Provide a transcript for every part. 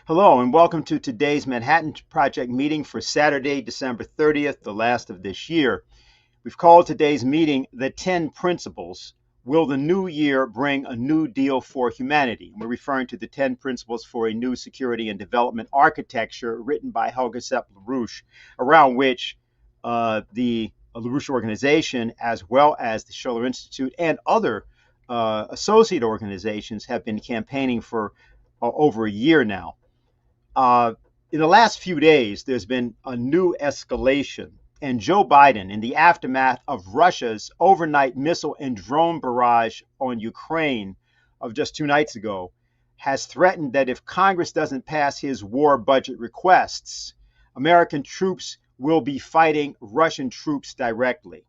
Hello and welcome to today's Manhattan Project meeting for Saturday, December 30th, the last of this year. We've called today's meeting The 10 Principles. Will the new year bring a new deal for humanity? We're referring to the 10 Principles for a New Security and Development Architecture written by Helga Sepp LaRouche, around which the LaRouche organization, as well as the Schiller Institute and other associate organizations, have been campaigning for over a year now. In the last few days, there's been a new escalation, and Joe Biden, in the aftermath of Russia's overnight missile and drone barrage on Ukraine of just 2 nights ago, has threatened that if Congress doesn't pass his war budget requests, American troops will be fighting Russian troops directly.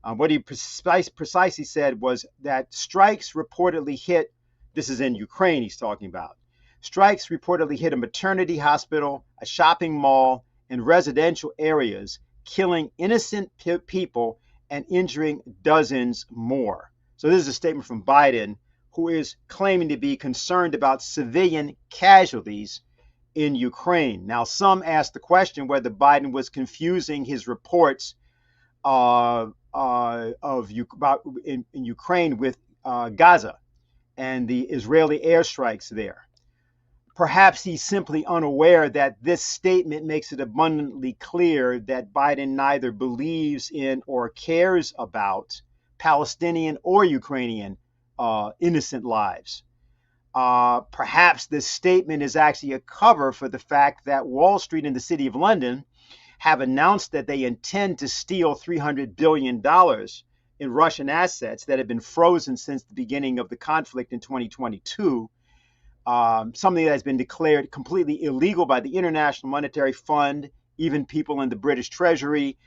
What he precisely said was that strikes reportedly hit, this is in Ukraine he's talking about, strikes reportedly hit a maternity hospital, a shopping mall, and residential areas, killing innocent people and injuring dozens more. So this is a statement from Biden, who is claiming to be concerned about civilian casualties in Ukraine. Now, some asked the question whether Biden was confusing his reports in Ukraine with Gaza and the Israeli airstrikes there. Perhaps he's simply unaware that this statement makes it abundantly clear that Biden neither believes in or cares about Palestinian or Ukrainian innocent lives. Perhaps this statement is actually a cover for the fact that Wall Street and the City of London have announced that they intend to steal $300 billion in Russian assets that have been frozen since the beginning of the conflict in 2022. Something that has been declared completely illegal by the International Monetary Fund, even people in the British Treasury,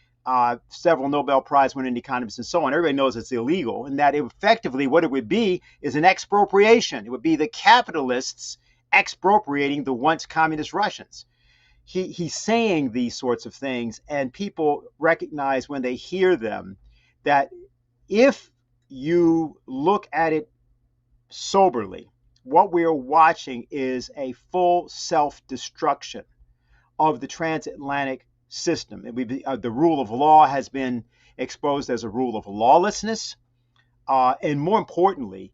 several Nobel Prize winning economists and so on. Everybody knows it's illegal, and that effectively what it would be is an expropriation. It would be the capitalists expropriating the once communist Russians. He's saying these sorts of things, and people recognize when they hear them that if you look at it soberly, what we are watching is a full self-destruction of the transatlantic system. The rule of law has been exposed as a rule of lawlessness, and more importantly,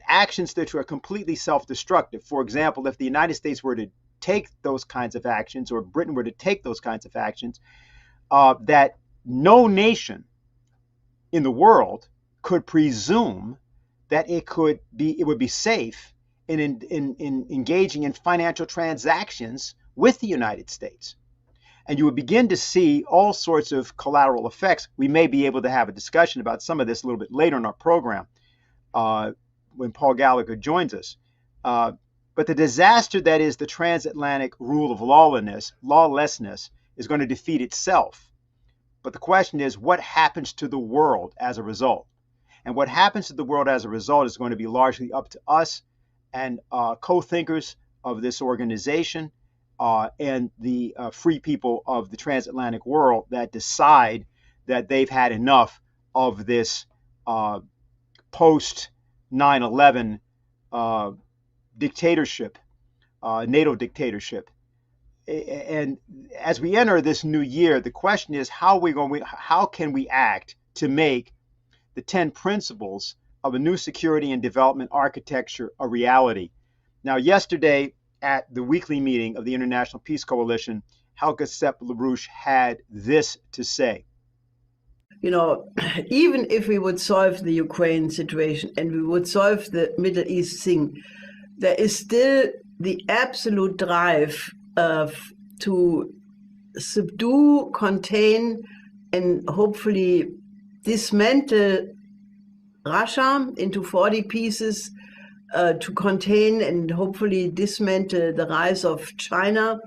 actions that are completely self-destructive. For example, if the United States were to take those kinds of actions, or Britain were to take those kinds of actions, that no nation in the world could presume that it would be safe in engaging in financial transactions with the United States. And you would begin to see all sorts of collateral effects. We may be able to have a discussion about some of this a little bit later in our program when Paul Gallagher joins us. But the disaster that is the transatlantic rule of lawlessness is going to defeat itself. But the question is, what happens to the world as a result? And what happens to the world as a result is going to be largely up to us and co-thinkers of this organization and the free people of the transatlantic world that decide that they've had enough of this post 9/11 dictatorship, NATO dictatorship. And as we enter this new year, the question is how can we act to make the 10 principles of a new security and development architecture a reality. Now, yesterday at the weekly meeting of the International Peace Coalition, Helga Sepp LaRouche had this to say. You know, even if we would solve the Ukraine situation and we would solve the Middle East thing, there is still the absolute drive to subdue, contain, and hopefully dismantle Russia into 40 pieces, to contain and hopefully dismantle the rise of China.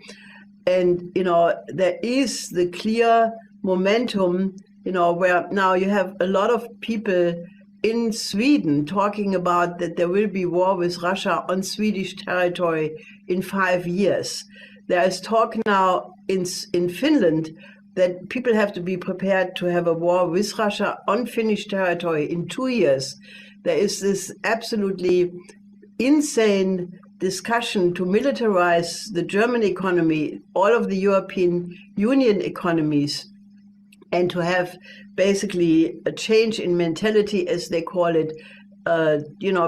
And, you know, there is the clear momentum, you know, where now you have a lot of people in Sweden talking about that there will be war with Russia on Swedish territory in 5 years. There is talk now in Finland that people have to be prepared to have a war with Russia on Finnish territory in 2 years. There is this absolutely insane discussion to militarize the German economy, all of the European Union economies, and to have basically a change in mentality, as they call it,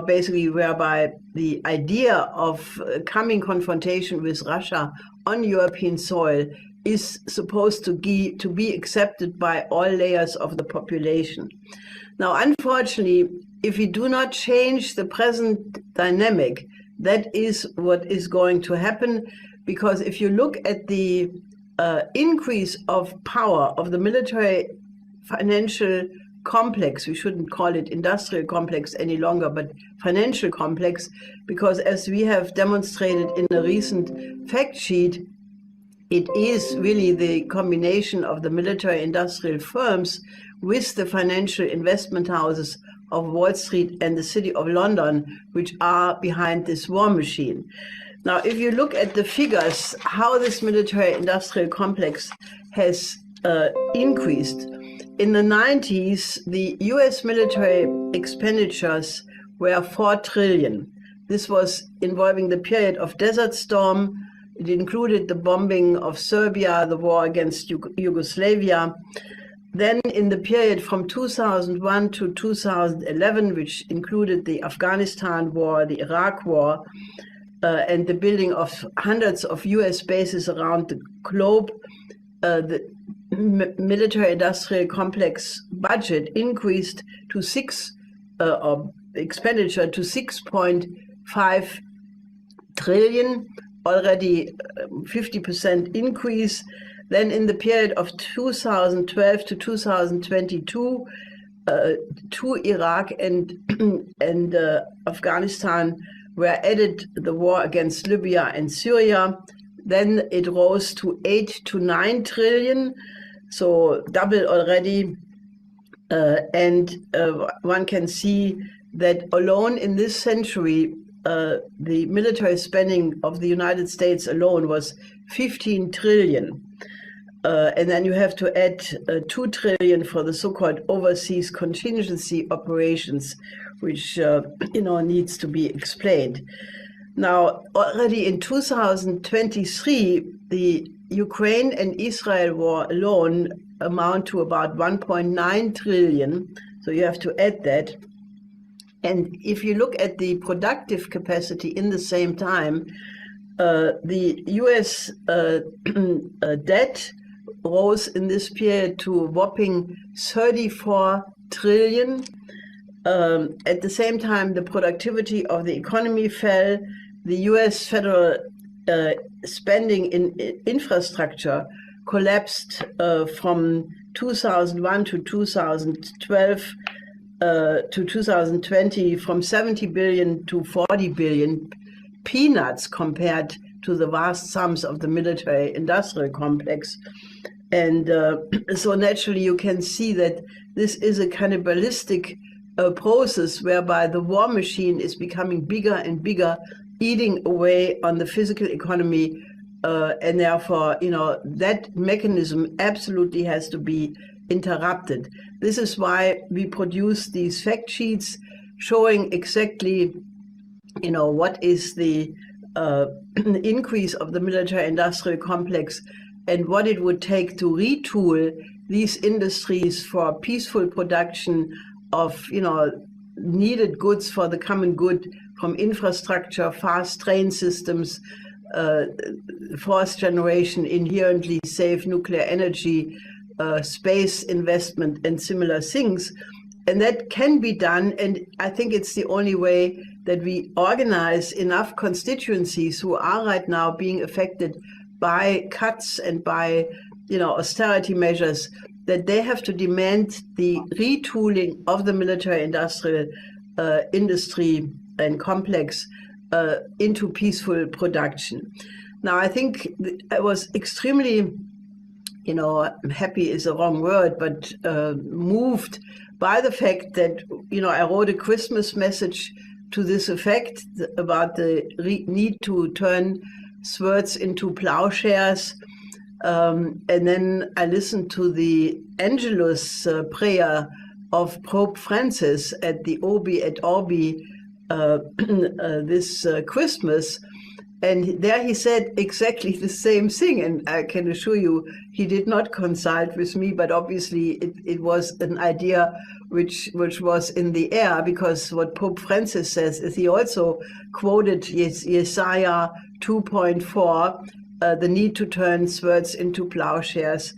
basically whereby the idea of coming confrontation with Russia on European soil is supposed to be accepted by all layers of the population. Now, unfortunately, if we do not change the present dynamic, that is what is going to happen, because if you look at the increase of power of the military financial complex, we shouldn't call it industrial complex any longer, but financial complex, because as we have demonstrated in a recent fact sheet, it is really the combination of the military industrial firms with the financial investment houses of Wall Street and the City of London, which are behind this war machine. Now, if you look at the figures, how this military industrial complex has increased. In the 90s, the US military expenditures were 4 trillion. This was involving the period of Desert Storm. It included the bombing of Serbia, the war against Yugoslavia. Then in the period from 2001 to 2011, which included the Afghanistan war, the Iraq war, and the building of hundreds of US bases around the globe, the military industrial complex budget increased to expenditure to 6.5 trillion, already 50% increase. Then in the period of 2012 to 2022, to Iraq and Afghanistan were added the war against Libya and Syria. Then it rose to 8 to 9 trillion, so double already. And one can see that alone in this century, the military spending of the United States alone was 15 trillion. And then you have to add 2 trillion for the so-called overseas contingency operations, which needs to be explained. Now, already in 2023, the Ukraine and Israel war alone amount to about 1.9 trillion. So you have to add that. And if you look at the productive capacity in the same time, the US debt rose in this period to a whopping 34 trillion. At the same time, the productivity of the economy fell. The US federal spending in infrastructure collapsed from 2001 to 2012 to 2020 from 70 billion to 40 billion, peanuts compared to the vast sums of the military industrial complex. And so naturally you can see that this is a cannibalistic process whereby the war machine is becoming bigger and bigger, eating away on the physical economy, and therefore, that mechanism absolutely has to be interrupted. This is why we produce these fact sheets showing exactly, what is the increase of the military-industrial complex and what it would take to retool these industries for peaceful production of, needed goods for the common good, from infrastructure, fast train systems, fourth generation, inherently safe nuclear energy, space investment, and similar things. And that can be done. And I think it's the only way that we organize enough constituencies who are right now being affected by cuts and by, austerity measures, that they have to demand the retooling of the military industrial industry and complex into peaceful production. Now, I think I was extremely, happy is the wrong word, but moved by the fact that, I wrote a Christmas message to this effect about the need to turn swords into plowshares. And then I listened to the Angelus prayer of Pope Francis at the Urbi et Orbi this Christmas. And there he said exactly the same thing. And I can assure you, he did not consult with me, but obviously it was an idea which was in the air, because what Pope Francis says is he also quoted Isaiah 2.4, the need to turn swords into plowshares.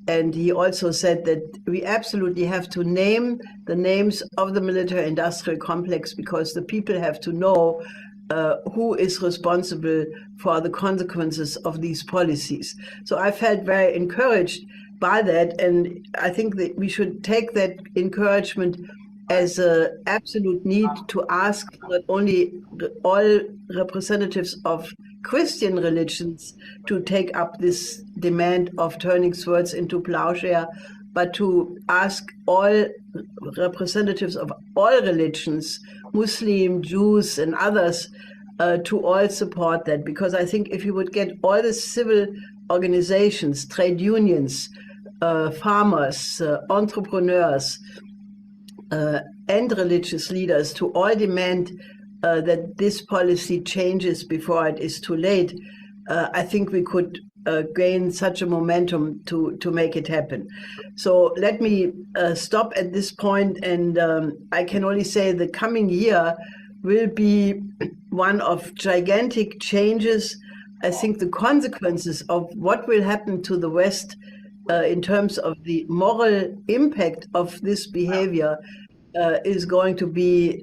And he also said that we absolutely have to name the names of the military-industrial complex, because the people have to know who is responsible for the consequences of these policies. So I felt very encouraged by that, and I think that we should take that encouragement as an absolute need to ask not only all representatives of Christian religions to take up this demand of turning swords into plowshare, but to ask all representatives of all religions, Muslim, Jews, and others, to all support that. Because I think if you would get all the civil organizations, trade unions, farmers, entrepreneurs, and religious leaders to all demand that this policy changes before it is too late, I think we could gain such a momentum to make it happen. So let me stop at this point, and I can only say the coming year will be one of gigantic changes. I think the consequences of what will happen to the West in terms of the moral impact of this behavior is going to be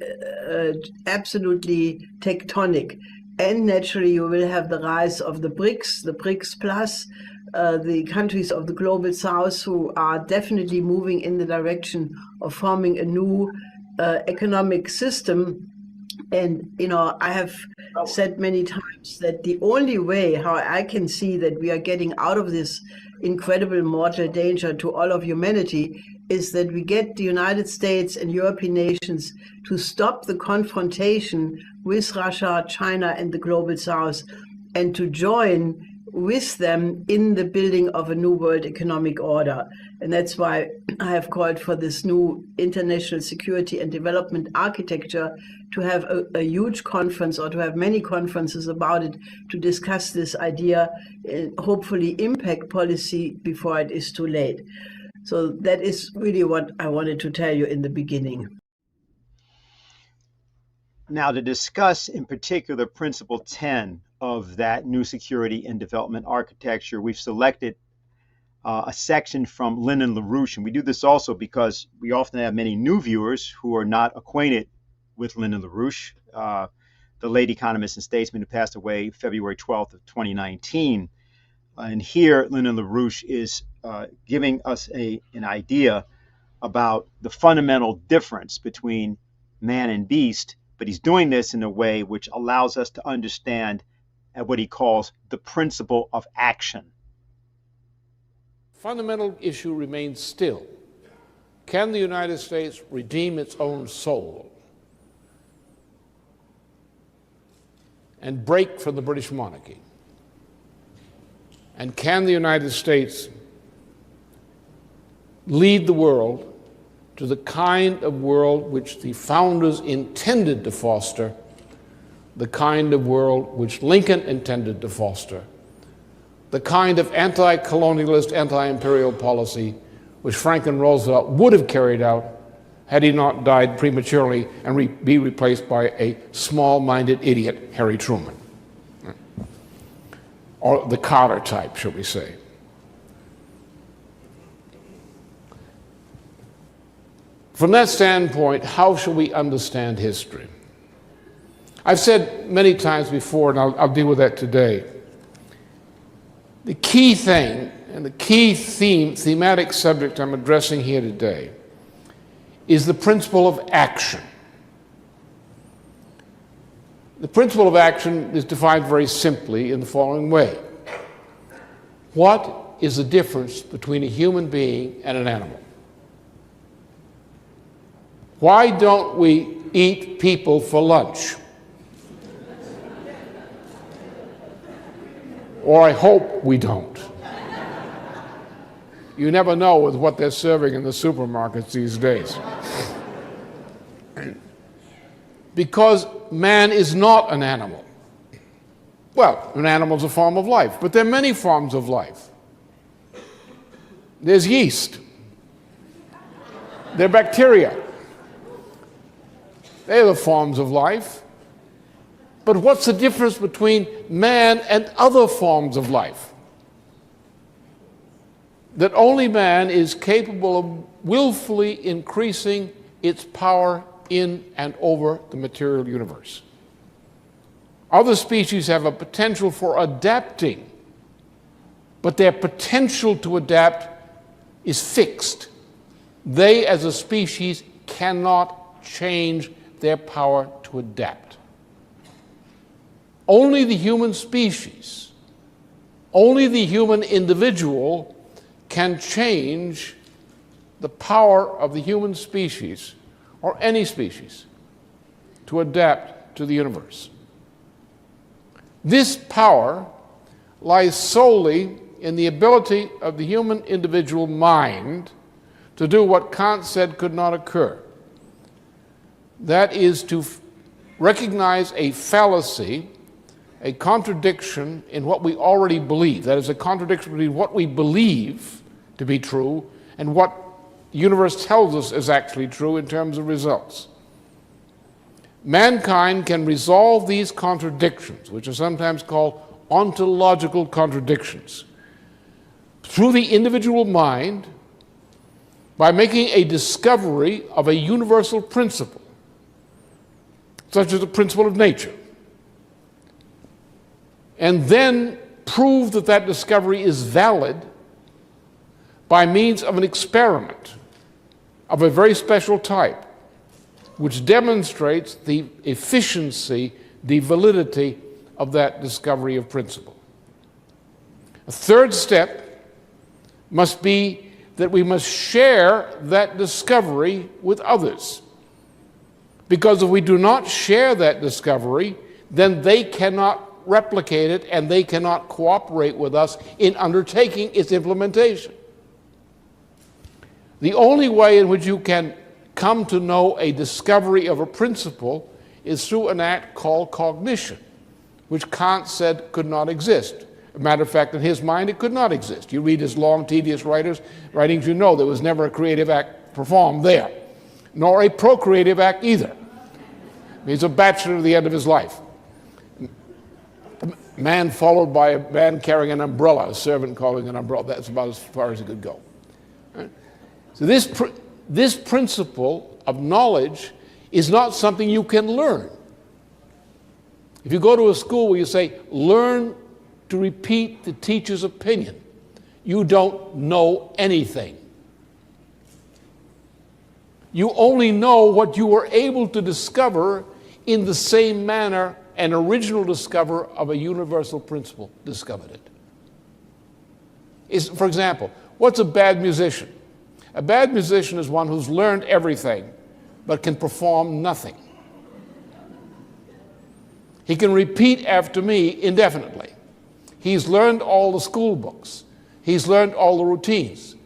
absolutely tectonic. And naturally, you will have the rise of the BRICS plus, the countries of the global south, who are definitely moving in the direction of forming a new economic system. And, I have said many times that the only way how I can see that we are getting out of this incredible mortal danger to all of humanity is that we get the United States and European nations to stop the confrontation with Russia, China, and the global south, and to join with them in the building of a new world economic order. And that's why I have called for this new international security and development architecture, to have a huge conference, or to have many conferences about it, to discuss this idea and hopefully impact policy before it is too late. So that is really what I wanted to tell you in the beginning. Now, to discuss in particular Principle 10 of that new security and development architecture, we've selected a section from Lyndon LaRouche. And we do this also because we often have many new viewers who are not acquainted with Lyndon LaRouche, the late economist and statesman who passed away February 12th of 2019. And here, Lyndon LaRouche is giving us an idea about the fundamental difference between man and beast, but he's doing this in a way which allows us to understand what he calls the principle of action. Fundamental issue remains still. Can the United States redeem its own soul and break from the British monarchy? And can the United States lead the world to the kind of world which the founders intended to foster, the kind of world which Lincoln intended to foster, the kind of anti-colonialist, anti-imperial policy which Franklin Roosevelt would have carried out had he not died prematurely and be replaced by a small-minded idiot, Harry Truman, or the Carter type, shall we say. From that standpoint, how shall we understand history? I've said many times before, and I'll deal with that today, the key thing and the key thematic subject I'm addressing here today is the principle of action. The principle of action is defined very simply in the following way. What is the difference between a human being and an animal? Why don't we eat people for lunch? Or I hope we don't. You never know with what they're serving in the supermarkets these days. because man is not an animal. Well, an animal is a form of life, but there are many forms of life. There's yeast. There are bacteria. They're the forms of life. But what's the difference between man and other forms of life? That only man is capable of willfully increasing its power in and over the material universe. Other species have a potential for adapting, but their potential to adapt is fixed. They, as a species, cannot change their power to adapt. Only the human species, only the human individual can change the power of the human species, or any species, to adapt to the universe. This power lies solely in the ability of the human individual mind to do what Kant said could not occur. That is to recognize a fallacy, a contradiction in what we already believe. That is a contradiction between what we believe to be true and what the universe tells us is actually true in terms of results. Mankind can resolve these contradictions, which are sometimes called ontological contradictions, through the individual mind by making a discovery of a universal principle, such as the principle of nature, and then prove that that discovery is valid by means of an experiment of a very special type, which demonstrates the efficiency, the validity of that discovery of principle. A third step must be that we must share that discovery with others. Because if we do not share that discovery, then they cannot replicate it and they cannot cooperate with us in undertaking its implementation. The only way in which you can come to know a discovery of a principle is through an act called cognition, which Kant said could not exist. A matter of fact, in his mind, it could not exist. You read his long, tedious writings, you know there was never a creative act performed there, nor a procreative act either. He's a bachelor at the end of his life. A man followed by a man carrying an umbrella, a servant calling an umbrella. That's about as far as he could go. So this principle of knowledge is not something you can learn. If you go to a school where you say, learn to repeat the teacher's opinion, you don't know anything. You only know what you were able to discover in the same manner an original discoverer of a universal principle discovered it. For example, what's a bad musician? A bad musician is one who's learned everything but can perform nothing. He can repeat after me indefinitely. He's learned all the school books. He's learned all the routines.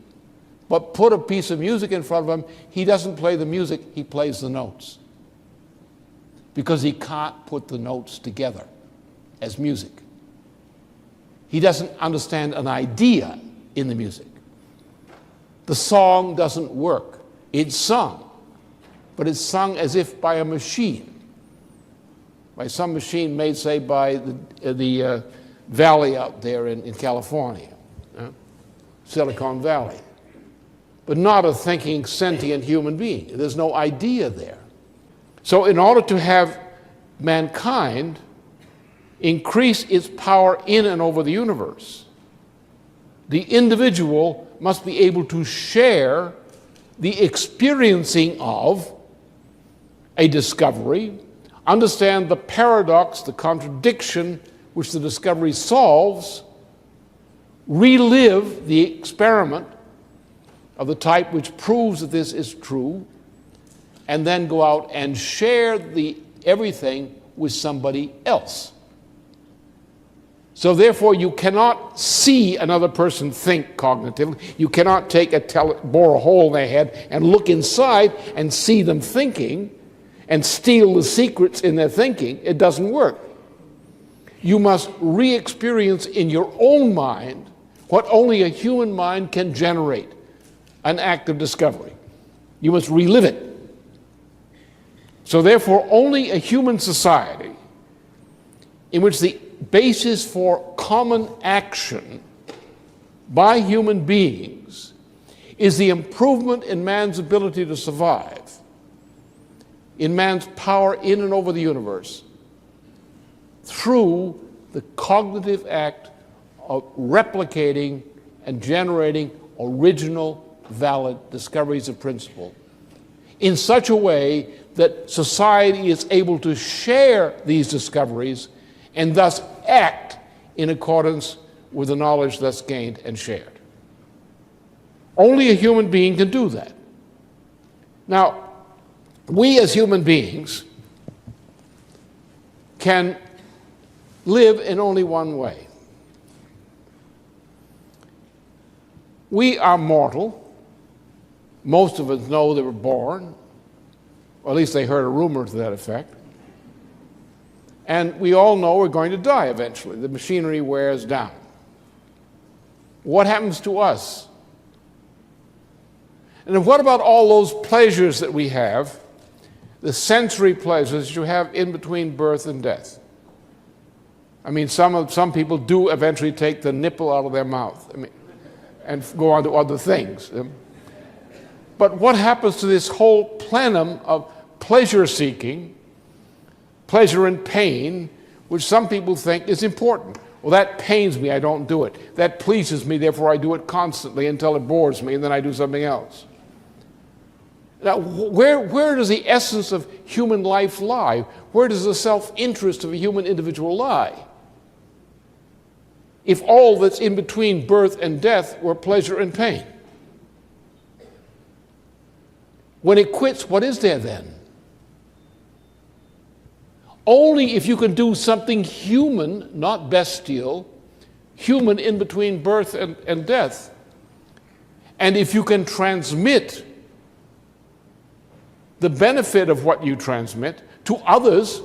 But put a piece of music in front of him, he doesn't play the music, he plays the notes. Because he can't put the notes together as music. He doesn't understand an idea in the music. The song doesn't work. It's sung, but it's sung as if by a machine, by some machine made, say, by the valley out there in California, Silicon Valley, but not a thinking, sentient human being. There's no idea there. So in order to have mankind increase its power in and over the universe, the individual must be able to share the experiencing of a discovery, understand the paradox, the contradiction which the discovery solves, relive the experiment of the type which proves that this is true, and then go out and share everything with somebody else. So therefore, you cannot see another person think cognitively. You cannot bore a hole in their head and look inside and see them thinking and steal the secrets in their thinking, it doesn't work. You must re-experience in your own mind what only a human mind can generate, an act of discovery. You must relive it. So therefore, only a human society in which the basis for common action by human beings is the improvement in man's ability to survive, in man's power in and over the universe, through the cognitive act of replicating and generating original, valid discoveries of principle in such a way that society is able to share these discoveries and thus act in accordance with the knowledge thus gained and shared. Only a human being can do that. Now, we as human beings can live in only one way. We are mortal. Most of us know they were born, or at least they heard a rumor to that effect. And we all know we're going to die eventually. The machinery wears down. What happens to us? And then what about all those pleasures that we have, the sensory pleasures you have in between birth and death? I mean, some people do eventually take the nipple out of their mouth, and go on to other things. But what happens to this whole plenum of pleasure-seeking, pleasure and pain, which some people think is important? Well, that pains me, I don't do it. That pleases me, therefore I do it constantly until it bores me, and then I do something else. Now, where does the essence of human life lie? Where does the self-interest of a human individual lie? If all that's in between birth and death were pleasure and pain. When it quits, what is there then? Only if you can do something human, not bestial, human in between birth and death, and if you can transmit the benefit of what you transmit to others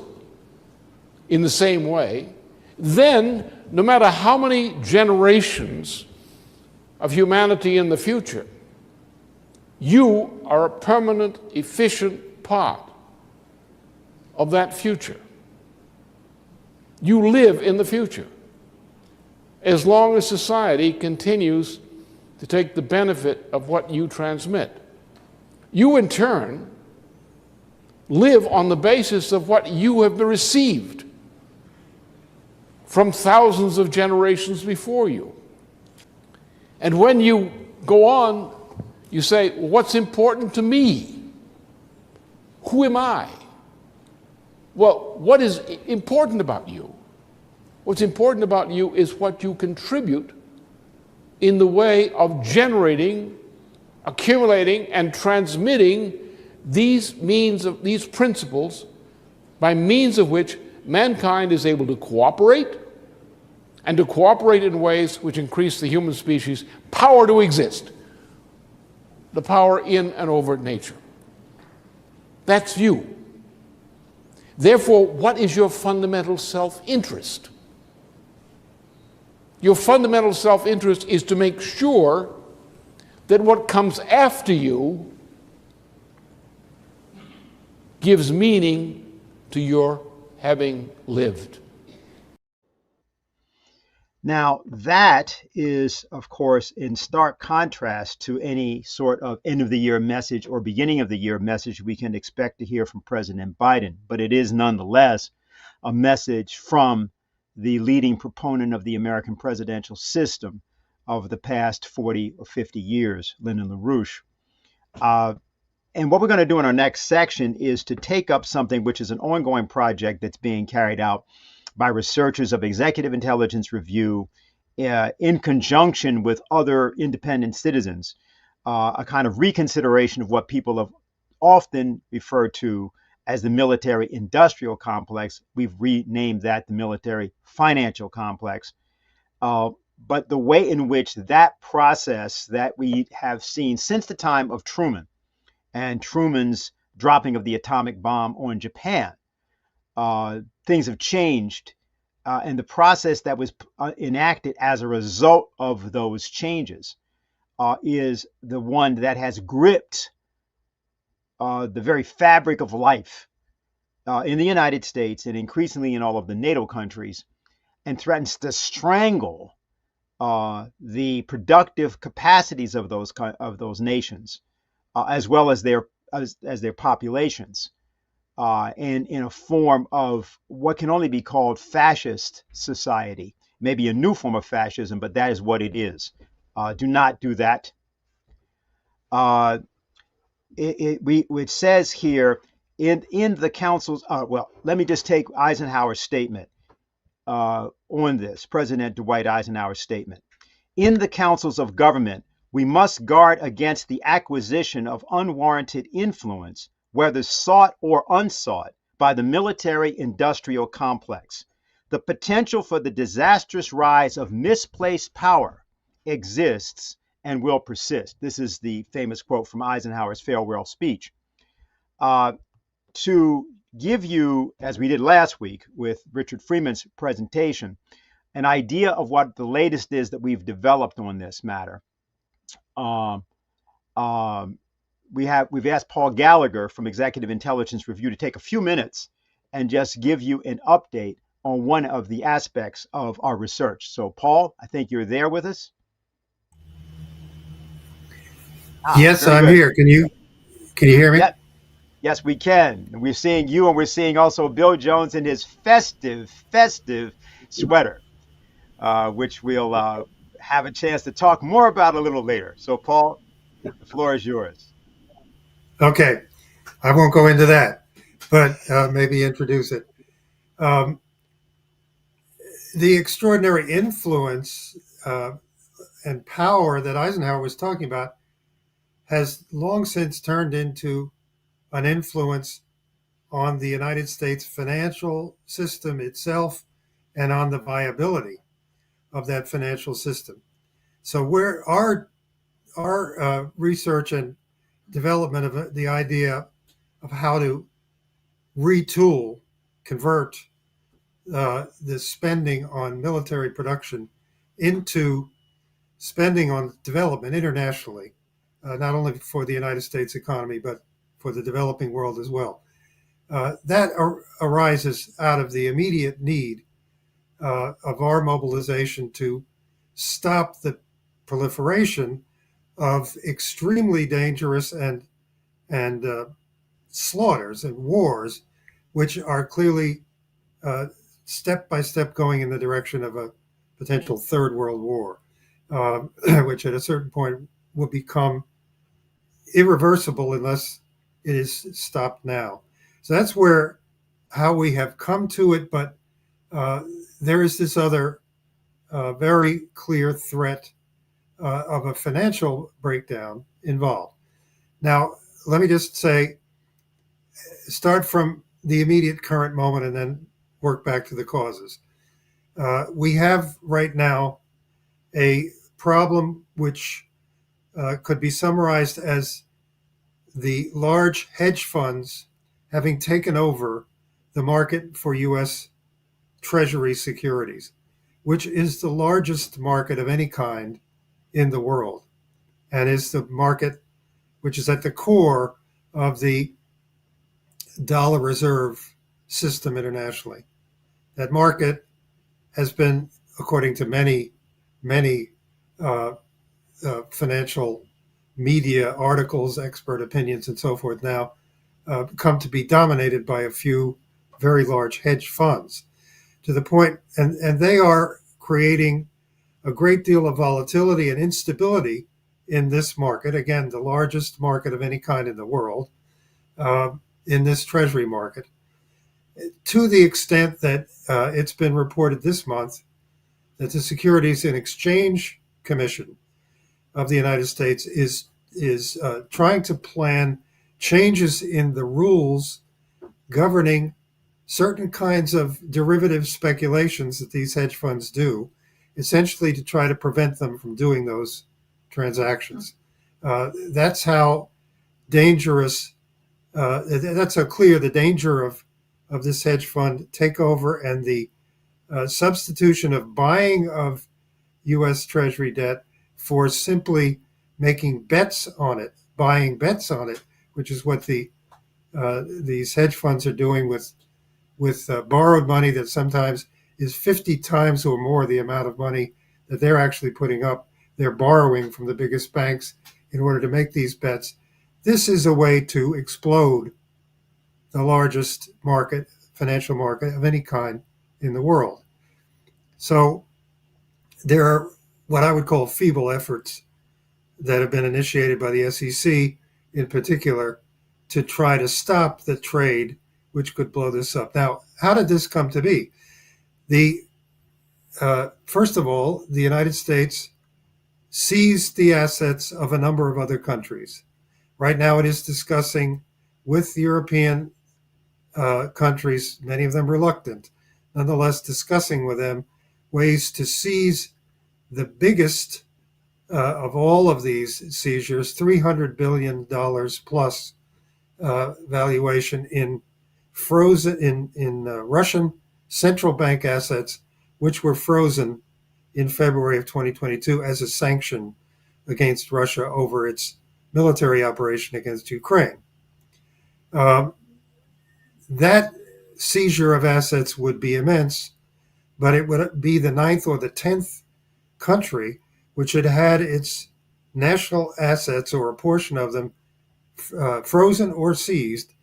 in the same way, then no matter how many generations of humanity in the future, you are a permanent, efficient part of that future. You live in the future as long as society continues to take the benefit of what you transmit. You, in turn, live on the basis of what you have received from thousands of generations before you. And when you go on, you say, what's important to me? Who am I? Well, what is important about you? What's important about you is what you contribute in the way of generating, accumulating, and transmitting these principles by means of which mankind is able to cooperate, and to cooperate in ways which increase the human species' power to exist, the power in and over nature. That's you. Therefore, what is your fundamental self-interest? Your fundamental self-interest is to make sure that what comes after you gives meaning to your having lived. Now, that is, of course, in stark contrast to any sort of end-of-the-year message or beginning-of-the-year message we can expect to hear from President Biden. But it is nonetheless a message from the leading proponent of the American presidential system of the past 40 or 50 years, Lyndon LaRouche. And what we're going to do in our next section is to take up something which is an ongoing project that's being carried out by researchers of Executive Intelligence Review in conjunction with other independent citizens, a kind of reconsideration of what people have often referred to as the military-industrial complex. We've renamed that the military-financial complex. But the way in which that process that we have seen since the time of Truman and Truman's dropping of the atomic bomb on Japan. Things have changed, and the process that was enacted as a result of those changes is the one that has gripped the very fabric of life in the United States and increasingly in all of the NATO countries, and threatens to strangle the productive capacities of those nations, as well as their populations, and in a form of what can only be called fascist society, maybe a new form of fascism, but that is what it is. Do not do that. It says here in the councils. Well, let me just take Eisenhower's statement on this, President Dwight Eisenhower's statement. In the councils of government, we must guard against the acquisition of unwarranted influence, whether sought or unsought, by the military-industrial complex. The potential for the disastrous rise of misplaced power exists and will persist. This is the famous quote from Eisenhower's farewell speech. To give you, as we did last week with Richard Freeman's presentation, an idea of what the latest is that we've developed on this matter. We've asked Paul Gallagher from Executive Intelligence Review to take a few minutes and just give you an update on one of the aspects of our research. So, Paul, I think you're there with us. Yes, I'm here. Can you hear me? Yep. Yes, we can. And we're seeing you, and we're seeing also Bill Jones in his festive sweater, which we'll have a chance to talk more about a little later. So, Paul, the floor is yours. Okay. I won't go into that, but maybe introduce it. The extraordinary influence and power that Eisenhower was talking about has long since turned into an influence on the United States financial system itself and on the viability of that financial system. So where our research and development of the idea of how to retool, convert the spending on military production into spending on development internationally, not only for the United States economy, but for the developing world as well. That arises out of the immediate need of our mobilization to stop the proliferation of extremely dangerous and slaughters and wars, which are clearly step by step going in the direction of a potential third world war, which at a certain point will become irreversible unless it is stopped now. So that's how we have come to it, but there is this other very clear threat of a financial breakdown involved. Now, let me just start from the immediate current moment and then work back to the causes. We have right now a problem which could be summarized as the large hedge funds having taken over the market for U.S. Treasury securities, which is the largest market of any kind in the world, and is the market which is at the core of the dollar reserve system internationally. That market has been, according to many financial media articles, expert opinions, and so forth, now come to be dominated by a few very large hedge funds, to the point, and they are creating a great deal of volatility and instability in this market, again, the largest market of any kind in the world, in this treasury market, to the extent that it's been reported this month that the Securities and Exchange Commission of the United States is trying to plan changes in the rules governing certain kinds of derivative speculations that these hedge funds do, essentially to try to prevent them from doing those transactions. That's how dangerous That's so clear the danger of this hedge fund takeover and the substitution of buying of U.S. Treasury debt for simply making bets on it, buying bets on it, which is what these hedge funds are doing with borrowed money that sometimes is 50 times or more the amount of money that they're actually putting up. They're borrowing from the biggest banks in order to make these bets. This is a way to explode the largest market, financial market of any kind in the world. So there are what I would call feeble efforts that have been initiated by the SEC in particular to try to stop the trade, which could blow this up. Now, how did this come to be? First of all, the United States seized the assets of a number of other countries. Right now, it is discussing with European countries, many of them reluctant, nonetheless discussing with them ways to seize the biggest of all of these seizures, $300 billion plus valuation in frozen in Russian central bank assets, which were frozen in February of 2022 as a sanction against Russia over its military operation against Ukraine. That seizure of assets would be immense, but it would be the 9th or the 10th country which had had its national assets or a portion of them frozen or seized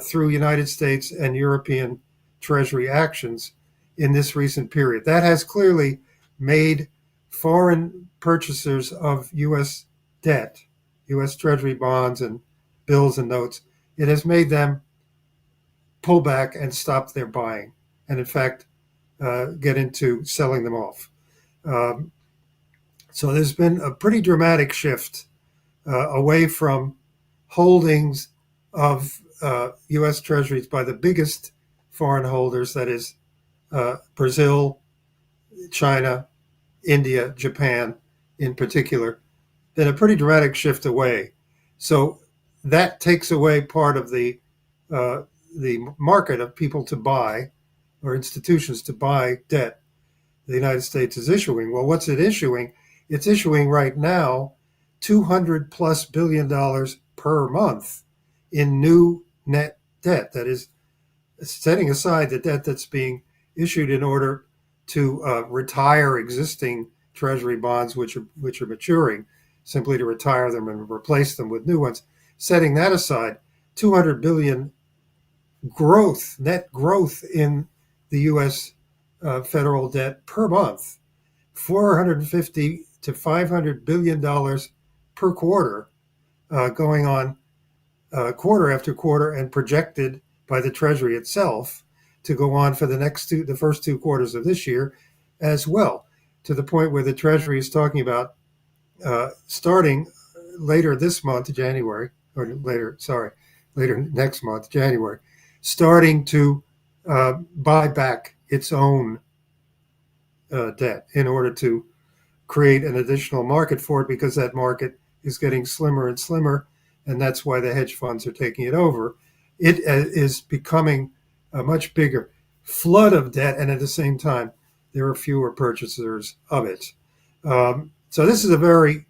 through United States and European Treasury actions in this recent period. That has clearly made foreign purchasers of U.S. debt, U.S. Treasury bonds and bills and notes, it has made them pull back and stop their buying, and in fact, get into selling them off. So there's been a pretty dramatic shift away from holdings of U.S. Treasuries by the biggest foreign holders, that is Brazil, China, India, Japan in particular, been a pretty dramatic shift away. So that takes away part of the market of people to buy or institutions to buy debt the United States is issuing. Well, what's it issuing? It's issuing right now $200+ billion per month in new net debt. That is, setting aside the debt that's being issued in order to retire existing Treasury bonds, which are maturing, simply to retire them and replace them with new ones. Setting that aside, 200 billion net growth in the U.S. Federal debt per month, $450 to $500 billion per quarter, going on quarter after quarter, and projected by the Treasury itself to go on for the first 2 quarters of this year as well, to the point where the Treasury is talking about starting later this month, January, or later next month, January, starting to buy back its own debt in order to create an additional market for it, because that market is getting slimmer and slimmer, and that's why the hedge funds are taking it over. It is becoming a much bigger flood of debt, and at the same time, there are fewer purchasers of it. So this is a very,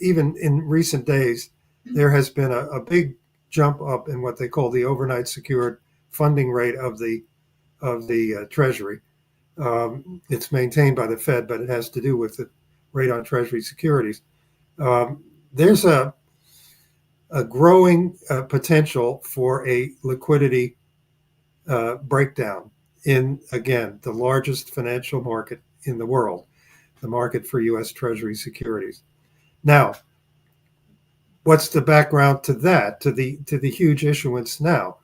even in recent days, there has been a big jump up in what they call the overnight secured funding rate of the Treasury. It's maintained by the Fed, but it has to do with the rate on Treasury securities. There's a growing potential for a liquidity breakdown in, again, the largest financial market in the world, the market for U.S. Treasury securities. Now, what's the background to that, to the huge issuance now?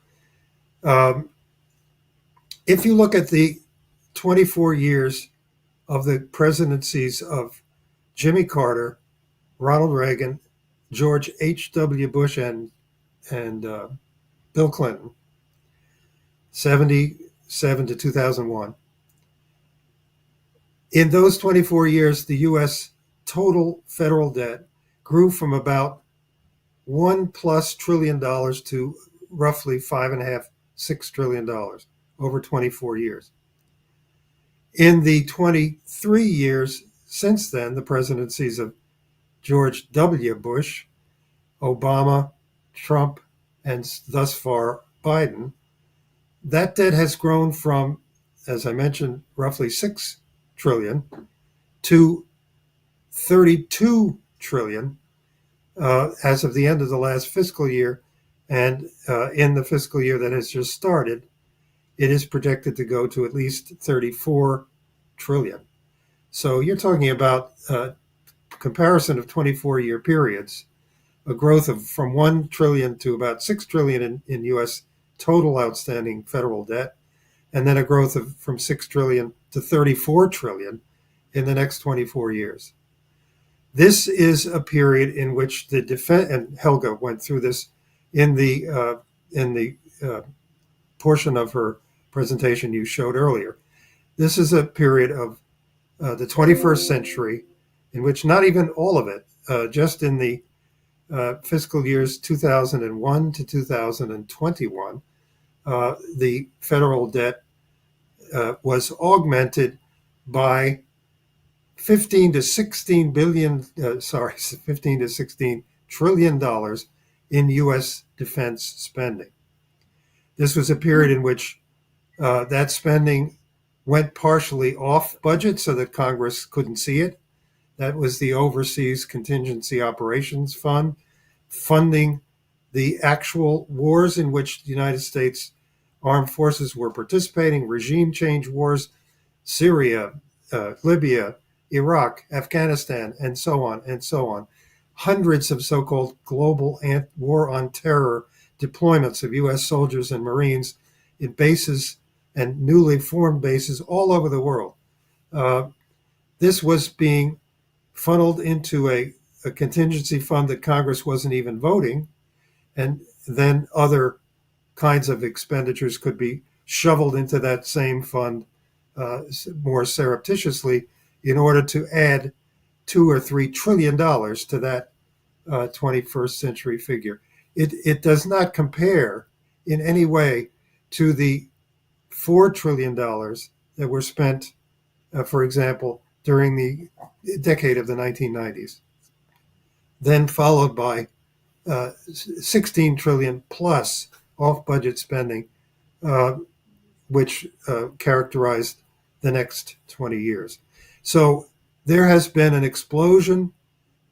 If you look at the 24 years of the presidencies of Jimmy Carter, Ronald Reagan, George H.W. Bush, and Bill Clinton, 1977 to 2001. In those 24 years, the U.S. total federal debt grew from about $1+ trillion to roughly $5.5–6 trillion over 24 years. In the 23 years since then, the presidencies of George W. Bush, Obama, Trump, and thus far Biden, that debt has grown from, as I mentioned, roughly $6 trillion to $32 trillion as of the end of the last fiscal year. And in the fiscal year that has just started, it is projected to go to at least $34 trillion. So you're talking about a comparison of 24-year periods, a growth of from $1 trillion to about $6 trillion in U.S. total outstanding federal debt, and then a growth of from $6 trillion to $34 trillion in the next 24 years. This is a period in which the defense, and Helga went through this in the portion of her presentation you showed earlier. This is a period of the 21st century in which not even all of it, just in the fiscal years 2001 to 2021, the federal debt was augmented by 15 to 16 trillion dollars in U.S. defense spending. This was a period in which that spending went partially off budget so that Congress couldn't see it. That was the Overseas Contingency Operations Fund, funding the actual wars in which the United States armed forces were participating, regime change wars, Syria, Libya, Iraq, Afghanistan, and so on and so on. Hundreds of so-called global war on terror deployments of U.S. soldiers and Marines in bases and newly formed bases all over the world. This was being funneled into a contingency fund that Congress wasn't even voting, and then other kinds of expenditures could be shoveled into that same fund more surreptitiously in order to add $2 or $3 trillion to that 21st century figure. It does not compare in any way to the $4 trillion that were spent, for example, during the decade of the 1990s, then followed by 16 trillion plus off-budget spending, which characterized the next 20 years. So there has been an explosion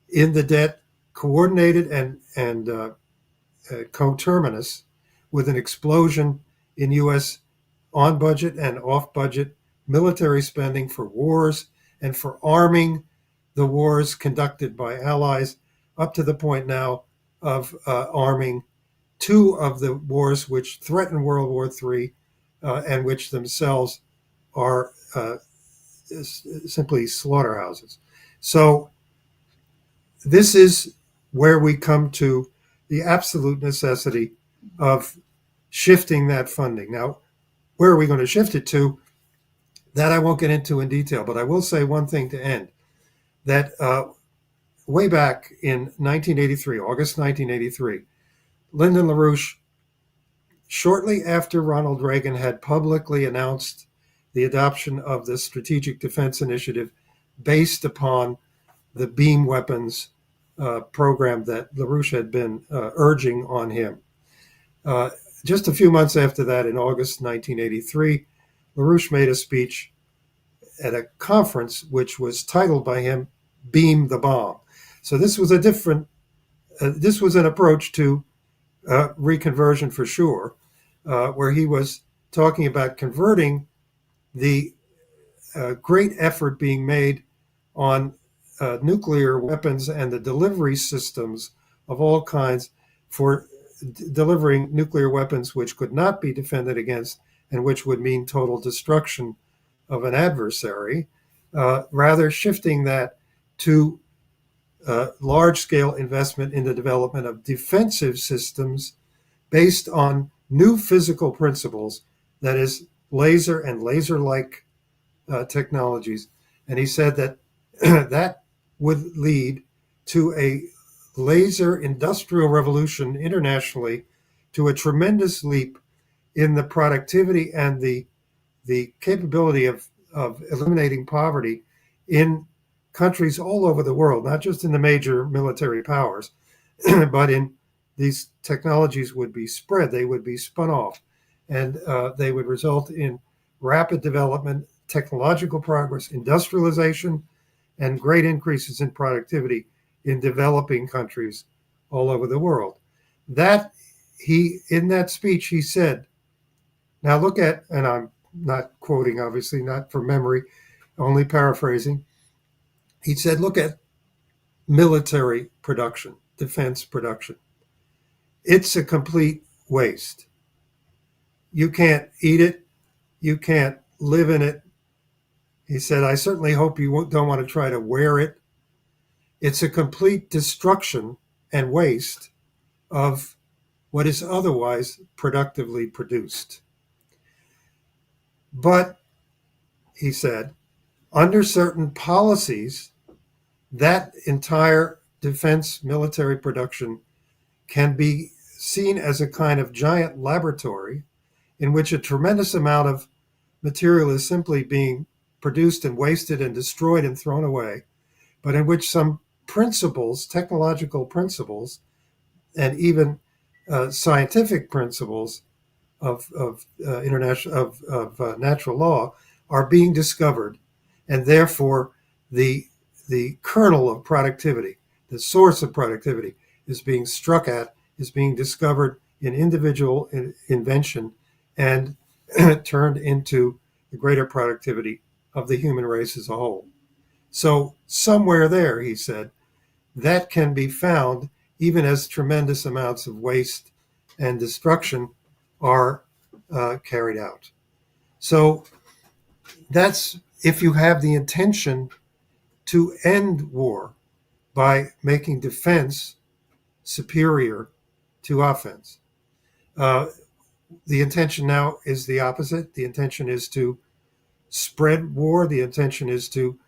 in the debt, coordinated and coterminous with an explosion in U.S. on-budget and off-budget military spending for wars and for arming the wars conducted by allies, up to the point now of arming two of the wars which threaten World War III and which themselves are simply slaughterhouses. So this is where we come to the absolute necessity of shifting that funding. Now, where are we going to shift it to? That I won't get into in detail, but I will say one thing to end, that way back in 1983, August 1983, Lyndon LaRouche, shortly after Ronald Reagan had publicly announced the adoption of the Strategic Defense Initiative based upon the beam weapons program that LaRouche had been urging on him. Just a few months after that, in August 1983, LaRouche made a speech at a conference which was titled by him, Beam the Bomb. So this was this was an approach to reconversion for sure, where he was talking about converting the great effort being made on nuclear weapons and the delivery systems of all kinds for delivering nuclear weapons which could not be defended against and which would mean total destruction of an adversary, rather shifting that to large-scale investment in the development of defensive systems based on new physical principles, that is, laser and laser-like technologies. And he said that that would lead to a laser industrial revolution internationally to a tremendous leap in the productivity and the capability of eliminating poverty in countries all over the world, not just in the major military powers, but in these technologies would be spread, they would be spun off, and they would result in rapid development, technological progress, industrialization, and great increases in productivity in developing countries all over the world. That in that speech, he said, now look at, and I'm not quoting, obviously, not from memory, only paraphrasing. He said, look at military production, defense production. It's a complete waste. You can't eat it. You can't live in it. He said, I certainly hope you don't want to try to wear it. It's a complete destruction and waste of what is otherwise productively produced. But, he said, under certain policies, that entire defense military production can be seen as a kind of giant laboratory in which a tremendous amount of material is simply being produced and wasted and destroyed and thrown away, but in which some principles, technological principles, and even scientific principles of natural law are being discovered, and therefore the kernel of productivity, the source of productivity, is being struck at, is being discovered in individual invention, and turned into the greater productivity of the human race as a whole. So somewhere there, he said, that can be found even as tremendous amounts of waste and destruction are carried out. So that's if you have the intention to end war by making defense superior to offense. The intention now is the opposite. The intention is to spread war. The intention is to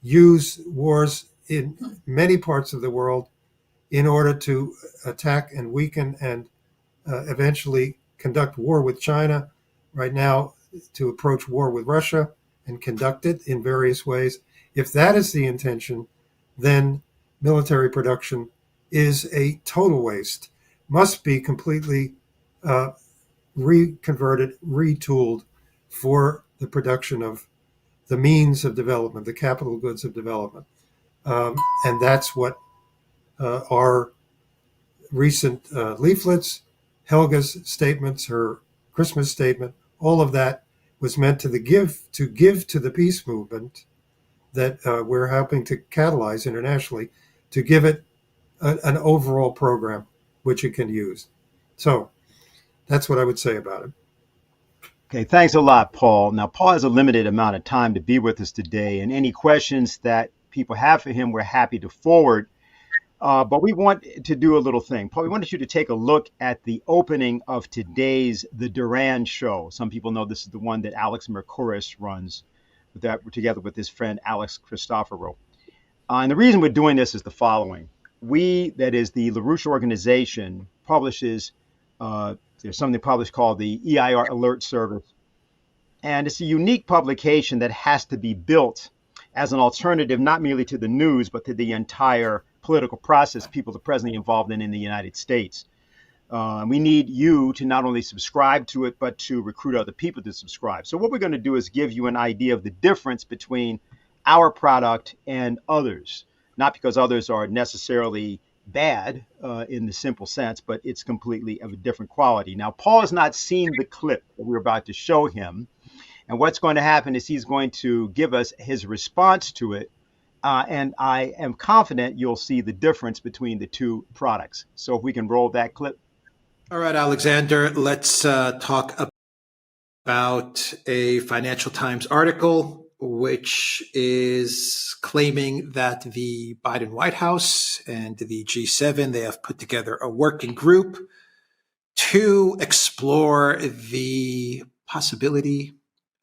use wars in many parts of the world in order to attack and weaken and eventually conduct war with China. Right now, to approach war with Russia and conduct it in various ways. If that is the intention, then military production is a total waste, must be completely reconverted, retooled for the production of the means of development, the capital goods of development. And that's what our recent leaflets, Helga's statements, her Christmas statement, all of that was meant to give to the peace movement that we're helping to catalyze internationally, to give it an overall program which it can use. So that's what I would say about it. Okay, thanks a lot, Paul. Now, Paul has a limited amount of time to be with us today, and any questions that people have for him, we're happy to forward. But we want to do a little thing. Paul, we wanted you to take a look at the opening of today's The Duran Show. Some people know this is the one that Alex Mercouris runs together with his friend Alex Christoforo. And the reason we're doing this is the following. That is the LaRouche organization, publishes, there's something published called the EIR Alert Service. And it's a unique publication that has to be built as an alternative, not merely to the news, but to the entire political process people are presently involved in the United States. We need you to not only subscribe to it, but to recruit other people to subscribe. So what we're going to do is give you an idea of the difference between our product and others, not because others are necessarily bad in the simple sense, but it's completely of a different quality. Now, Paul has not seen the clip that we're about to show him. And what's going to happen is he's going to give us his response to it. And I am confident you'll see the difference between the two products. So if we can roll that clip. All right, Alexander, let's talk about a Financial Times article, which is claiming that the Biden White House and the G7, they have put together a working group to explore the possibility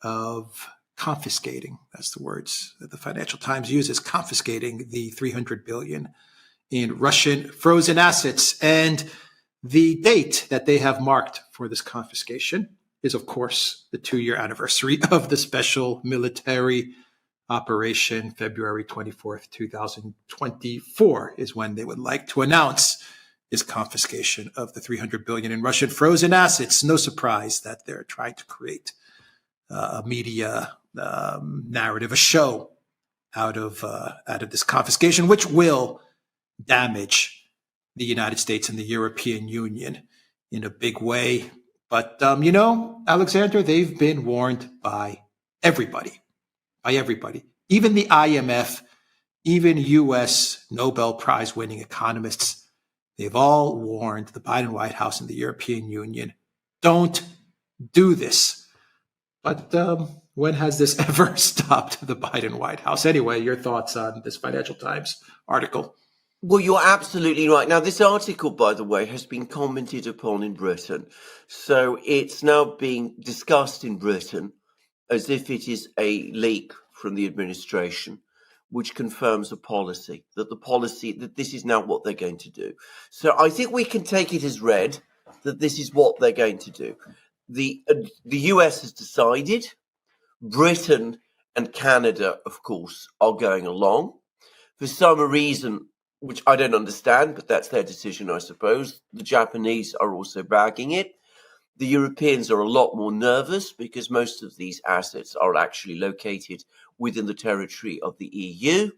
of confiscating, that's the words that the Financial Times uses, confiscating the $300 billion in Russian frozen assets. And the date that they have marked for this confiscation is, of course, the 2-year anniversary of the special military operation. February 24th, 2024 is when they would like to announce this confiscation of the 300 billion in Russian frozen assets. No surprise that they're trying to create a media narrative, a show out of this confiscation, which will damage the United States and the European Union in a big way. But, Alexander, they've been warned by everybody, even the IMF, even US Nobel Prize winning economists. They've all warned the Biden White House and the European Union, don't do this. But when has this ever stopped the Biden White House? Anyway, your thoughts on this Financial Times article? Well, you're absolutely right. Now, this article, by the way, has been commented upon in Britain. So it's now being discussed in Britain as if it is a leak from the administration, which confirms a policy, that this is now what they're going to do. So I think we can take it as read that this is what they're going to do. The US has decided. Britain and Canada, of course, are going along. For some reason, which I don't understand, but that's their decision, I suppose. The Japanese are also bagging it. The Europeans are a lot more nervous because most of these assets are actually located within the territory of the EU,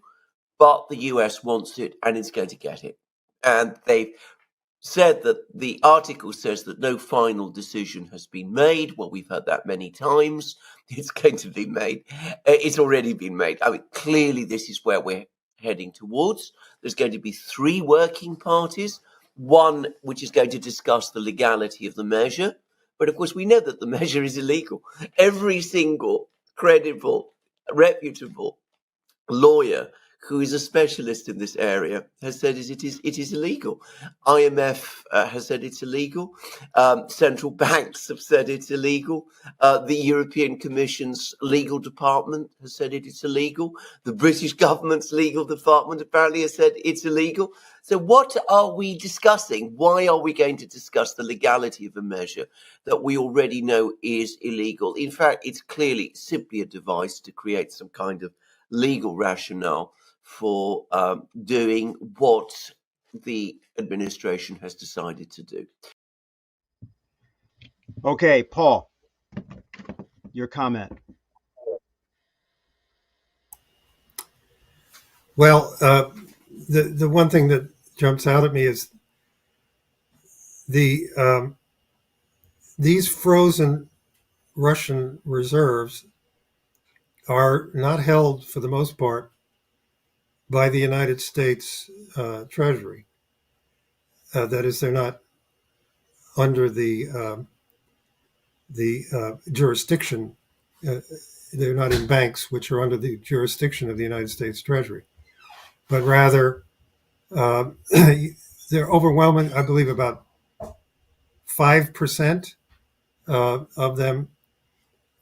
but the US wants it and it's going to get it. And they've said that the article says that no final decision has been made. Well, we've heard that many times. It's going to be made. It's already been made. I mean, clearly this is where we're heading towards. There's going to be 3 working parties, one which is going to discuss the legality of the measure. But of course, we know that the measure is illegal. Every single credible, reputable lawyer who is a specialist in this area has said it is illegal. IMF has said it's illegal. Central banks have said it's illegal. The European Commission's legal department has said it is illegal. The British government's legal department apparently has said it's illegal. So what are we discussing? Why are we going to discuss the legality of a measure that we already know is illegal? In fact, it's clearly simply a device to create some kind of legal rationale for doing what the administration has decided to do. Okay, Paul, your comment. Well, the one thing that jumps out at me is these frozen Russian reserves are not held for the most part by the United States Treasury. That is, they're not under the jurisdiction. They're not in banks which are under the jurisdiction of the United States Treasury, but rather they're overwhelming. I believe about 5% of them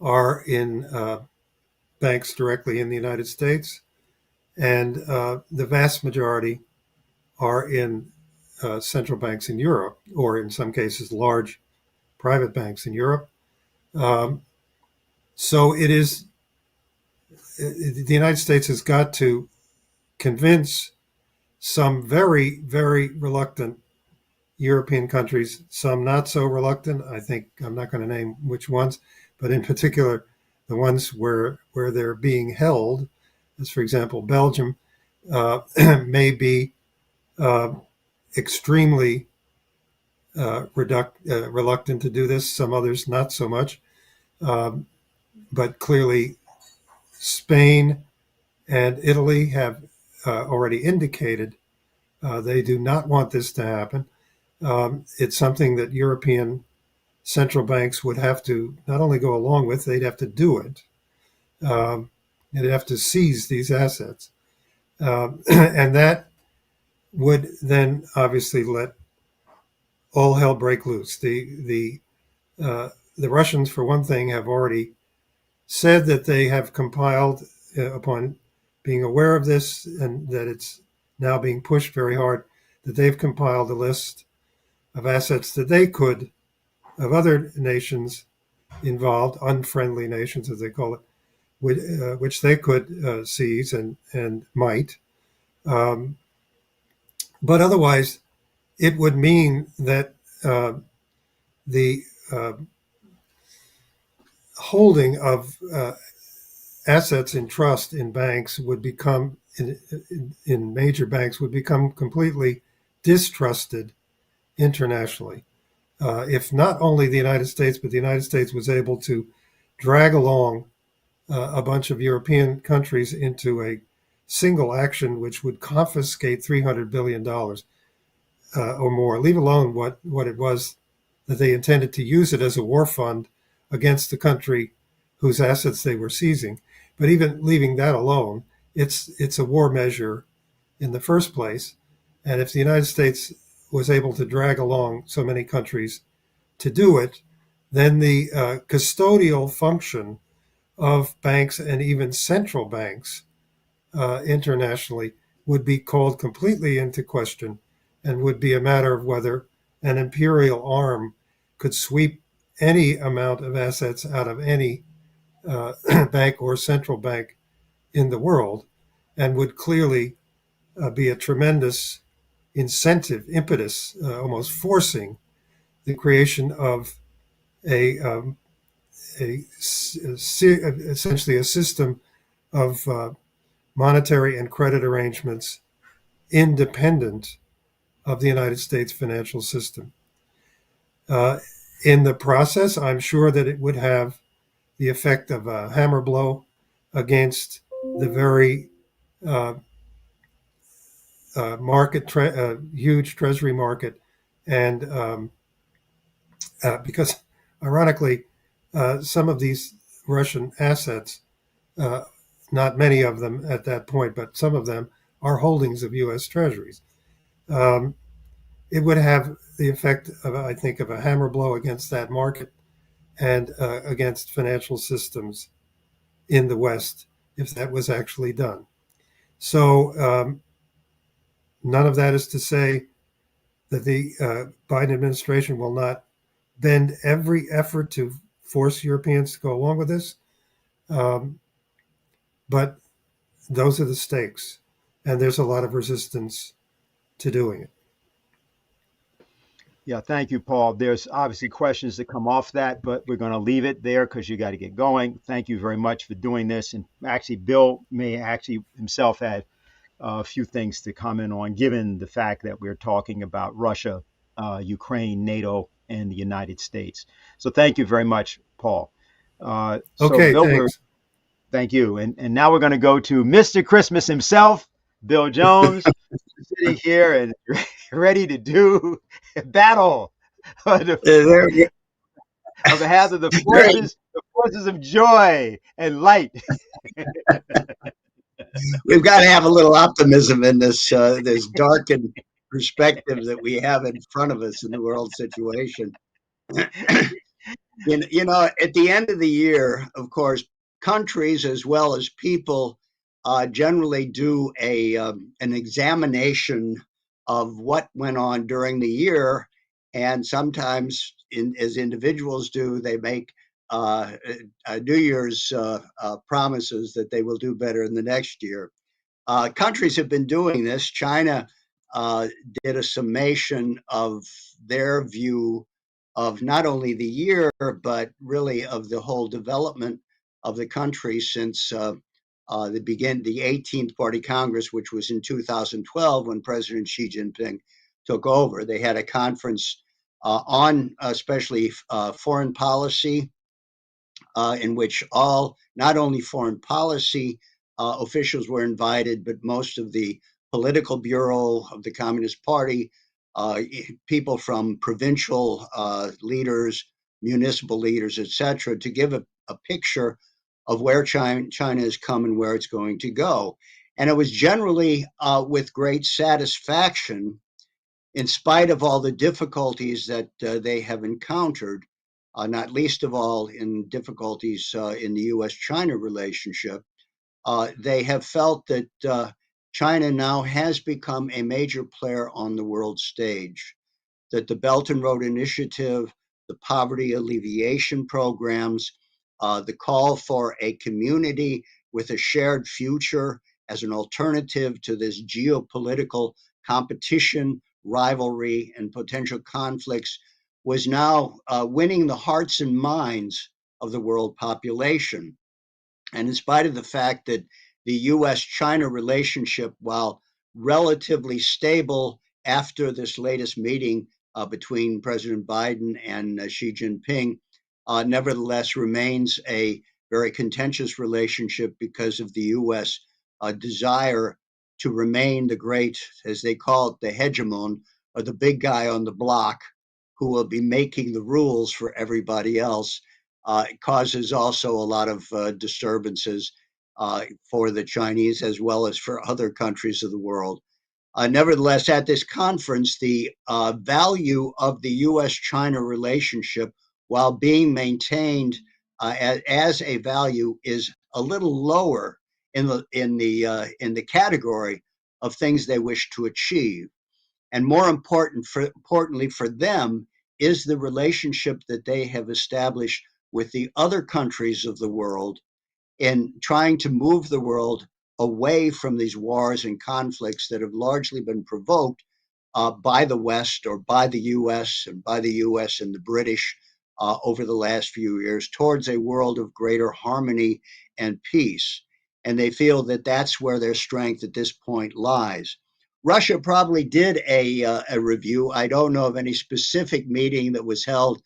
are in banks directly in the United States, and the vast majority are in central banks in Europe, or in some cases, large private banks in Europe. So it is, the United States has got to convince some very, very reluctant European countries, some not so reluctant. I think I'm not going to name which ones, but in particular, the ones where they're being held, as for example, Belgium, may be extremely reluctant to do this. Some others not so much. But clearly, Spain and Italy have already indicated they do not want this to happen. It's something that European central banks would have to not only go along with, they'd have to do it. They'd have to seize these assets. And that would then obviously let all hell break loose. The Russians, for one thing, have already said that they have compiled, upon being aware of this, and that it's now being pushed very hard, that they've compiled a list of assets that they could, of other nations involved, unfriendly nations as they call it, which they could seize and might. Um, but otherwise, it would mean that the holding of assets in trust in banks would become, in major banks, would become completely distrusted internationally. If not only the United States, but the United States was able to drag along a bunch of European countries into a single action which would confiscate $300 billion or more, leave alone what it was that they intended to use it as a war fund against the country whose assets they were seizing. But even leaving that alone, it's a war measure in the first place. And if the United States was able to drag along so many countries to do it, then the custodial function of banks and even central banks internationally would be called completely into question and would be a matter of whether an imperial arm could sweep any amount of assets out of any bank or central bank in the world, and would clearly be a tremendous incentive, impetus, almost forcing the creation of essentially a system of monetary and credit arrangements independent of the United States financial system. In the process, I'm sure that it would have the effect of a hammer blow against the very huge treasury market, and because ironically, some of these Russian assets, not many of them at that point, but some of them are holdings of U.S. treasuries. It would have the effect of, I think, of a hammer blow against that market and against financial systems in the West if that was actually done. So none of that is to say that the Biden administration will not bend every effort to force Europeans to go along with this. But those are the stakes, and there's a lot of resistance to doing it. Yeah, thank you, Paul. There's obviously questions that come off that, but we're going to leave it there because you got to get going. Thank you very much for doing this. And actually, Bill may actually himself add a few things to comment on, given the fact that we're talking about Russia, Ukraine, NATO, and the United States. So thank you very much, Paul. Okay, Bill, thanks. thank you. And now we're going to go to Mr. Christmas himself, Bill Jones, sitting here and ready to do battle on behalf of Great. the forces of joy and light. We've got to have a little optimism in this darkened perspective that we have in front of us in the world situation. At the end of the year, of course, countries as well as people generally do an examination of what went on during the year, and sometimes, as individuals do, they make New Year's promises that they will do better in the next year. Countries have been doing this. China did a summation of their view of not only the year, but really of the whole development of the country since the 18th Party Congress, which was in 2012 when President Xi Jinping took over. They had a conference on especially foreign policy, in which not only foreign policy officials were invited, but most of the political bureau of the Communist Party, people from provincial leaders, municipal leaders, etc., to give a picture of where China has come and where it's going to go. And it was generally with great satisfaction, in spite of all the difficulties that they have encountered, not least of all in difficulties in the U.S.-China relationship. They have felt that China now has become a major player on the world stage, that the Belt and Road Initiative, the poverty alleviation programs, the call for a community with a shared future as an alternative to this geopolitical competition, rivalry, and potential conflicts was now winning the hearts and minds of the world population. And in spite of the fact that the US China relationship, while relatively stable after this latest meeting between President Biden and Xi Jinping, nevertheless remains a very contentious relationship because of the US desire to remain the great, as they call it, the hegemon, or the big guy on the block who will be making the rules for everybody else. It causes also a lot of disturbances for the Chinese as well as for other countries of the world. Nevertheless, at this conference, the value of the U.S. China relationship, while being maintained as a value, is a little lower in the category of things they wish to achieve. And more importantly for them is the relationship that they have established with the other countries of the world in trying to move the world away from these wars and conflicts that have largely been provoked by the West, or by the US, and by the US and the British over the last few years, towards a world of greater harmony and peace. And they feel that that's where their strength at this point lies. Russia probably did a review. I don't know of any specific meeting that was held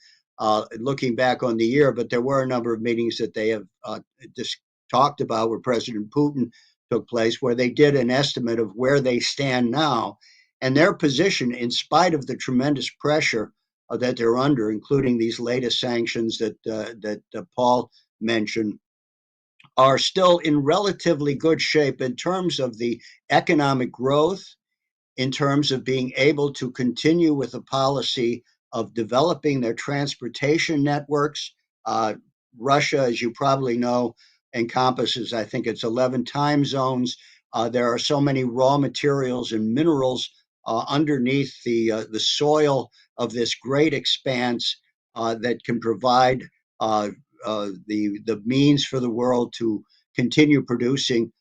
looking back on the year, but there were a number of meetings that they have just talked about where President Putin took place, where they did an estimate of where they stand now. And their position, in spite of the tremendous pressure that they're under, including these latest sanctions that Paul mentioned, are still in relatively good shape in terms of the economic growth, in terms of being able to continue with a policy of developing their transportation networks. Russia, as you probably know, encompasses, I think it's 11 time zones. There are so many raw materials and minerals underneath the soil of this great expanse that can provide the means for the world to continue producing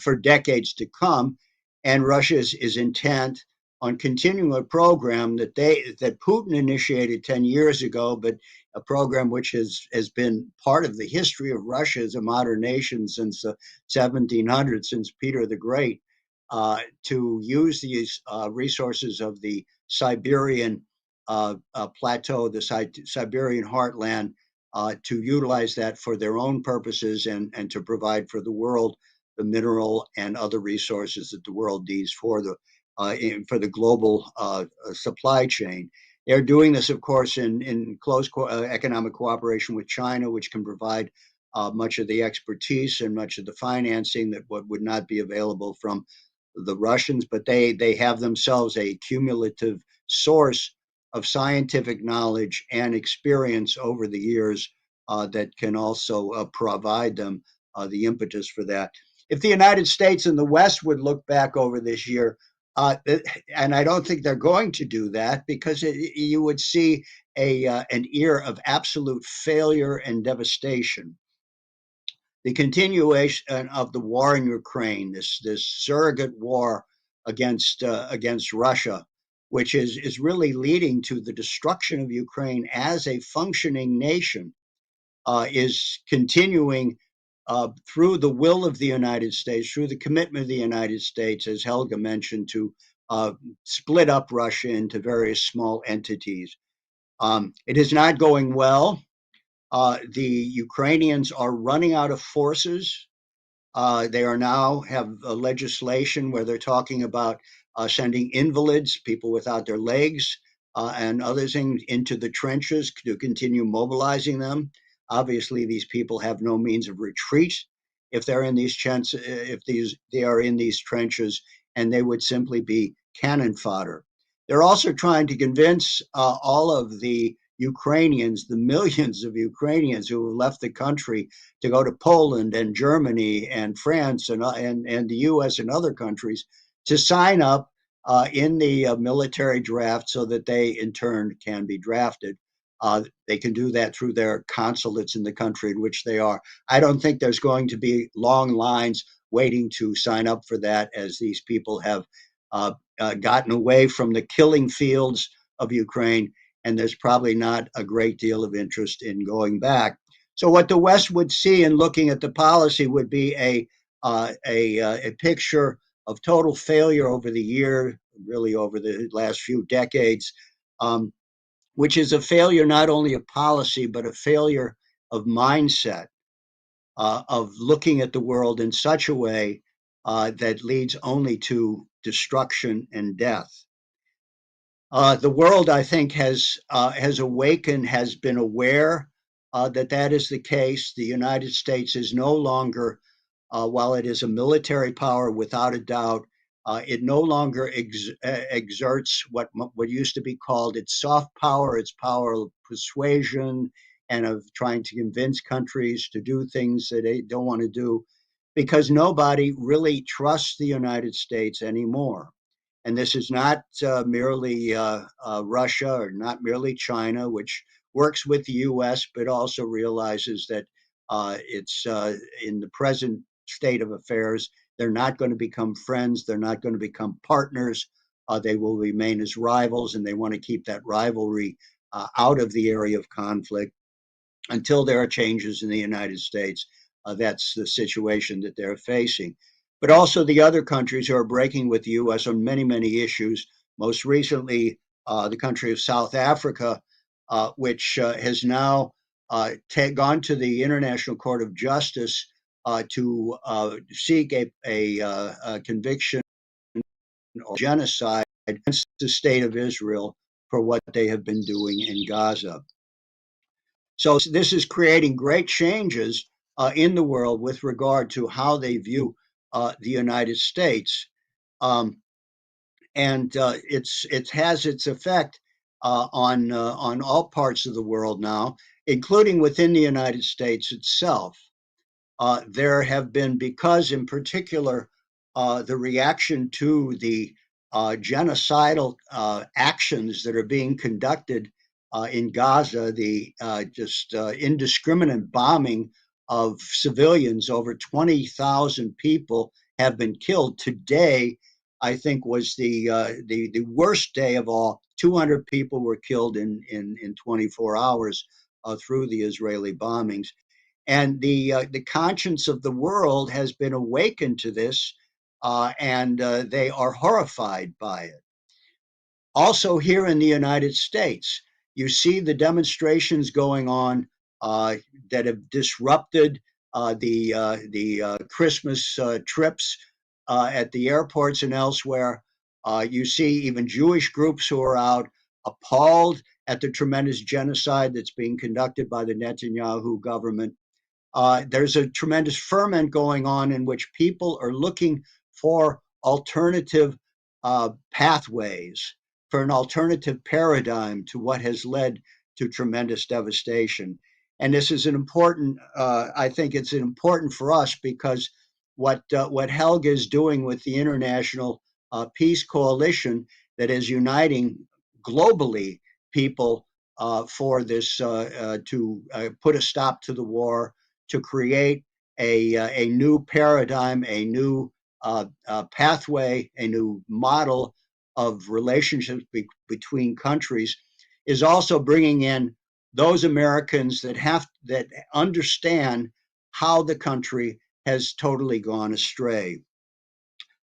for decades to come. And Russia is intent on continuing a program that Putin initiated 10 years ago, but a program which has been part of the history of Russia as a modern nation since the 1700s, since Peter the Great, to use these resources of the Siberian plateau, the Siberian heartland, to utilize that for their own purposes and to provide for the world the mineral and other resources that the world needs for the global supply chain. They're doing this, of course, in close economic cooperation with China, which can provide much of the expertise and much of the financing that would not be available from the Russians. But they have themselves a cumulative source of scientific knowledge and experience over the years that can also provide them the impetus for that. If the United States and the West would look back over this year, and I don't think they're going to do that, because you would see an era of absolute failure and devastation. The continuation of the war in Ukraine, this surrogate war against Russia, which is really leading to the destruction of Ukraine as a functioning nation, is continuing through the will of the United States, through the commitment of the United States, as Helga mentioned, to split up Russia into various small entities. It is not going well. The Ukrainians are running out of forces. They are now have a legislation where they're talking about sending invalids, people without their legs, and others into the trenches to continue mobilizing them. Obviously, these people have no means of retreat if they're in these they are in these trenches, and they would simply be cannon fodder. They're also trying to convince all of the Ukrainians, the millions of Ukrainians who have left the country to go to Poland and Germany and France and the U.S. and other countries to sign up in the military draft so that they in turn can be drafted. They can do that through their consulates in the country in which they are. I don't think there's going to be long lines waiting to sign up for that, as these people have gotten away from the killing fields of Ukraine, and there's probably not a great deal of interest in going back. So what the West would see in looking at the policy would be a picture of total failure over the year, really over the last few decades, which is a failure not only of policy, but a failure of mindset, of looking at the world in such a way that leads only to destruction and death. The world, I think, has awakened, has been aware that that is the case. The United States is no longer, while it is a military power without a doubt, it no longer exerts what used to be called its soft power, its power of persuasion and of trying to convince countries to do things that they don't want to do, because nobody really trusts the United States anymore. And this is not merely Russia or not merely China, which works with the U.S., but also realizes that it's in the present state of affairs, they're not going to become friends. They're not going to become partners. They will remain as rivals, and they want to keep that rivalry out of the area of conflict until there are changes in the United States. That's the situation that they're facing. But also the other countries who are breaking with the U.S. on many, many issues. Most recently, the country of South Africa, which has now gone to the International Court of Justice to seek a conviction or genocide against the state of Israel for what they have been doing in Gaza. So this is creating great changes in the world with regard to how they view the United States. And it has its effect on all parts of the world now, including within the United States itself. There have been, because in particular, the reaction to the genocidal actions that are being conducted in Gaza, the just indiscriminate bombing of civilians. Over 20,000 people have been killed. Today, I think, was the worst day of all. 200 people were killed in 24 hours through the Israeli bombings. And the conscience of the world has been awakened to this, and they are horrified by it. Also, here in the United States, you see the demonstrations going on that have disrupted the Christmas trips at the airports and elsewhere. You see even Jewish groups who are out appalled at the tremendous genocide that's being conducted by the Netanyahu government. There's a tremendous ferment going on in which people are looking for alternative pathways, for an alternative paradigm to what has led to tremendous devastation. And this is an important, I think it's important for us, because what Helga is doing with the International Peace Coalition, that is uniting globally people for this, to put a stop to the war, to create a new paradigm, a new pathway, a new model of relationships between countries, is also bringing in those Americans that understand how the country has totally gone astray.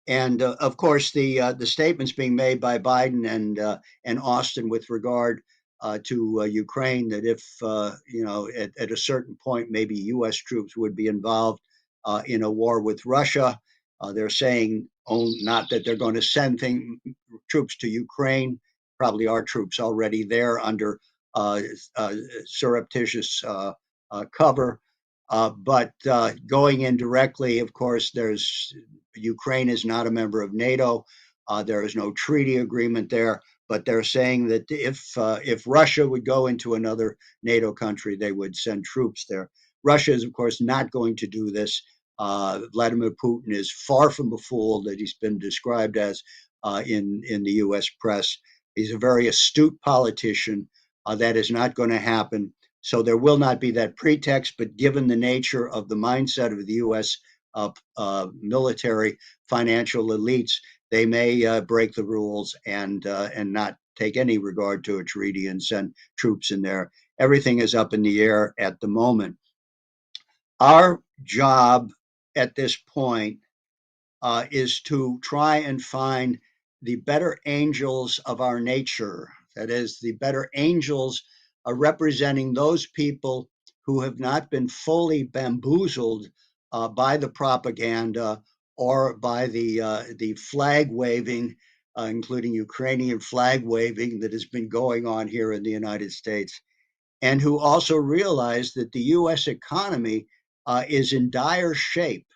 And of course, the statements being made by Biden and Austin with regard to Ukraine, that if at a certain point maybe U.S. troops would be involved in a war with Russia. They're saying not that they're going to send troops to Ukraine. Probably are troops already there under surreptitious cover. But going in directly, of course, Ukraine is not a member of NATO. There is no treaty agreement there, but they're saying that if Russia would go into another NATO country, they would send troops there. Russia is, of course, not going to do this. Vladimir Putin is far from the fool that he's been described as in the U.S. press. He's a very astute politician. That is not going to happen. So there will not be that pretext, but given the nature of the mindset of the U.S. Military financial elites, they may break the rules and not take any regard to a treaty and send troops in there. Everything is up in the air at the moment. Our job at this point is to try and find the better angels of our nature. That is, the better angels representing those people who have not been fully bamboozled by the propaganda or by the flag waving, including Ukrainian flag waving that has been going on here in the United States, and who also realize that the U.S. economy is in dire shape,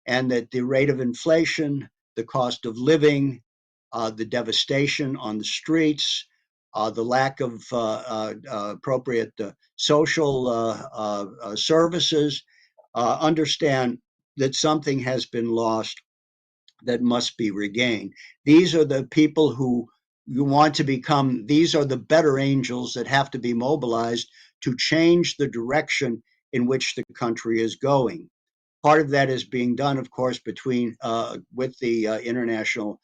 and that the rate of inflation, the cost of living, the devastation on the streets, the lack of appropriate social services, understand that something has been lost that must be regained. These are the people who you want to become, these are the better angels that have to be mobilized to change the direction in which the country is going. Part of that is being done, of course, with the International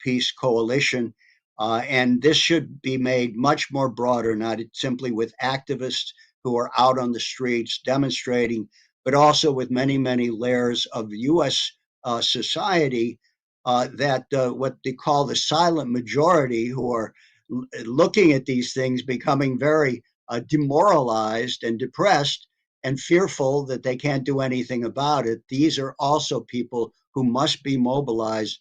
Peace Coalition, and this should be made much more broader, not simply with activists who are out on the streets demonstrating, but also with many, many layers of U.S. Society that what they call the silent majority, who are looking at these things, becoming very demoralized and depressed and fearful that they can't do anything about it. These are also people who must be mobilized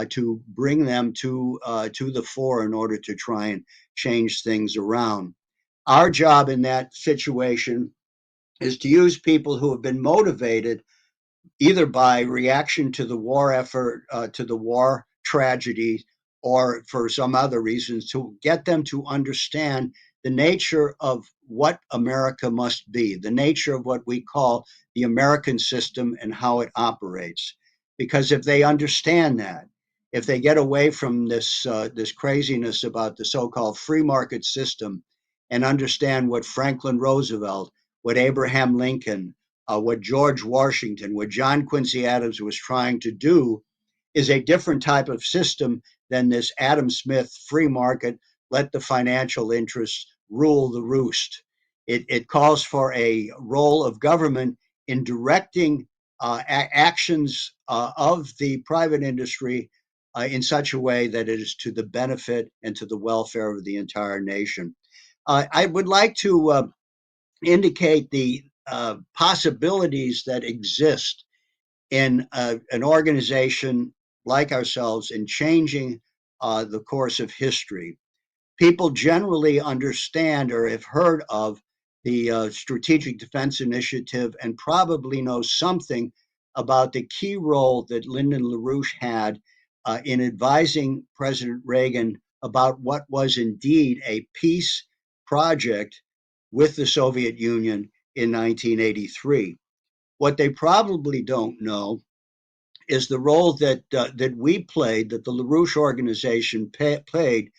to bring them to the fore in order to try and change things around. Our job in that situation is to use people who have been motivated either by reaction to the war effort, to the war tragedy, or for some other reasons, to get them to understand the nature of what America must be, the nature of what we call the American system and how it operates. Because if they understand that, if they get away from this craziness about the so-called free market system and understand what Franklin Roosevelt, what Abraham Lincoln, what George Washington, what John Quincy Adams was trying to do, is a different type of system than this Adam Smith free market, let the financial interests rule the roost. It calls for a role of government in directing actions of the private industry in such a way that it is to the benefit and to the welfare of the entire nation. I would like to indicate the possibilities that exist in an organization like ourselves in changing the course of history. People generally understand or have heard of the Strategic Defense Initiative and probably know something about the key role that Lyndon LaRouche had in advising President Reagan about what was indeed a peace project with the Soviet Union in 1983. What they probably don't know is the role that we played, that the LaRouche organization played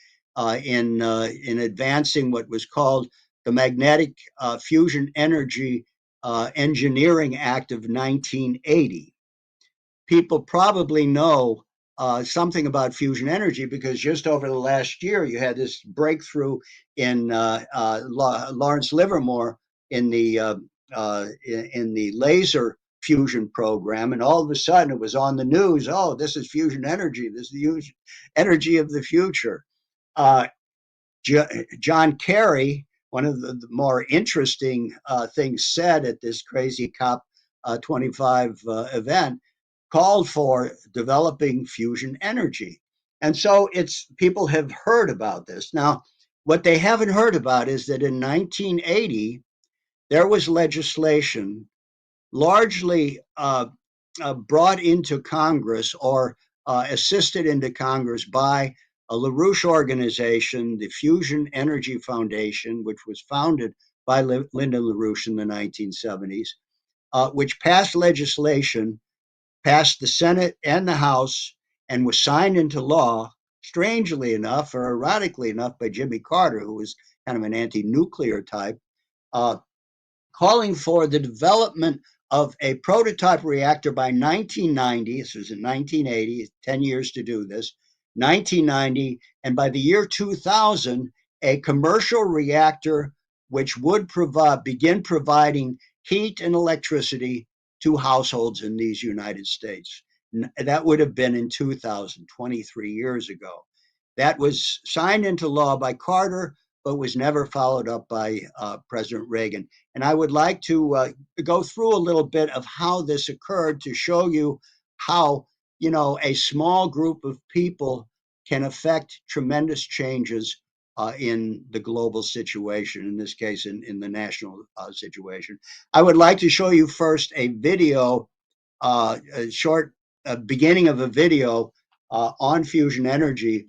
in advancing what was called the Magnetic Fusion Energy Engineering Act of 1980. People probably know something about fusion energy because just over the last year you had this breakthrough in Lawrence Livermore in the laser fusion program, and all of a sudden it was on the news. Oh, this is fusion energy. This is the energy of the future. John Kerry, one of the more interesting things said at this crazy COP25 event, called for developing fusion energy. And so people have heard about this. Now, what they haven't heard about is that in 1980, there was legislation largely brought into Congress or assisted into Congress by a LaRouche organization, the Fusion Energy Foundation, which was founded by Lyndon LaRouche in the 1970s, which passed legislation, passed the Senate and the House, and was signed into law, strangely enough, or ironically enough, by Jimmy Carter, who was kind of an anti-nuclear type, calling for the development of a prototype reactor by 1990. This was in 1980, 10 years to do this, 1990, and by the year 2000, a commercial reactor which would begin providing heat and electricity to households in these United States. That would have been in 2000, 23 years ago. That was signed into law by Carter, but was never followed up by President Reagan. And I would like to go through a little bit of how this occurred to show you how, a small group of people can affect tremendous changes in the global situation, in this case, in the national situation. I would like to show you first a video, a short beginning of a video on fusion energy,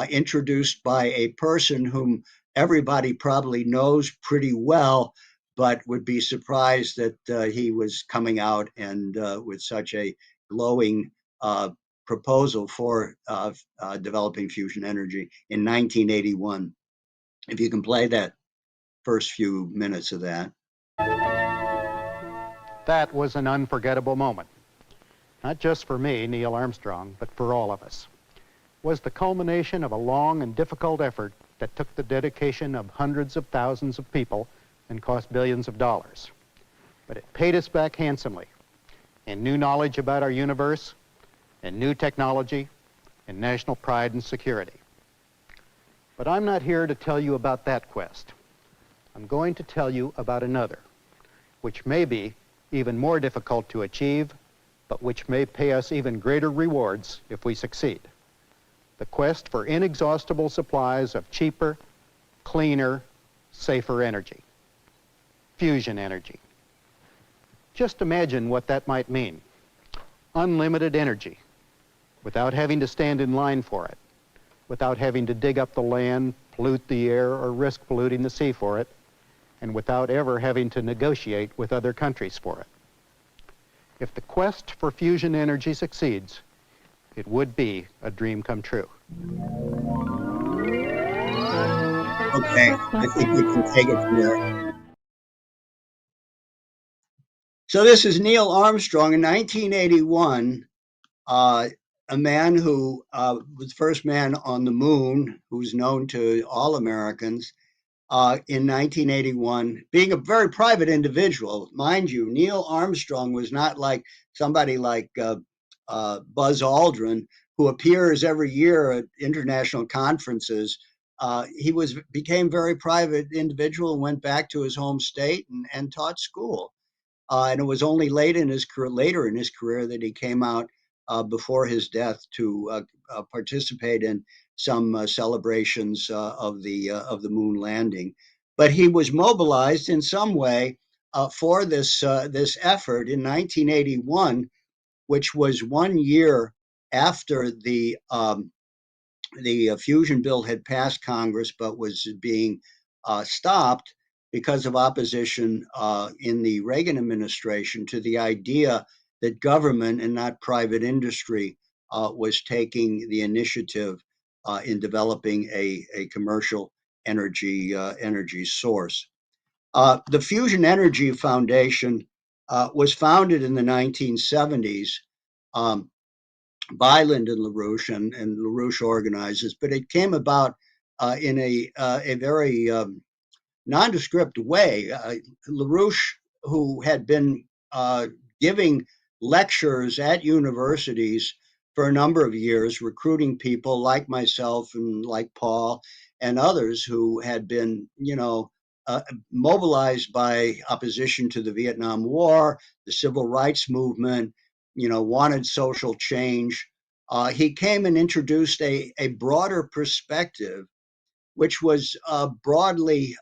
introduced by a person whom everybody probably knows pretty well, but would be surprised that he was coming out and with such a glowing proposal for developing fusion energy in 1981. If you can play that first few minutes of that. That was an unforgettable moment, not just for me, Neil Armstrong, but for all of us. It was the culmination of a long and difficult effort that took the dedication of hundreds of thousands of people and cost billions of dollars. But it paid us back handsomely in new knowledge about our universe, in new technology, in national pride and security. But I'm not here to tell you about that quest. I'm going to tell you about another, which may be even more difficult to achieve, but which may pay us even greater rewards if we succeed. The quest for inexhaustible supplies of cheaper, cleaner, safer energy. Fusion energy. Just imagine what that might mean. Unlimited energy, without having to stand in line for it, without having to dig up the land, pollute the air, or risk polluting the sea for it, and without ever having to negotiate with other countries for it. If the quest for fusion energy succeeds, it would be a dream come true. Okay, I think we can take it from there. So this is Neil Armstrong in 1981, a man who was the first man on the moon, who's known to all Americans, in 1981, being a very private individual. Mind you, Neil Armstrong was not like somebody like Buzz Aldrin, who appears every year at international conferences. He became very private individual and went back to his home state and taught school. And it was only later in his career that he came out before his death to participate in some celebrations of the moon landing. But he was mobilized in some way for this effort in 1981, which was 1 year after the fusion bill had passed Congress, but was being stopped because of opposition in the Reagan administration to the idea that government and not private industry was taking the initiative in developing a commercial energy source. The Fusion Energy Foundation was founded in the 1970s by Lyndon LaRouche, and LaRouche organizes, but it came about in a very nondescript way. LaRouche, who had been giving lectures at universities for a number of years, recruiting people like myself and like Paul and others who had been, mobilized by opposition to the Vietnam War, the Civil Rights Movement, wanted social change. He came and introduced a broader perspective, which was broadly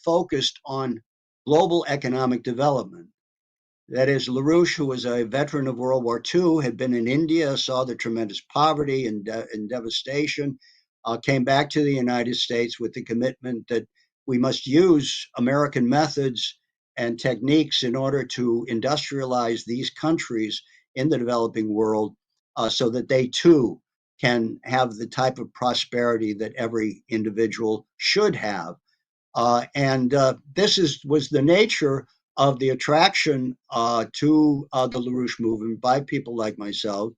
focused on global economic development. That is, LaRouche, who was a veteran of World War II, had been in India, saw the tremendous poverty and devastation, came back to the United States with the commitment that we must use American methods and techniques in order to industrialize these countries in the developing world so that they too can have the type of prosperity that every individual should have. And this was the nature of the attraction to the LaRouche movement by people like myself.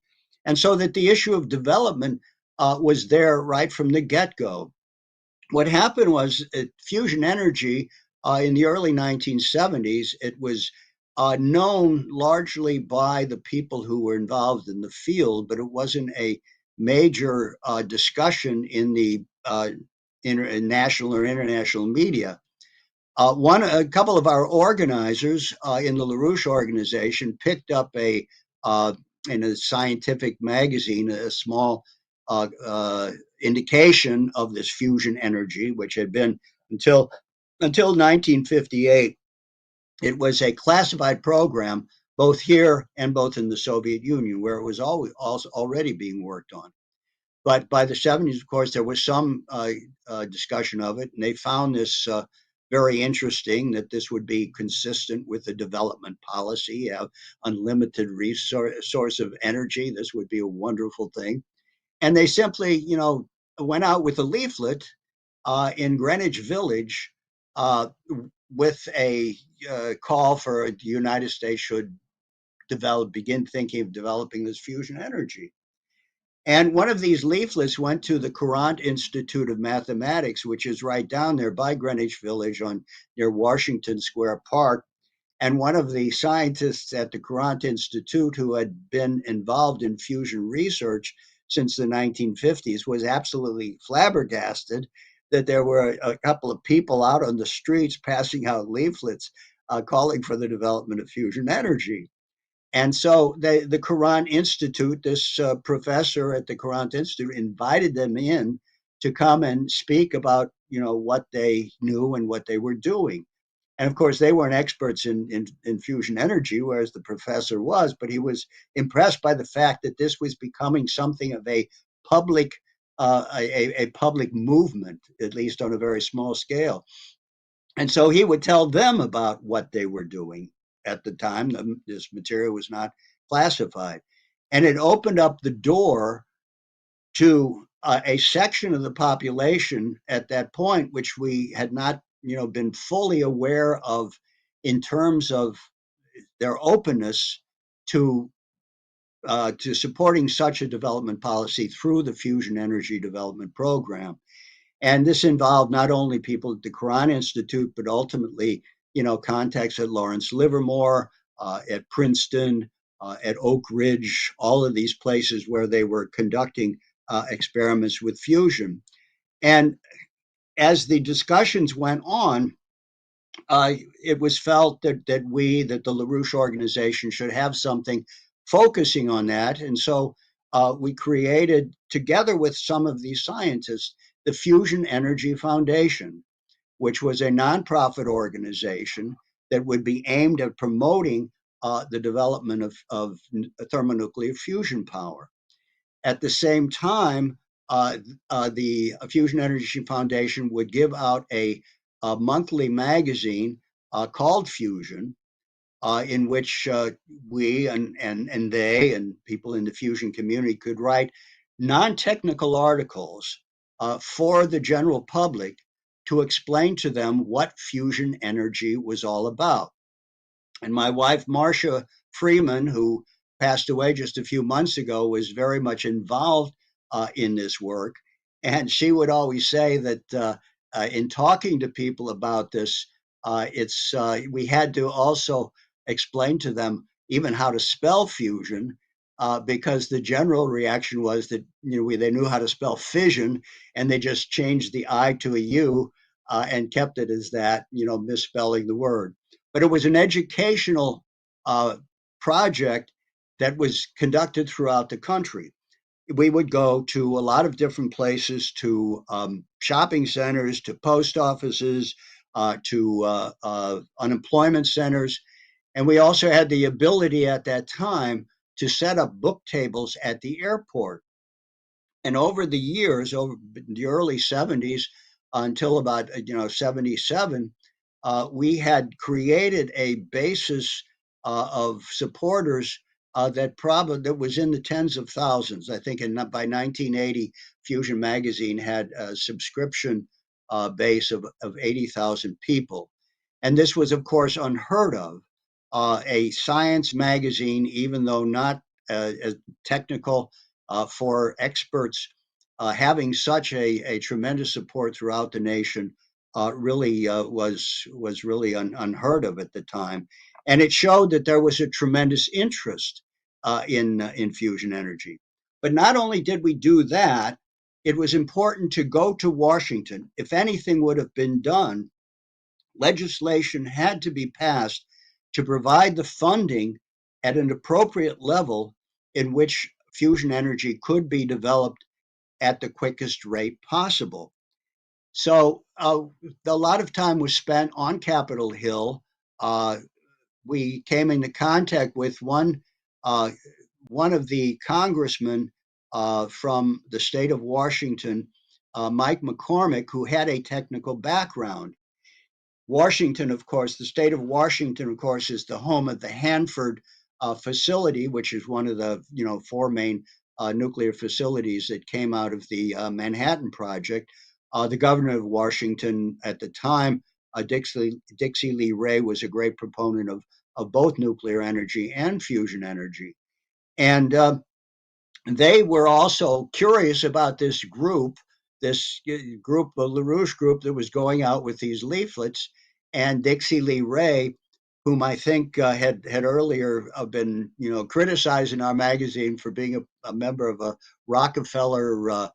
And so that the issue of development was there right from the get-go. What happened was fusion energy in the early 1970s, it was known largely by the people who were involved in the field, but it wasn't a major discussion in the national or international media. A couple of our organizers in the LaRouche organization picked up in a scientific magazine, a small indication of this fusion energy, which had been until 1958. It was a classified program, both here and both in the Soviet Union, where it was also already being worked on. But by the 70s, of course, there was some discussion of it, and they found this very interesting, that this would be consistent with the development policy, have unlimited source of energy. This would be a wonderful thing. And they simply, went out with a leaflet in Greenwich Village with a call for the United States should begin thinking of developing this fusion energy. And one of these leaflets went to the Courant Institute of Mathematics, which is right down there by Greenwich Village near Washington Square Park. And one of the scientists at the Courant Institute, who had been involved in fusion research since the 1950s, was absolutely flabbergasted that there were a couple of people out on the streets passing out leaflets calling for the development of fusion energy. And so the Courant Institute, this professor at the Courant Institute, invited them in to come and speak about, what they knew and what they were doing. And of course, they weren't experts in fusion energy, whereas the professor was, but he was impressed by the fact that this was becoming something of a public public movement, at least on a very small scale. And so he would tell them about what they were doing. At the time, this material was not classified. And it opened up the door to a section of the population at that point, which we had not, been fully aware of in terms of their openness to supporting such a development policy through the Fusion Energy Development Program. And this involved not only people at the Courant Institute, but ultimately, contacts at Lawrence Livermore, at Princeton, at Oak Ridge, all of these places where they were conducting experiments with fusion. And as the discussions went on, it was felt that the LaRouche organization should have something focusing on that. And so we created, together with some of these scientists, the Fusion Energy Foundation, which was a nonprofit organization that would be aimed at promoting the development of thermonuclear fusion power. At the same time, the Fusion Energy Foundation would give out a monthly magazine called Fusion, in which we and they and people in the fusion community could write non-technical articles for the general public to explain to them what fusion energy was all about. And my wife, Marcia Freeman, who passed away just a few months ago, was very much involved in this work. And she would always say that in talking to people about this, we had to also explain to them even how to spell fusion, because the general reaction was that they knew how to spell fission, and they just changed the I to a U and kept it as that, misspelling the word. But it was an educational project that was conducted throughout the country. We would go to a lot of different places, to shopping centers, to post offices, to unemployment centers. And we also had the ability at that time to set up book tables at the airport. And over the years, over the early 70s until about 77, we had created a basis of supporters that was in the tens of thousands. I think by 1980, Fusion Magazine had a subscription base of 80,000 people. And this was, of course, unheard of. A science magazine, even though not as technical for experts, having such a tremendous support throughout the nation really was really unheard of at the time, and it showed that there was a tremendous interest in fusion energy. But not only did we do that, it was important to go to Washington. If anything would have been done, legislation had to be passed to provide the funding at an appropriate level in which fusion energy could be developed at the quickest rate possible. So a lot of time was spent on Capitol Hill. We came into contact with one of the congressmen from the state of Washington, Mike McCormick, who had a technical background. Washington, of course, the state of Washington, of course, is the home of the Hanford facility, which is one of the four main nuclear facilities that came out of the Manhattan Project. The governor of Washington at the time, Dixie Lee Ray, was a great proponent of both nuclear energy and fusion energy. And they were also curious about this group, the LaRouche group that was going out with these leaflets, and Dixie Lee Ray, whom I think had earlier been criticizing our magazine for being a member of a Rockefeller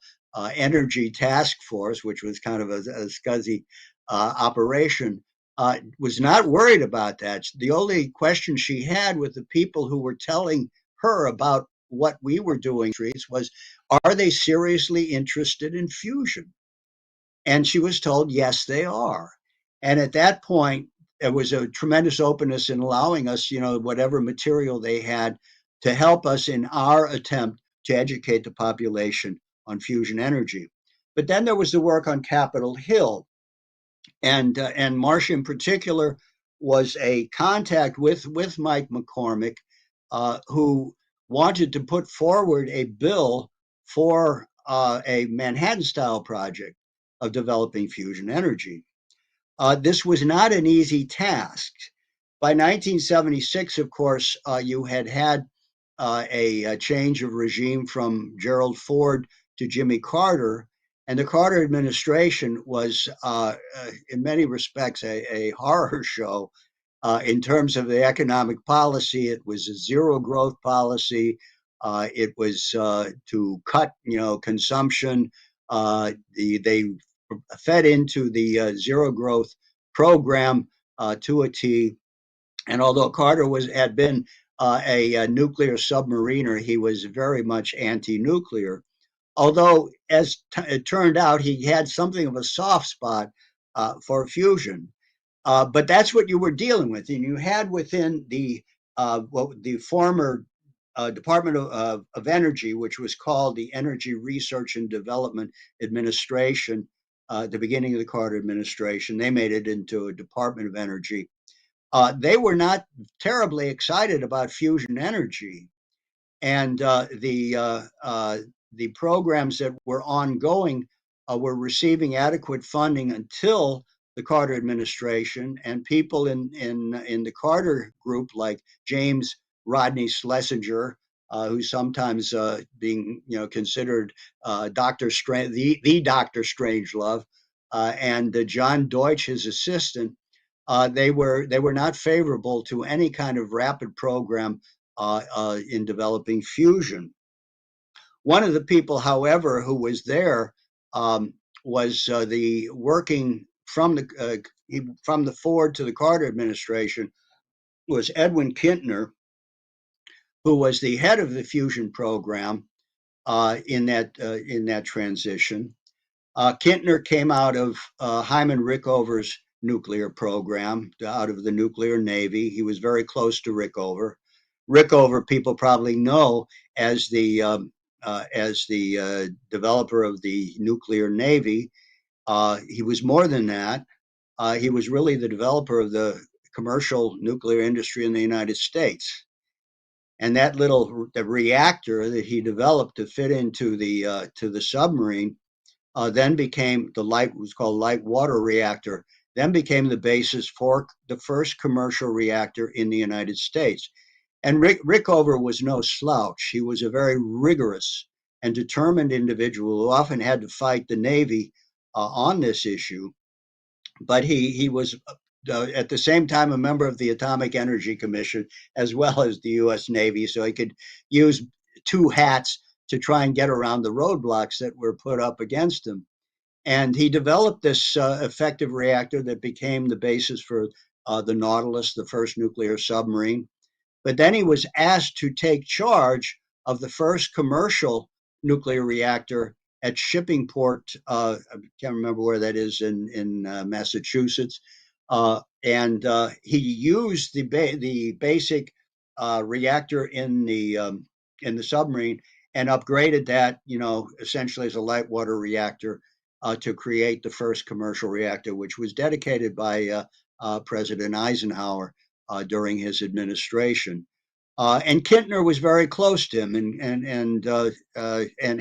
energy task force, which was kind of a scuzzy operation, was not worried about that. The only question she had with the people who were telling her about what we were doing was, are they seriously interested in fusion? And she was told, yes, they are. And at that point, there was a tremendous openness in allowing us, whatever material they had to help us in our attempt to educate the population on fusion energy. But then there was the work on Capitol Hill. And Marcia in particular was a contact with Mike McCormick, who wanted to put forward a bill for a Manhattan-style project of developing fusion energy. This was not an easy task. By 1976, of course, you had a change of regime from Gerald Ford to Jimmy Carter, and the Carter administration was, in many respects, a horror show. In terms of the economic policy, it was a zero growth policy. It was to cut, consumption. They fed into the zero growth program to a T. And although Carter had been a nuclear submariner, he was very much anti-nuclear. Although, as it turned out, he had something of a soft spot for fusion. But that's what you were dealing with, and you had within the former Department of Energy, which was called the Energy Research and Development Administration, at the beginning of the Carter administration. They made it into a Department of Energy. They were not terribly excited about fusion energy, and the programs that were ongoing were receiving adequate funding until the Carter administration, and people in the Carter group like James Rodney Schlesinger, who's sometimes being considered Dr. Strange, the Dr. Strangelove, and John Deutsch, his assistant, they were not favorable to any kind of rapid program in developing fusion. One of the people, however, who was there was the working from the Ford to the Carter administration was Edwin Kintner, who was the head of the fusion program in that transition. Kintner came out of Hyman Rickover's nuclear program out of the nuclear navy. He was very close to Rickover. Rickover, people probably know as the developer of the nuclear navy. He was more than that. He was really the developer of the commercial nuclear industry in the United States. And that the reactor that he developed to fit into the submarine then became was called light water reactor, then became the basis for the first commercial reactor in the United States. And Rickover was no slouch. He was a very rigorous and determined individual who often had to fight the Navy on this issue. But he was at the same time a member of the Atomic Energy Commission as well as the U.S. Navy, so he could use two hats to try and get around the roadblocks that were put up against him. And he developed this effective reactor that became the basis for the Nautilus, the first nuclear submarine. But then he was asked to take charge of the first commercial nuclear reactor at Shippingport. I can't remember where that is in Massachusetts. And he used the basic reactor in the submarine and upgraded that, essentially as a light water reactor to create the first commercial reactor, which was dedicated by President Eisenhower during his administration. And Kintner was very close to him and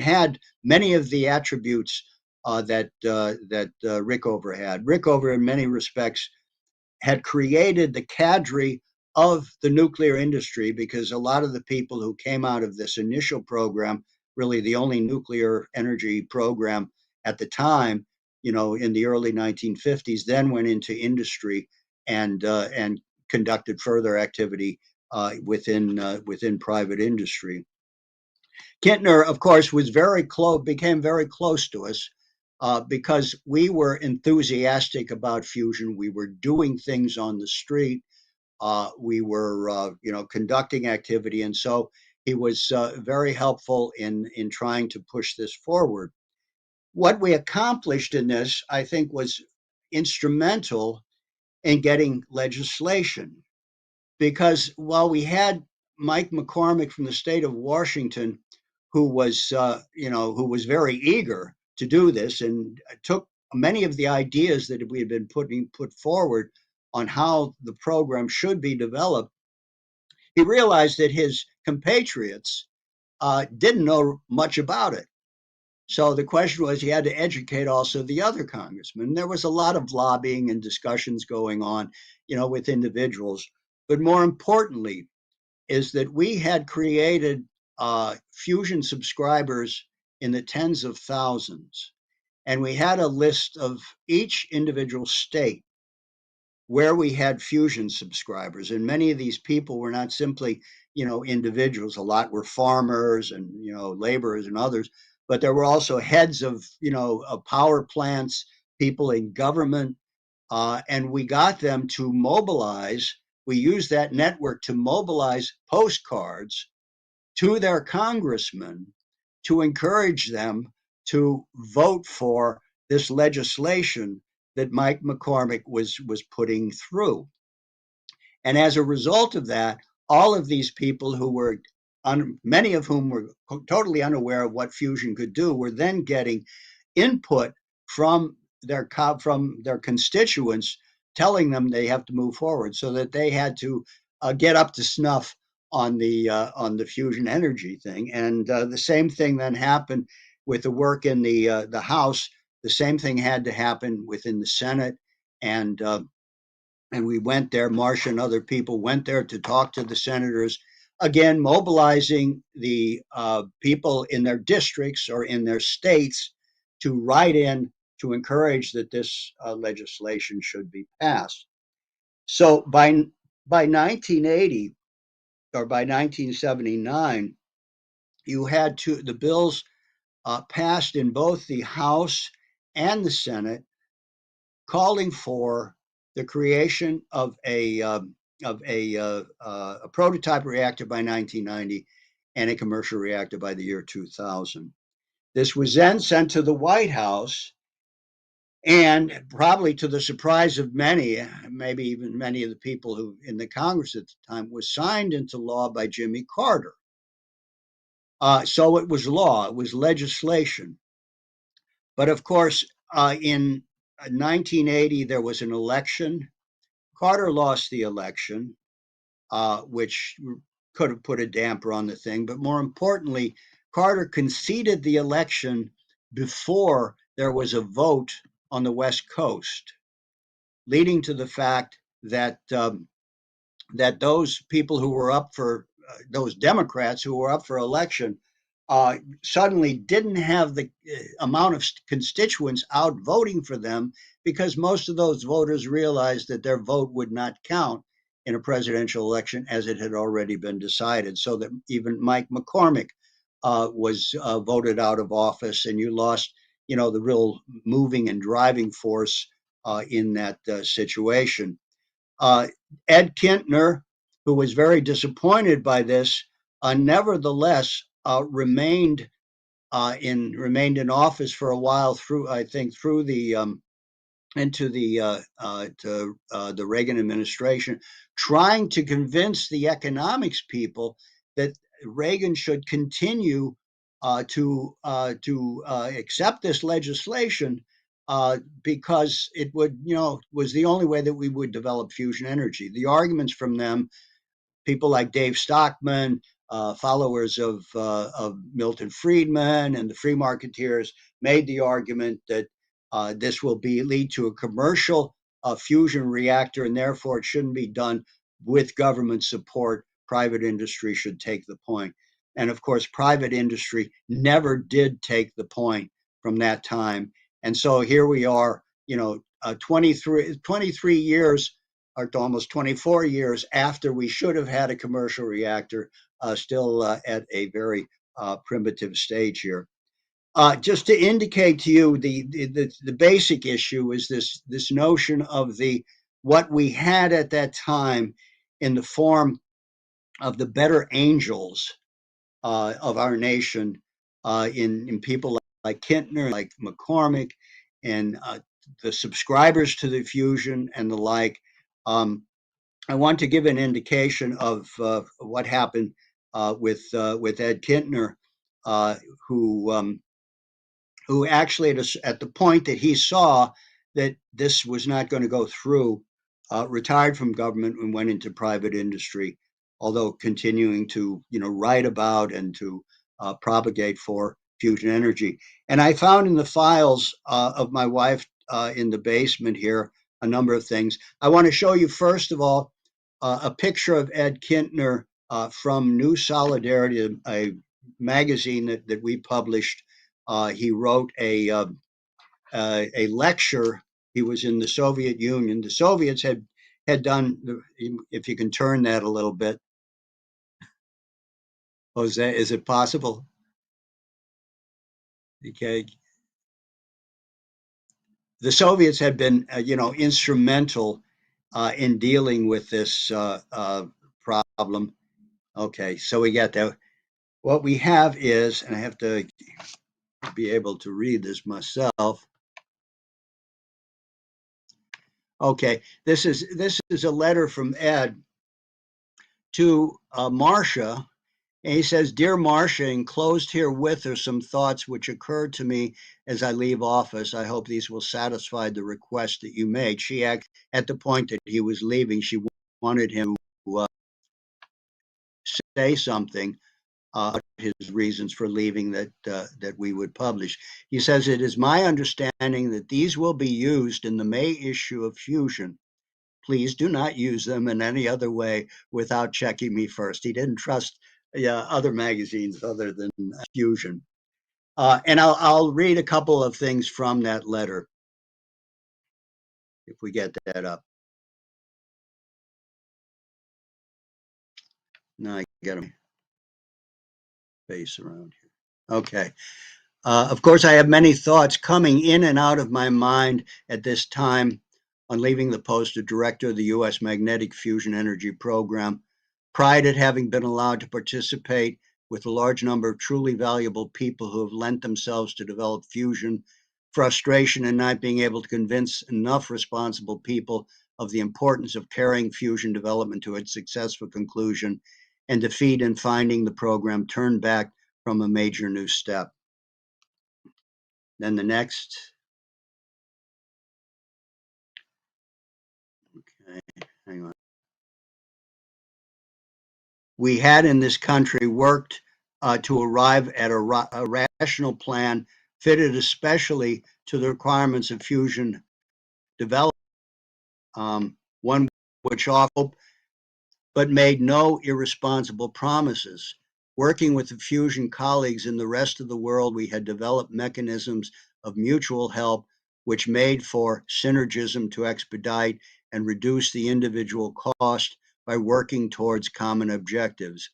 had many of the attributes that Rickover had. Rickover, in many respects, had created the cadre of the nuclear industry because a lot of the people who came out of this initial program, really the only nuclear energy program at the time, in the early 1950s, then went into industry and conducted further activity within private industry. Kintner, of course, became very close to us because we were enthusiastic about fusion. We were doing things on the street. We were, conducting activity, and so he was very helpful in trying to push this forward. What we accomplished in this, I think, was instrumental in getting legislation, because while we had Mike McCormick from the state of Washington, who was very eager to do this and took many of the ideas that we had been put forward on how the program should be developed, he realized that his compatriots didn't know much about it. So the question was, he had to educate also the other congressmen. There was a lot of lobbying and discussions going on, with individuals. But more importantly, is that we had created fusion subscribers in the tens of thousands. And we had a list of each individual state where we had fusion subscribers. And many of these people were not simply, individuals. A lot were farmers and, laborers and others, but there were also heads of, power plants, people in government. And we got them to mobilize. We used that network to mobilize postcards to their congressmen to encourage them to vote for this legislation that Mike McCormick was putting through. And as a result of that, all of these people who were, many of whom were totally unaware of what fusion could do, were then getting input from their constituents, telling them they have to move forward, so that they had to get up to snuff on the fusion energy thing. And the same thing then happened with the work in the House. The same thing had to happen within the Senate, and we went there. Marcia and other people went there to talk to the senators, again mobilizing the people in their districts or in their states to write in to encourage that this legislation should be passed. So by 1980 or by 1979, you had the bills passed in both the House and the Senate, calling for the creation of a prototype reactor by 1990 and a commercial reactor by the year 2000. This was then sent to the White House, And probably to the surprise of many, maybe even many of the people who in the Congress at the time, was signed into law by Jimmy Carter. So it was law, it was legislation. But of course, in 1980, there was an election. Carter lost the election, which could have put a damper on the thing. But more importantly, Carter conceded the election before there was a vote on the West Coast, leading to the fact that that those people who were up for those Democrats who were up for election suddenly didn't have the amount of constituents out voting for them, because most of those voters realized that their vote would not count in a presidential election, as it had already been decided. So that even Mike McCormick was voted out of office, and you lost, the real moving and driving force in that situation. Ed Kintner, who was very disappointed by this, nevertheless remained in office for a while through the into the Reagan administration, trying to convince the economics people that Reagan should continue to accept this legislation because it would, was the only way that we would develop fusion energy. The arguments from them, people like Dave Stockman, followers of Milton Friedman and the free marketeers, made the argument that this will lead to a commercial fusion reactor, and therefore it shouldn't be done with government support. Private industry should take the point. And of course, private industry never did take the point from that time. And so here we are, 23 years or almost 24 years after we should have had a commercial reactor, still at a very primitive stage here. Just to indicate to you, the basic issue is this notion of what we had at that time in the form of the better angels of our nation, in people like Kintner, like McCormick, and the subscribers to the fusion and the like. I want to give an indication of what happened with Ed Kintner, who actually at the point that he saw that this was not going to go through, retired from government and went into private industry, although continuing to write about and to propagate for fusion energy. And I found in the files of my wife in the basement here a number of things. I want to show you, first of all, a picture of Ed Kintner from New Solidarity, a magazine that we published. He wrote a lecture. He was in the Soviet Union. The Soviets had done, if you can turn that a little bit. Jose, is it possible? Okay. The Soviets had been, instrumental in dealing with this problem. Okay, so we got that. What we have is, and I have to be able to read this myself. Okay, this is a letter from Ed to Marcia, and he says, "Dear Marcia, enclosed herewith are some thoughts which occurred to me as I leave office. I hope these will satisfy the request that you made." She, at the point that he was leaving, she wanted him to say something. His reasons for leaving that we would publish. He says, "It is my understanding that these will be used in the May issue of Fusion. Please do not use them in any other way without checking me first." He didn't trust other magazines other than Fusion. And I'll read a couple of things from that letter, if we get that up. Now I got a face around here. Okay. Of course, I have many thoughts coming in and out of my mind at this time on leaving the post of director of the U.S. Magnetic Fusion Energy Program. Pride at having been allowed to participate with a large number of truly valuable people who have lent themselves to develop fusion frustration in not being able to convince enough responsible people of the importance of carrying fusion development to its successful conclusion, and defeat in finding the program turned back from a major new step. Then the next. Okay, hang on. We had in this country worked to arrive at a rational plan fitted especially to the requirements of fusion development, one which offered but made no irresponsible promises. Working with the fusion colleagues in the rest of the world, we had developed mechanisms of mutual help which made for synergism to expedite and reduce the individual cost by working towards common objectives.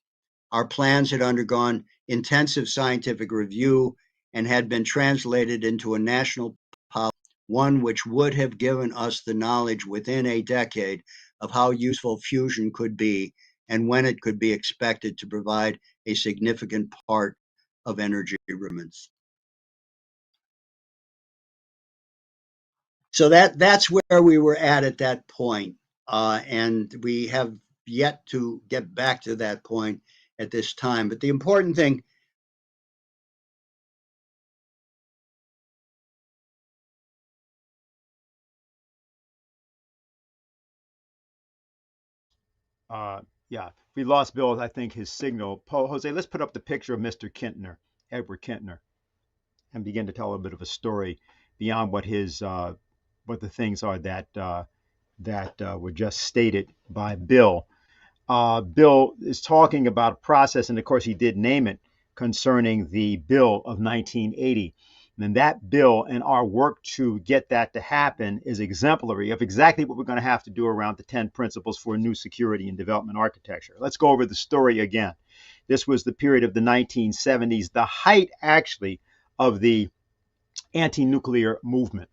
Our plans had undergone intensive scientific review and had been translated into a national policy, one which would have given us the knowledge within a decade of how useful fusion could be and when it could be expected to provide a significant part of energy requirements. So that's where we were at that point, and we have yet to get back to that point at this time. But the important thing. Yeah, we lost Bill. I think his signal. Jose, let's put up the picture of Mr. Kintner, Edward Kintner, and begin to tell a bit of a story beyond what his what the things are that were just stated by Bill. Bill is talking about a process, and of course he did name it, concerning the bill of 1980. And that bill and our work to get that to happen is exemplary of exactly what we're going to have to do around the 10 principles for a new security and development architecture. Let's go over the story again. This was the period of the 1970s, the height actually of the anti-nuclear movement.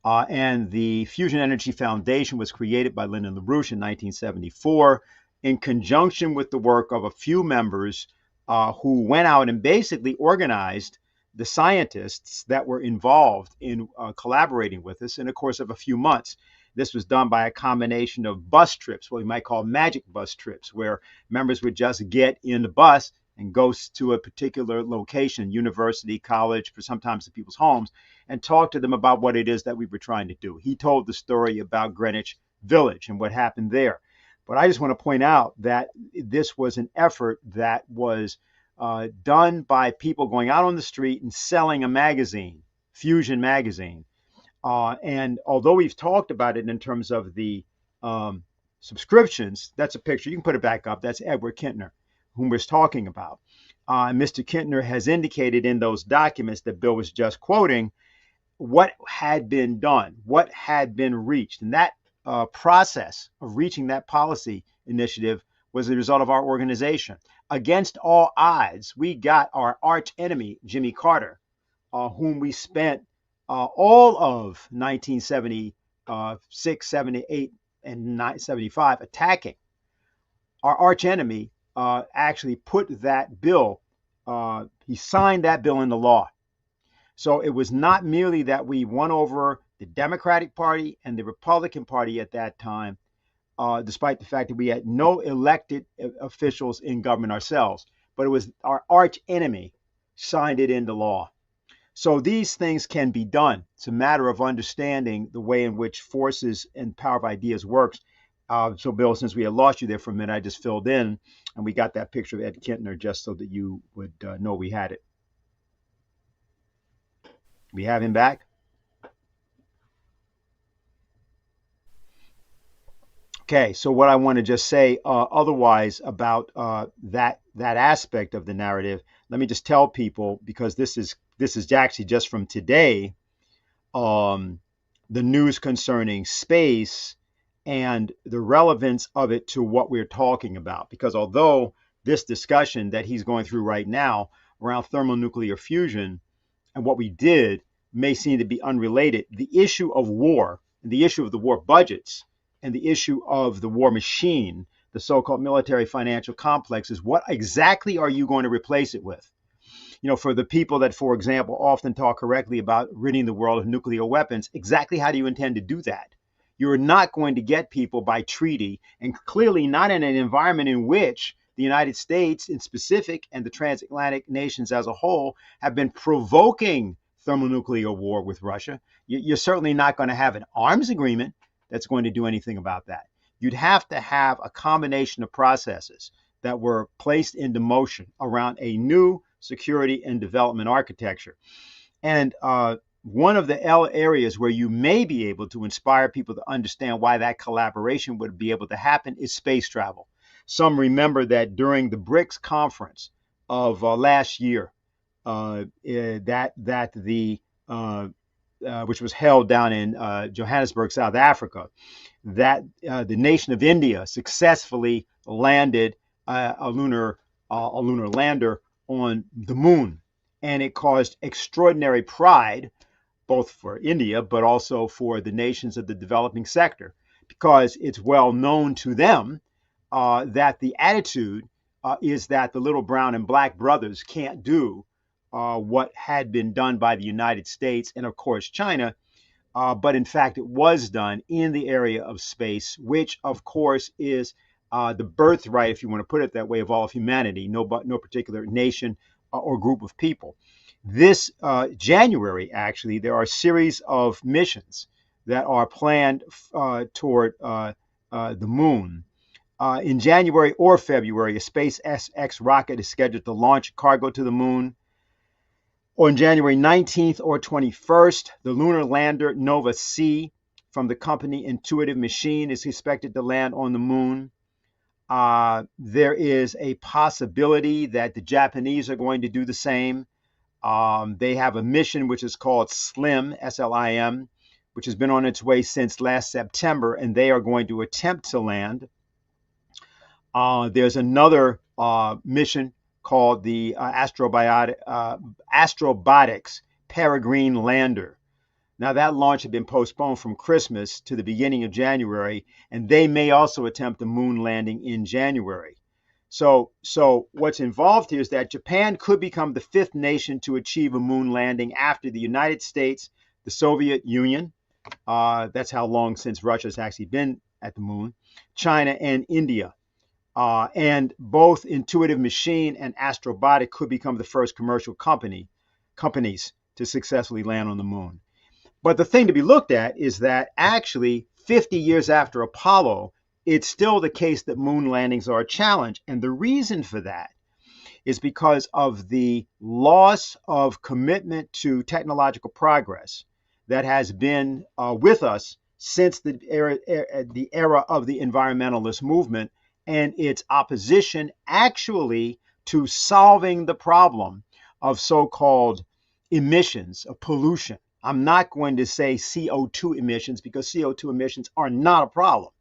And the Fusion Energy Foundation was created by Lyndon LaRouche in 1974 in conjunction with the work of a few members who went out and basically organized the scientists that were involved in collaborating with us in the course of a few months. This was done by a combination of bus trips, what we might call magic bus trips, where members would just get in the bus and go to a particular location, university, college, for sometimes to people's homes, and talk to them about what it is that we were trying to do. He told the story about Greenwich Village and what happened there. But I just want to point out that this was an effort that was done by people going out on the street and selling a magazine, Fusion magazine. And although we've talked about it in terms of the subscriptions, that's a picture. You can put it back up. That's Edward Kintner, whom we're talking about. Mr. Kintner has indicated in those documents that Bill was just quoting what had been done, what had been reached. And that process of reaching that policy initiative was the result of our organization. Against all odds, we got our arch enemy, Jimmy Carter, whom we spent all of 1976, 78, and 75 attacking. Our arch enemy actually put that bill, he signed that bill into law. So it was not merely that we won over the Democratic Party and the Republican Party at that time, despite the fact that we had no elected officials in government ourselves, but it was our arch enemy signed it into law. So these things can be done. It's a matter of understanding the way in which forces and power of ideas works. So Bill, since we had lost you there for a minute, I just filled in, and we got that picture of Ed Kintner just so that you would know we had it. We have him back. Okay, so what I want to just say otherwise about that aspect of the narrative, let me just tell people, because this is actually just from today, the news concerning space and the relevance of it to what we're talking about. Because although this discussion that he's going through right now around thermonuclear fusion and what we did may seem to be unrelated, the issue of war, the issue of the war budgets, and the issue of the war machine, the so-called military financial complex, is what exactly are you going to replace it with? For the people that, for example, often talk correctly about ridding the world of nuclear weapons, exactly how do you intend to do that? You're not going to get people by treaty, and clearly not in an environment in which the United States in specific and the transatlantic nations as a whole have been provoking thermonuclear war with Russia. You're certainly not going to have an arms agreement that's going to do anything about that. You'd have to have a combination of processes that were placed into motion around a new security and development architecture. And one of the areas where you may be able to inspire people to understand why that collaboration would be able to happen is space travel. Some remember that during the BRICS conference of last year, which was held down in Johannesburg, South Africa, that the nation of India successfully landed a lunar lander on the moon, and it caused extraordinary pride, both for India but also for the nations of the developing sector, because it's well known to them that the attitude is that the little brown and black brothers can't do what had been done by the United States and, of course, China. But in fact, it was done in the area of space, which, of course, is the birthright, if you want to put it that way, of all of humanity, no particular nation or group of people. This January, actually, there are a series of missions that are planned toward the moon. In January or February, a SpaceX rocket is scheduled to launch cargo to the moon. On January 19th or 21st, the lunar lander Nova C from the company Intuitive Machine is expected to land on the moon. There is a possibility that the Japanese are going to do the same. They have a mission which is called SLIM, S-L-I-M, which has been on its way since last September, and they are going to attempt to land. There's another mission called the Astrobotics Peregrine Lander. Now, that launch had been postponed from Christmas to the beginning of January, and they may also attempt a moon landing in January. So what's involved here is that Japan could become the fifth nation to achieve a moon landing after the United States, the Soviet Union, that's how long since Russia's actually been at the moon, China, and India. And both Intuitive Machine and Astrobotic could become the first commercial companies to successfully land on the moon. But the thing to be looked at is that actually 50 years after Apollo, it's still the case that moon landings are a challenge. And the reason for that is because of the loss of commitment to technological progress that has been with us since the era of the environmentalist movement, and its opposition actually to solving the problem of so-called emissions, of pollution. I'm not going to say CO2 emissions because CO2 emissions are not a problem.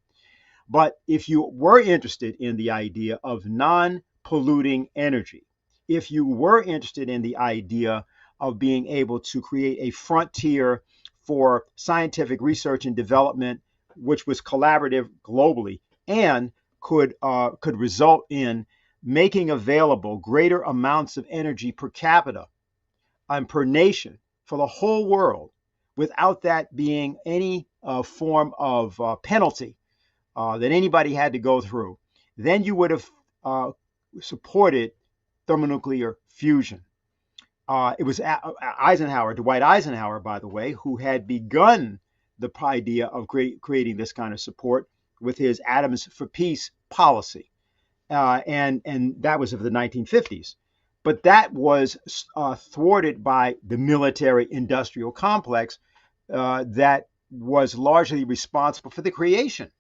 But if you were interested in the idea of non-polluting energy, if you were interested in the idea of being able to create a frontier for scientific research and development, which was collaborative globally and could result in making available greater amounts of energy per capita and per nation for the whole world without that being any form of penalty that anybody had to go through, then you would have supported thermonuclear fusion. It was Dwight Eisenhower, by the way, who had begun the idea of creating this kind of support with his Atoms for Peace policy. And that was of the 1950s. But that was thwarted by the military-industrial complex that was largely responsible for the creation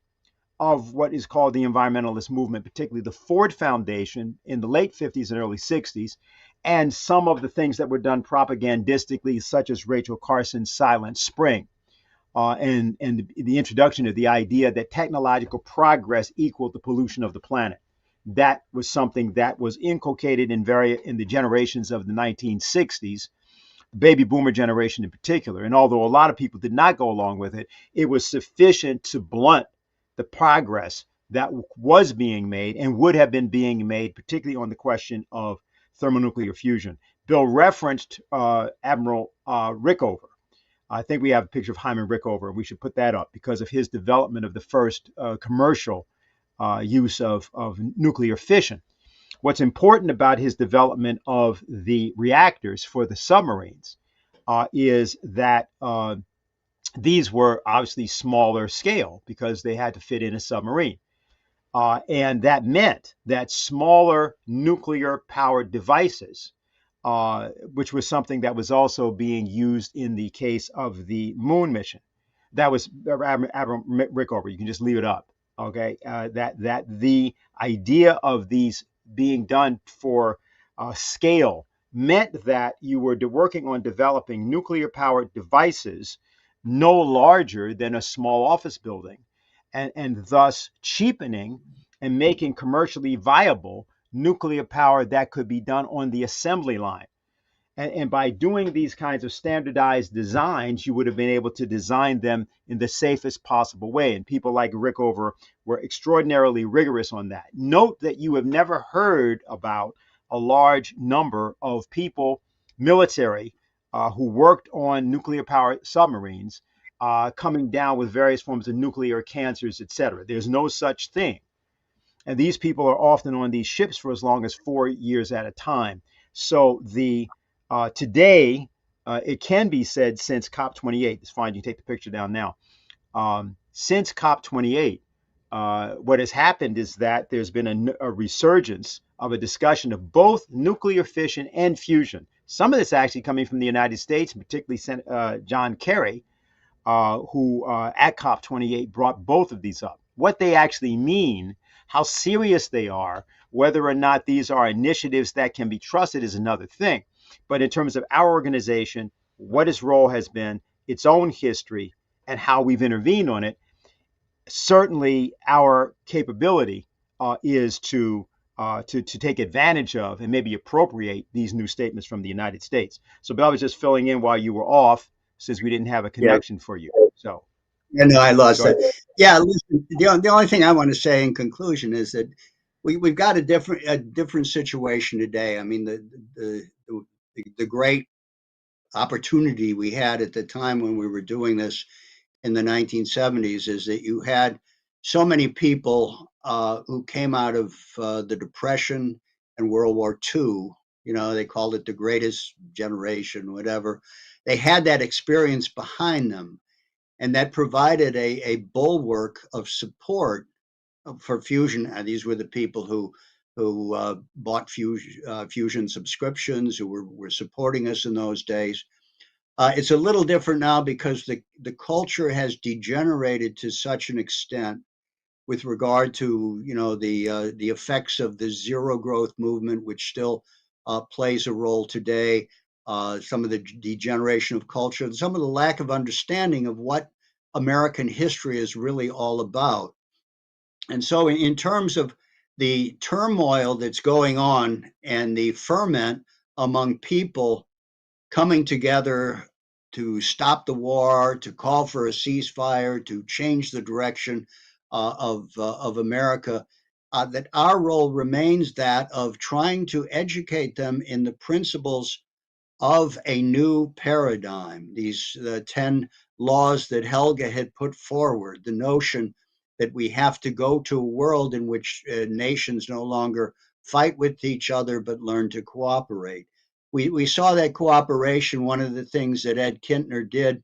of what is called the environmentalist movement, particularly the Ford Foundation in the late 50s and early 60s, and some of the things that were done propagandistically, such as Rachel Carson's Silent Spring, and the introduction of the idea that technological progress equaled the pollution of the planet. That was something that was inculcated in the generations of the 1960s, baby boomer generation in particular. And although a lot of people did not go along with it, it was sufficient to blunt the progress that was being made and would have been being made, particularly on the question of thermonuclear fusion. Bill referenced Admiral Rickover. I think we have a picture of Hyman Rickover, and we should put that up because of his development of the first commercial use of nuclear fission. What's important about his development of the reactors for the submarines is that these were obviously smaller scale because they had to fit in a submarine. And that meant that smaller nuclear powered devices, which was something that was also being used in the case of the moon mission. That was Admiral Rickover. You can just leave it up. Okay, that the idea of these being done for scale meant that you were working on developing nuclear powered devices no larger than a small office building, and thus cheapening and making commercially viable nuclear power that could be done on the assembly line. And by doing these kinds of standardized designs, you would have been able to design them in the safest possible way. And people like Rickover were extraordinarily rigorous on that. Note that you have never heard about a large number of people, military, who worked on nuclear powered submarines, coming down with various forms of nuclear cancers, etc. There's no such thing. And these people are often on these ships for as long as 4 years at a time. So today, it can be said since COP28, it's fine, you can take the picture down now. Since COP28, what has happened is that there's been a resurgence of a discussion of both nuclear fission and fusion. Some of this actually coming from the United States, particularly John Kerry, who at COP28 brought both of these up. What they actually mean, how serious they are, whether or not these are initiatives that can be trusted is another thing. But in terms of our organization, what its role has been, its own history, and how we've intervened on it, certainly our capability is to take advantage of and maybe appropriate these new statements from the United States. So Bill, I was just filling in while you were off, since we didn't have a connection for you. So. Yeah, no, I lost Go ahead. that. Yeah, listen, the only thing I want to say in conclusion is that we've got a different situation today. I mean, the great opportunity we had at the time when we were doing this in the 1970s is that you had so many people who came out of the Depression and World War II. You know, they called it the greatest generation, whatever. They had that experience behind them, and that provided a bulwark of support for fusion. These were the people who bought fusion subscriptions, who were supporting us in those days. It's a little different now because the culture has degenerated to such an extent with regard to the effects of the zero growth movement, which still plays a role today. Some of the degeneration of culture, some of the lack of understanding of what American history is really all about. And so, in terms of the turmoil that's going on and the ferment among people coming together to stop the war, to call for a ceasefire, to change the direction of America, that our role remains that of trying to educate them in the principles of a new paradigm. These 10 laws that Helga had put forward, the notion that we have to go to a world in which nations no longer fight with each other but learn to cooperate. We saw that cooperation. One of the things that Ed Kintner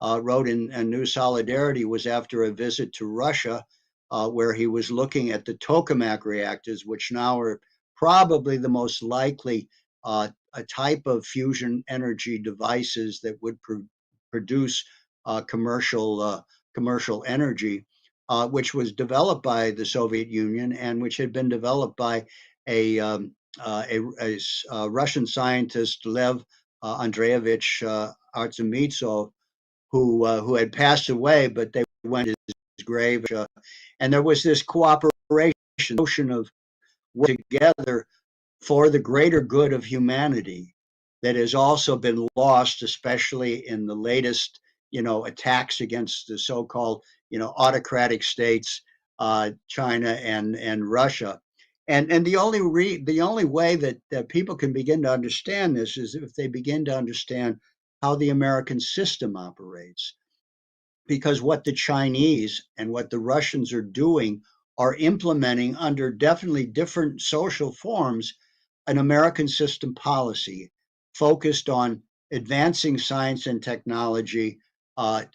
wrote in New Solidarity, was after a visit to Russia, where he was looking at the tokamak reactors, which now are probably the most likely a type of fusion energy devices that would produce commercial energy, which was developed by the Soviet Union and which had been developed by a Russian scientist, Lev Andreevich Artemitsov, who had passed away, but they went to his grave. And there was this cooperation, notion of working together for the greater good of humanity, that has also been lost, especially in the latest, attacks against the so-called, autocratic states, China and Russia. And the only way that people can begin to understand this is if they begin to understand how the American system operates. Because what the Chinese and what the Russians are doing are implementing under definitely different social forms an American system policy focused on advancing science and technology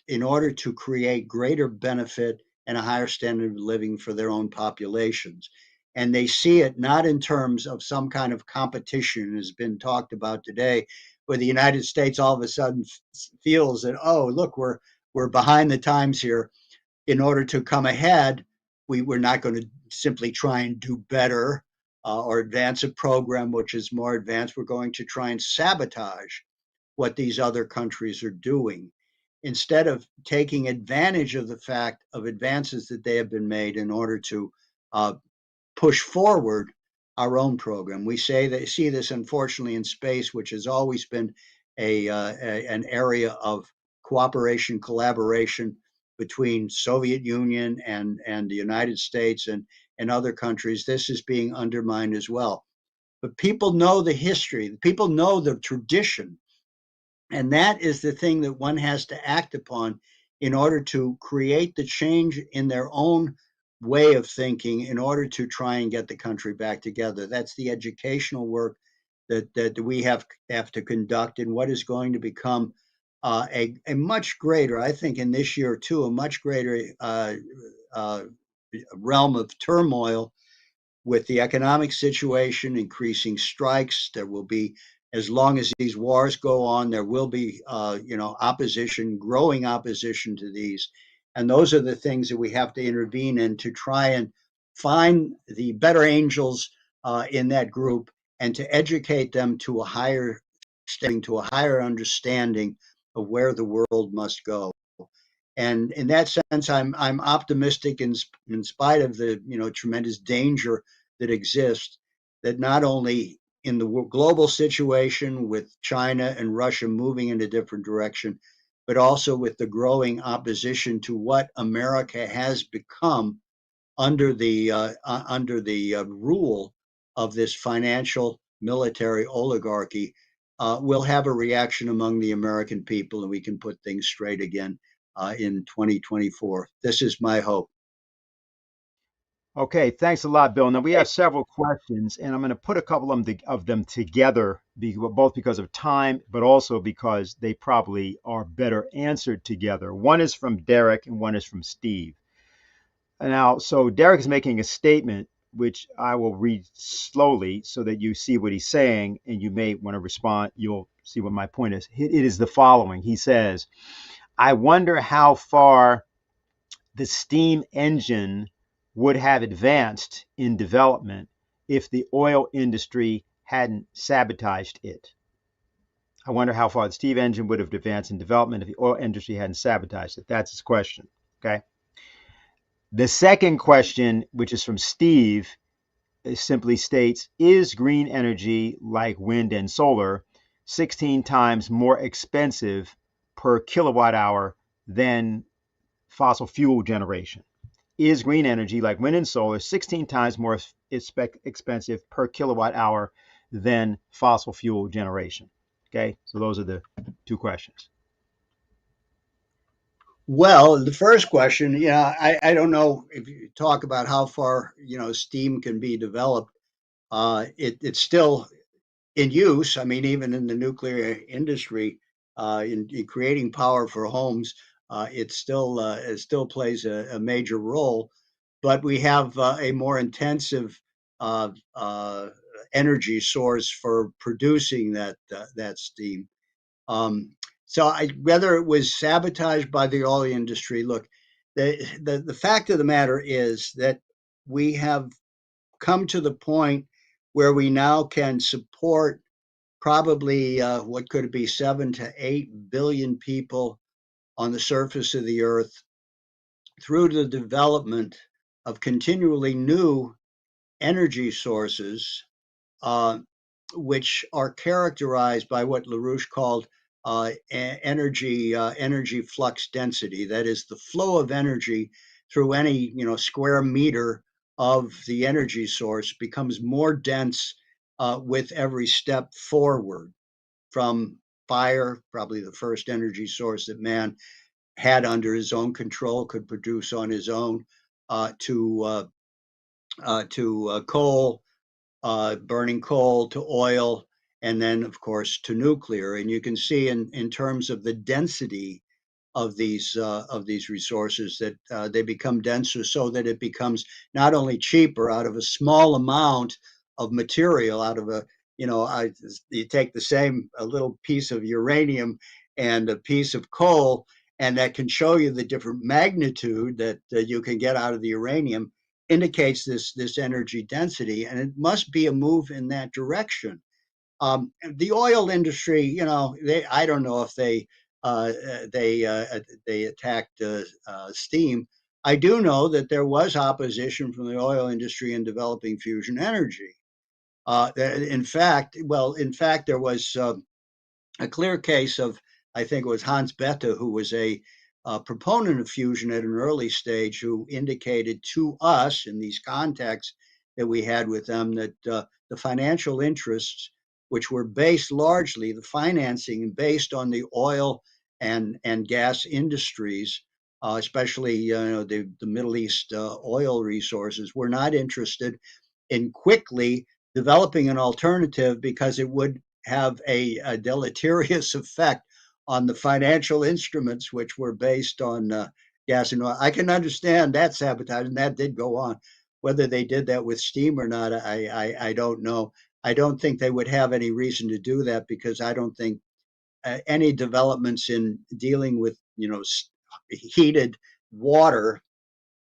in order to create greater benefit and a higher standard of living for their own populations. And they see it not in terms of some kind of competition, as has been talked about today, where the United States all of a sudden feels that, oh, look, we're behind the times here. In order to come ahead, we're not going to simply try and do better or advance a program which is more advanced. We're going to try and sabotage what these other countries are doing instead of taking advantage of the fact of advances that they have been made in order to push forward our own program. We see this unfortunately in space, which has always been an area of cooperation, collaboration between Soviet Union and the United States and other countries. This is being undermined as well. But people know the history, people know the tradition, and that is the thing that one has to act upon in order to create the change in their own way of thinking in order to try and get the country back together. That's the educational work that we have to conduct in what is going to become a much greater, I think in this year too, a much greater realm of turmoil with the economic situation, increasing strikes. There will be, as long as these wars go on, there will be, opposition, growing opposition to these. And those are the things that we have to intervene in to try and find the better angels in that group and to educate them to a higher understanding of where the world must go. And in that sense, I'm optimistic in spite of the tremendous danger that exists. That not only in the global situation with China and Russia moving in a different direction, but also with the growing opposition to what America has become under the rule of this financial military oligarchy, will have a reaction among the American people, and we can put things straight again in 2024. This is my hope. Okay, thanks a lot, Bill. Now we have several questions, and I'm going to put a couple of them together, both because of time, but also because they probably are better answered together. One is from Derek, and one is from Steve. Now, so Derek is making a statement, which I will read slowly so that you see what he's saying, and you may want to respond. You'll see what my point is. It is the following. He says, I wonder how far the steam engine would have advanced in development if the oil industry hadn't sabotaged it. I wonder how far the steam engine would have advanced in development if the oil industry hadn't sabotaged it. That's his question. Okay. The second question, which is from Steve, simply states, is green energy like wind and solar 16 times more expensive per kilowatt hour than fossil fuel generation? Is green energy like wind and solar 16 times more expensive per kilowatt hour than fossil fuel generation? Okay, so those are the two questions. Well, the first question, I don't know if you talk about how far, steam can be developed. It's still in use. I mean, even in the nuclear industry, in creating power for homes, it still plays a major role. But we have a more intensive energy source for producing that steam. So whether it was sabotaged by the oil industry, look, the fact of the matter is that we have come to the point where we now can support probably what could it be 7 to 8 billion people on the surface of the earth through the development of continually new energy sources, which are characterized by what LaRouche called energy flux density. That is the flow of energy through any square meter of the energy source becomes more dense with every step forward from fire, probably the first energy source that man had under his own control, could produce on his own, to coal, burning coal, to oil, and then, of course, to nuclear. And you can see in terms of the density of these resources that they become denser, so that it becomes not only cheaper out of a small amount of material, out of a you take the same a little piece of uranium and a piece of coal, and that can show you the different magnitude that you can get out of the uranium, indicates this energy density, and it must be a move in that direction. The oil industry, I don't know if uh, they attacked steam. I do know that there was opposition from the oil industry in developing fusion energy. In fact, there was a clear case of, I think it was Hans Bethe, who was a proponent of fusion at an early stage, who indicated to us in these contacts that we had with them that the financial interests, which were based largely, the financing based on the oil and gas industries, especially the Middle East oil resources, were not interested in quickly developing an alternative because it would have a deleterious effect on the financial instruments which were based on gas and oil. I can understand that sabotage, and that did go on. Whether they did that with steam or not, I don't know. I don't think they would have any reason to do that, because I don't think any developments in dealing with heated water,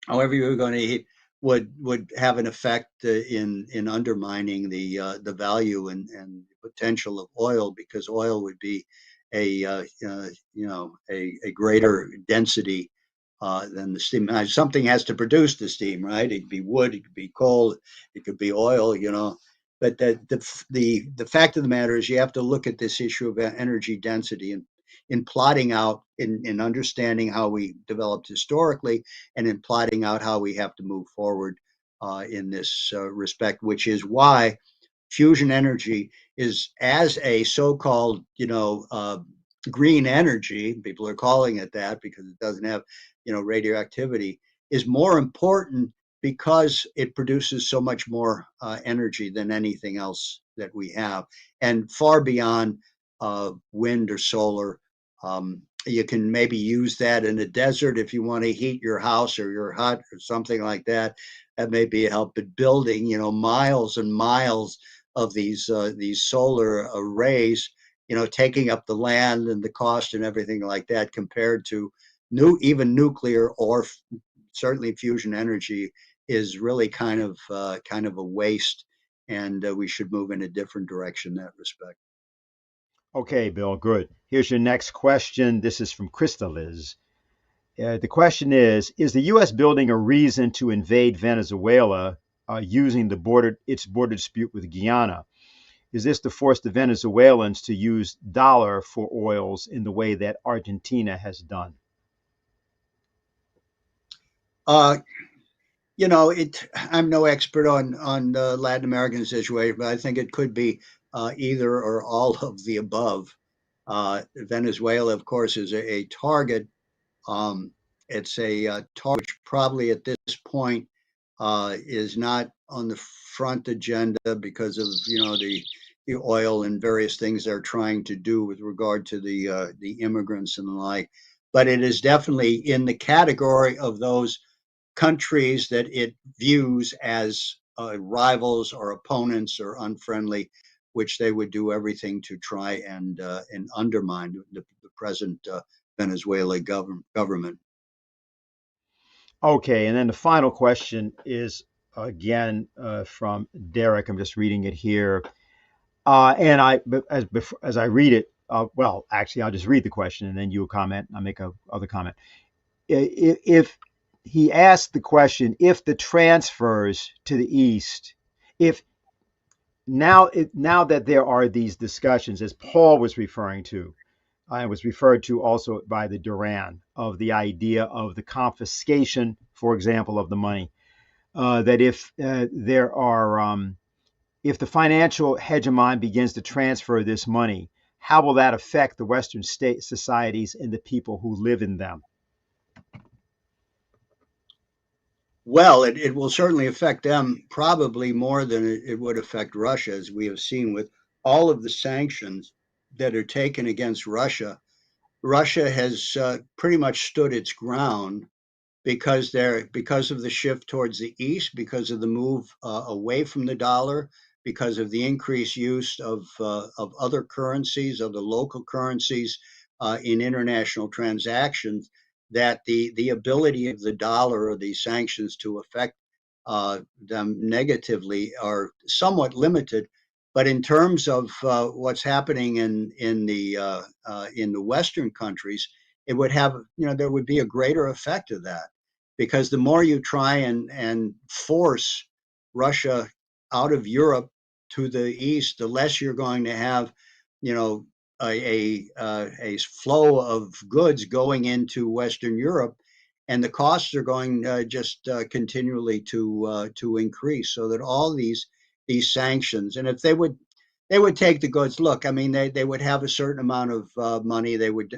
however you're going to heat, would have an effect in undermining the value and potential of oil, because oil would be a greater density than the steam. Now, something has to produce the steam, right? It could be wood, it could be coal, it could be oil, But the fact of the matter is, you have to look at this issue of energy density and in plotting out, in understanding how we developed historically, and in plotting out how we have to move forward in this respect, which is why fusion energy is, as a so-called, green energy, people are calling it that because it doesn't have, radioactivity, is more important because it produces so much more energy than anything else that we have, and far beyond wind or solar. You can maybe use that in a desert if you want to heat your house or your hut or something like that. That may be a help. But building, miles and miles of these solar arrays, taking up the land and the cost and everything like that, compared to even nuclear or certainly fusion energy, is really kind of a waste, and we should move in a different direction in that respect. Okay, Bill, good. Here's your next question. This is from Krista Liz. The question is the U.S. building a reason to invade Venezuela using its border dispute with Guyana? Is this to force the Venezuelans to use dollar for oils in the way that Argentina has done? I'm no expert on the Latin American situation, but I think it could be either or all of the above. Venezuela, of course, is a target. It's a target which probably at this point is not on the front agenda because of the oil and various things they're trying to do with regard to the immigrants and the like. But it is definitely in the category of those countries that it views as rivals or opponents or unfriendly, which they would do everything to try and undermine the present Venezuela government. Okay, and then the final question is again from Derek. I'm just reading it here. And as I read it, well, actually, I'll just read the question and then you'll comment. I'll make a other comment. If he asked the question, if the transfers to the east, if now that there are these discussions, as Paul was referring to, and was referred to also by the Duran, of the idea of the confiscation, for example, of the money. that if the financial hegemon begins to transfer this money, how will that affect the Western state societies and the people who live in them? Well, it will certainly affect them probably more than it would affect Russia, as we have seen with all of the sanctions that are taken against Russia. Russia has pretty much stood its ground because of the shift towards the east, because of the move away from the dollar, because of the increased use of other currencies, of the local currencies in international transactions, that the ability of the dollar or these sanctions to affect them negatively are somewhat limited. But in terms of what's happening in the Western countries, it would have, there would be a greater effect of that, because the more you try and force Russia out of Europe to the east, the less you're going to have, you know, a flow of goods going into Western Europe, and the costs are going just continually to increase. So that all these sanctions, and if they would take the goods. Look, I mean, they would have a certain amount of money. They would,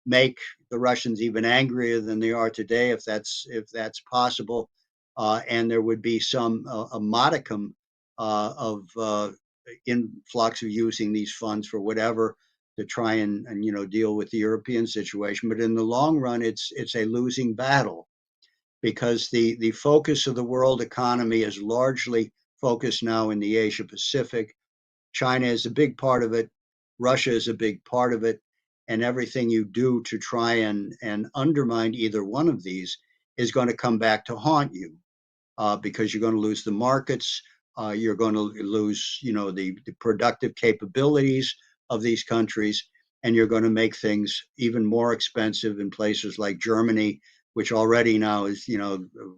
make the Russians even angrier than they are today, if that's possible. And there would be some a modicum of influx of using these funds for whatever to try and deal with the European situation. But in the long run, it's a losing battle, because the focus of the world economy is largely focused now in the Asia Pacific. China is a big part of it. Russia is a big part of it. And everything you do to try and undermine either one of these is going to come back to haunt you, because you're going to lose the markets. You're going to lose, the productive capabilities of these countries, and you're going to make things even more expensive in places like Germany, which already now is,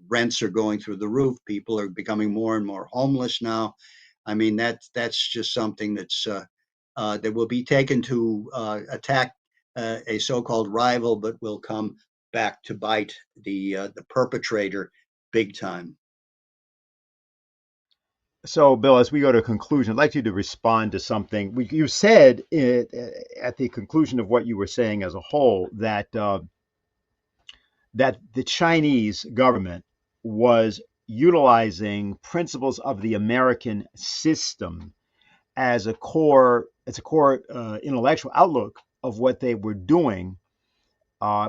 rents are going through the roof. People are becoming more and more homeless now. I mean, that's just something that will be taken to attack a so-called rival, but will come back to bite the perpetrator big time. So, Bill, as we go to conclusion, I'd like you to respond to something you said at the conclusion of what you were saying as a whole, that the Chinese government was utilizing principles of the American system as a core intellectual outlook of what they were doing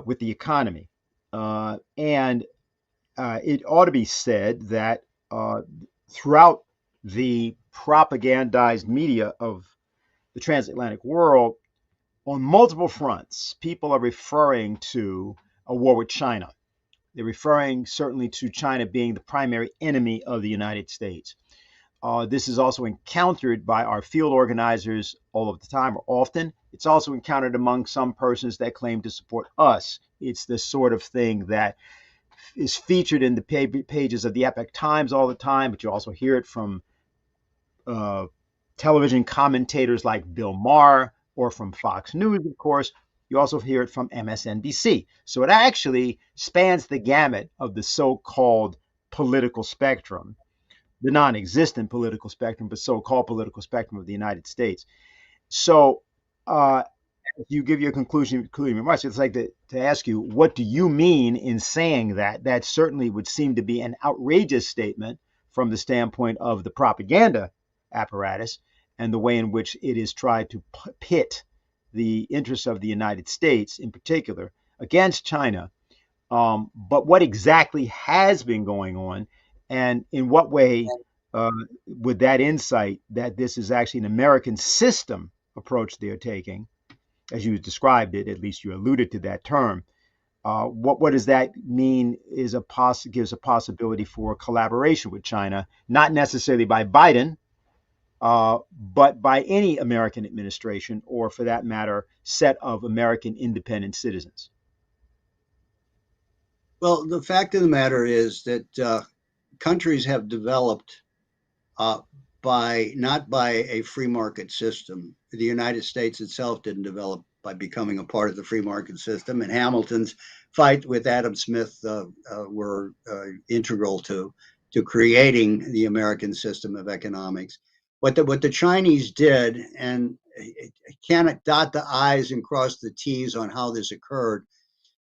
with the economy. And it ought to be said that throughout the propagandized media of the transatlantic world, on multiple fronts, people are referring to a war with China. They're referring certainly to China being the primary enemy of the United States. This is also encountered by our field organizers all of the time, or often. It's also encountered among some persons that claim to support us. It's the sort of thing that is featured in the pages of the Epoch Times all the time, but you also hear it from television commentators like Bill Maher, or from Fox News, of course. You also hear it from MSNBC. So it actually spans the gamut of the so-called political spectrum, the non-existent political spectrum, but so-called political spectrum of the United States. So if you give your conclusion, including remarks, it's like to ask you, what do you mean in saying that? That certainly would seem to be an outrageous statement from the standpoint of the propaganda apparatus and the way in which it is tried to pit the interests of the United States in particular against China. But what exactly has been going on, and in what way would that insight that this is actually an American system approach they're taking, as you described it, at least you alluded to that term, what does that mean gives a possibility for collaboration with China, not necessarily by Biden, but by any American administration, or for that matter, set of American independent citizens? Well, the fact of the matter is that countries have developed by not by a free market system. The United States itself didn't develop by becoming a part of the free market system. And Hamilton's fight with Adam Smith were integral to creating the American system of economics. What the Chinese did, and I cannot dot the I's and cross the T's on how this occurred,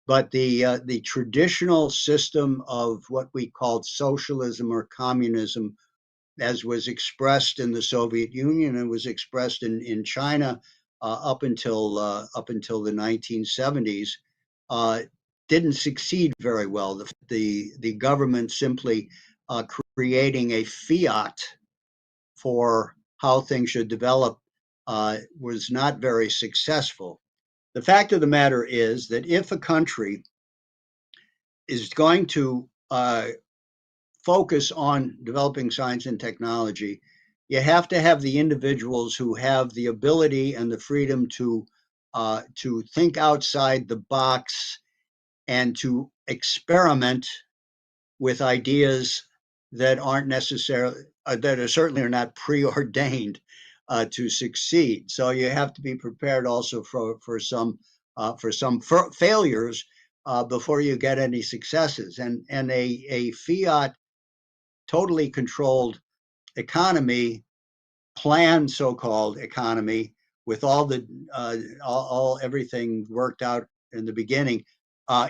but the traditional system of what we called socialism or communism, as was expressed in the Soviet Union and was expressed in China up until the 1970s, uh, didn't succeed very well. The government simply creating a fiat for how things should develop was not very successful. The fact of the matter is that if a country is going to focus on developing science and technology, you have to have the individuals who have the ability and the freedom to think outside the box and to experiment with ideas that aren't necessarily that are certainly are not preordained to succeed. So you have to be prepared also for some failures before you get any successes. And a fiat totally controlled economy, planned so-called economy, with all the all everything worked out in the beginning,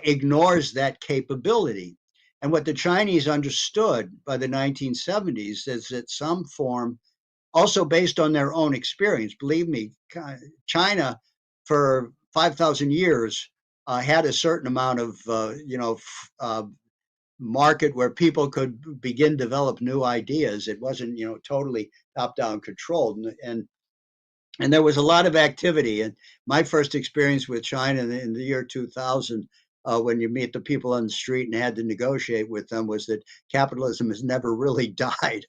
ignores that capability. And what the Chinese understood by the 1970s is that some form, also based on their own experience, believe me, China for 5,000 years had a certain amount of market where people could begin develop new ideas. It wasn't totally top down controlled, and there was a lot of activity. And my first experience with China in the year 2000, when you meet the people on the street and had to negotiate with them, was that capitalism has never really died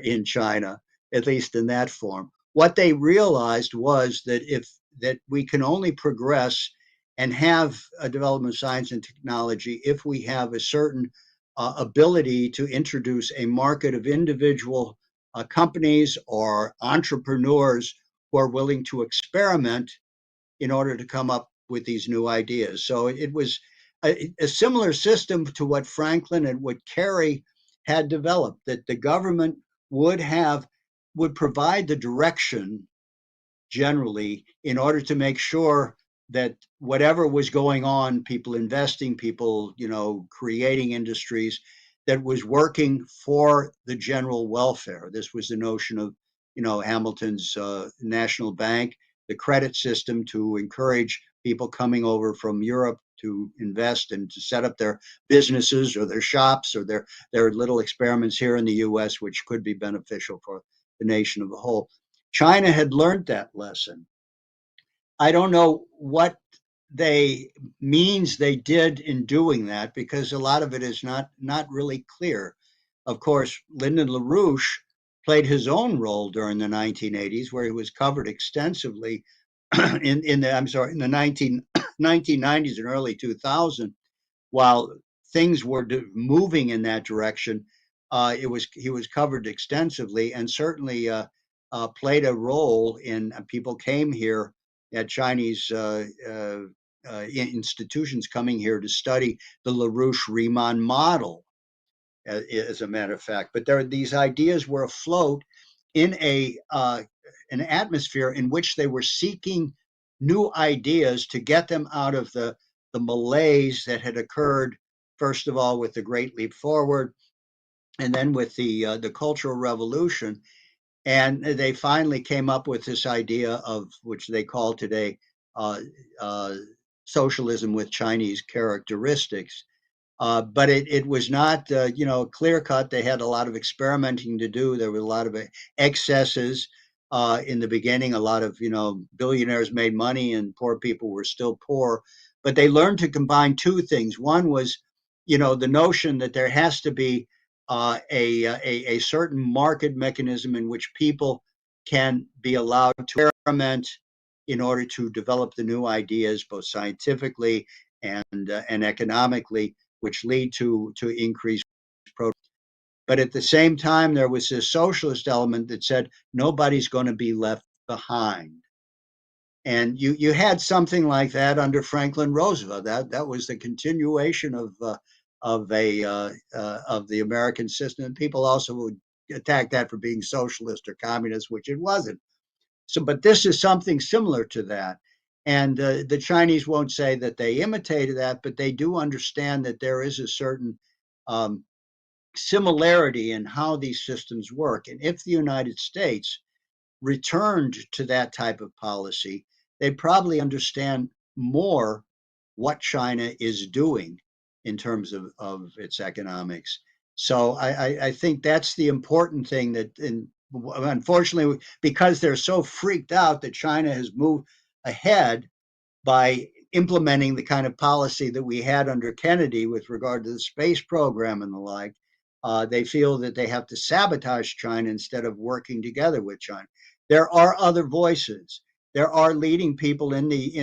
in China, at least in that form. What they realized was that we can only progress and have a development of science and technology if we have a certain ability to introduce a market of individual companies or entrepreneurs who are willing to experiment in order to come up with these new ideas. So it was a similar system to what Franklin and what Carey had developed, that the government would provide the direction generally in order to make sure that whatever was going on, people investing, people creating industries, that was working for the general welfare. This was the notion of Hamilton's national bank, the credit system to encourage people coming over from Europe to invest and to set up their businesses or their shops or their little experiments here in the US, which could be beneficial for the nation of a whole. China had learned that lesson. I don't know what they did in doing that, because a lot of it is not really clear. Of course, Lyndon LaRouche played his own role during the 1980s, where he was covered extensively in the 1990s and early 2000, while things were moving in that direction. He was covered extensively, and certainly played a role in people came here at Chinese institutions coming here to study the LaRouche Riemann model, as a matter of fact. But these ideas were afloat in an atmosphere in which they were seeking new ideas to get them out of the malaise that had occurred, first of all, with the Great Leap Forward, and then with the Cultural Revolution. And they finally came up with this idea of, which they call today, socialism with Chinese characteristics. But it was not, clear cut. They had a lot of experimenting to do. There were a lot of excesses in the beginning. A lot of, billionaires made money and poor people were still poor. But they learned to combine two things. One was, the notion that there has to be a certain market mechanism in which people can be allowed to experiment in order to develop the new ideas, both scientifically and economically, which lead to increased productivity. But at the same time, there was this socialist element that said nobody's going to be left behind. And you had something like that under Franklin Roosevelt. That was the continuation of the American system. And people also would attack that for being socialist or communist, which it wasn't. So, but this is something similar to that. And the Chinese won't say that they imitated that, but they do understand that there is a certain um, similarity in how these systems work. And if the United States returned to that type of policy, they'd probably understand more what China is doing in terms of its economics. So I think that's the important thing that, unfortunately, because they're so freaked out that China has moved ahead by implementing the kind of policy that we had under Kennedy with regard to the space program and the like, they feel that they have to sabotage China instead of working together with China. There are other voices. There are leading people in the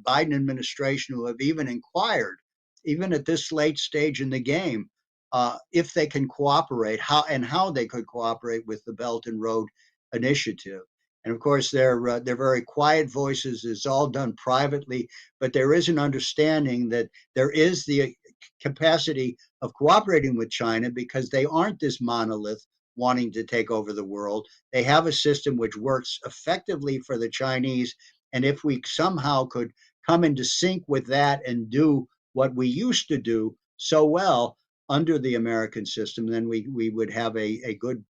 Biden administration who have even inquired, even at this late stage in the game, if they can cooperate, how they could cooperate with the Belt and Road Initiative. And of course, they're very quiet voices. It's all done privately, but there is an understanding that there is the capacity of cooperating with China because they aren't this monolith wanting to take over the world. They have a system which works effectively for the Chinese. And if we somehow could come into sync with that and do what we used to do so well under the American system, then we would have a good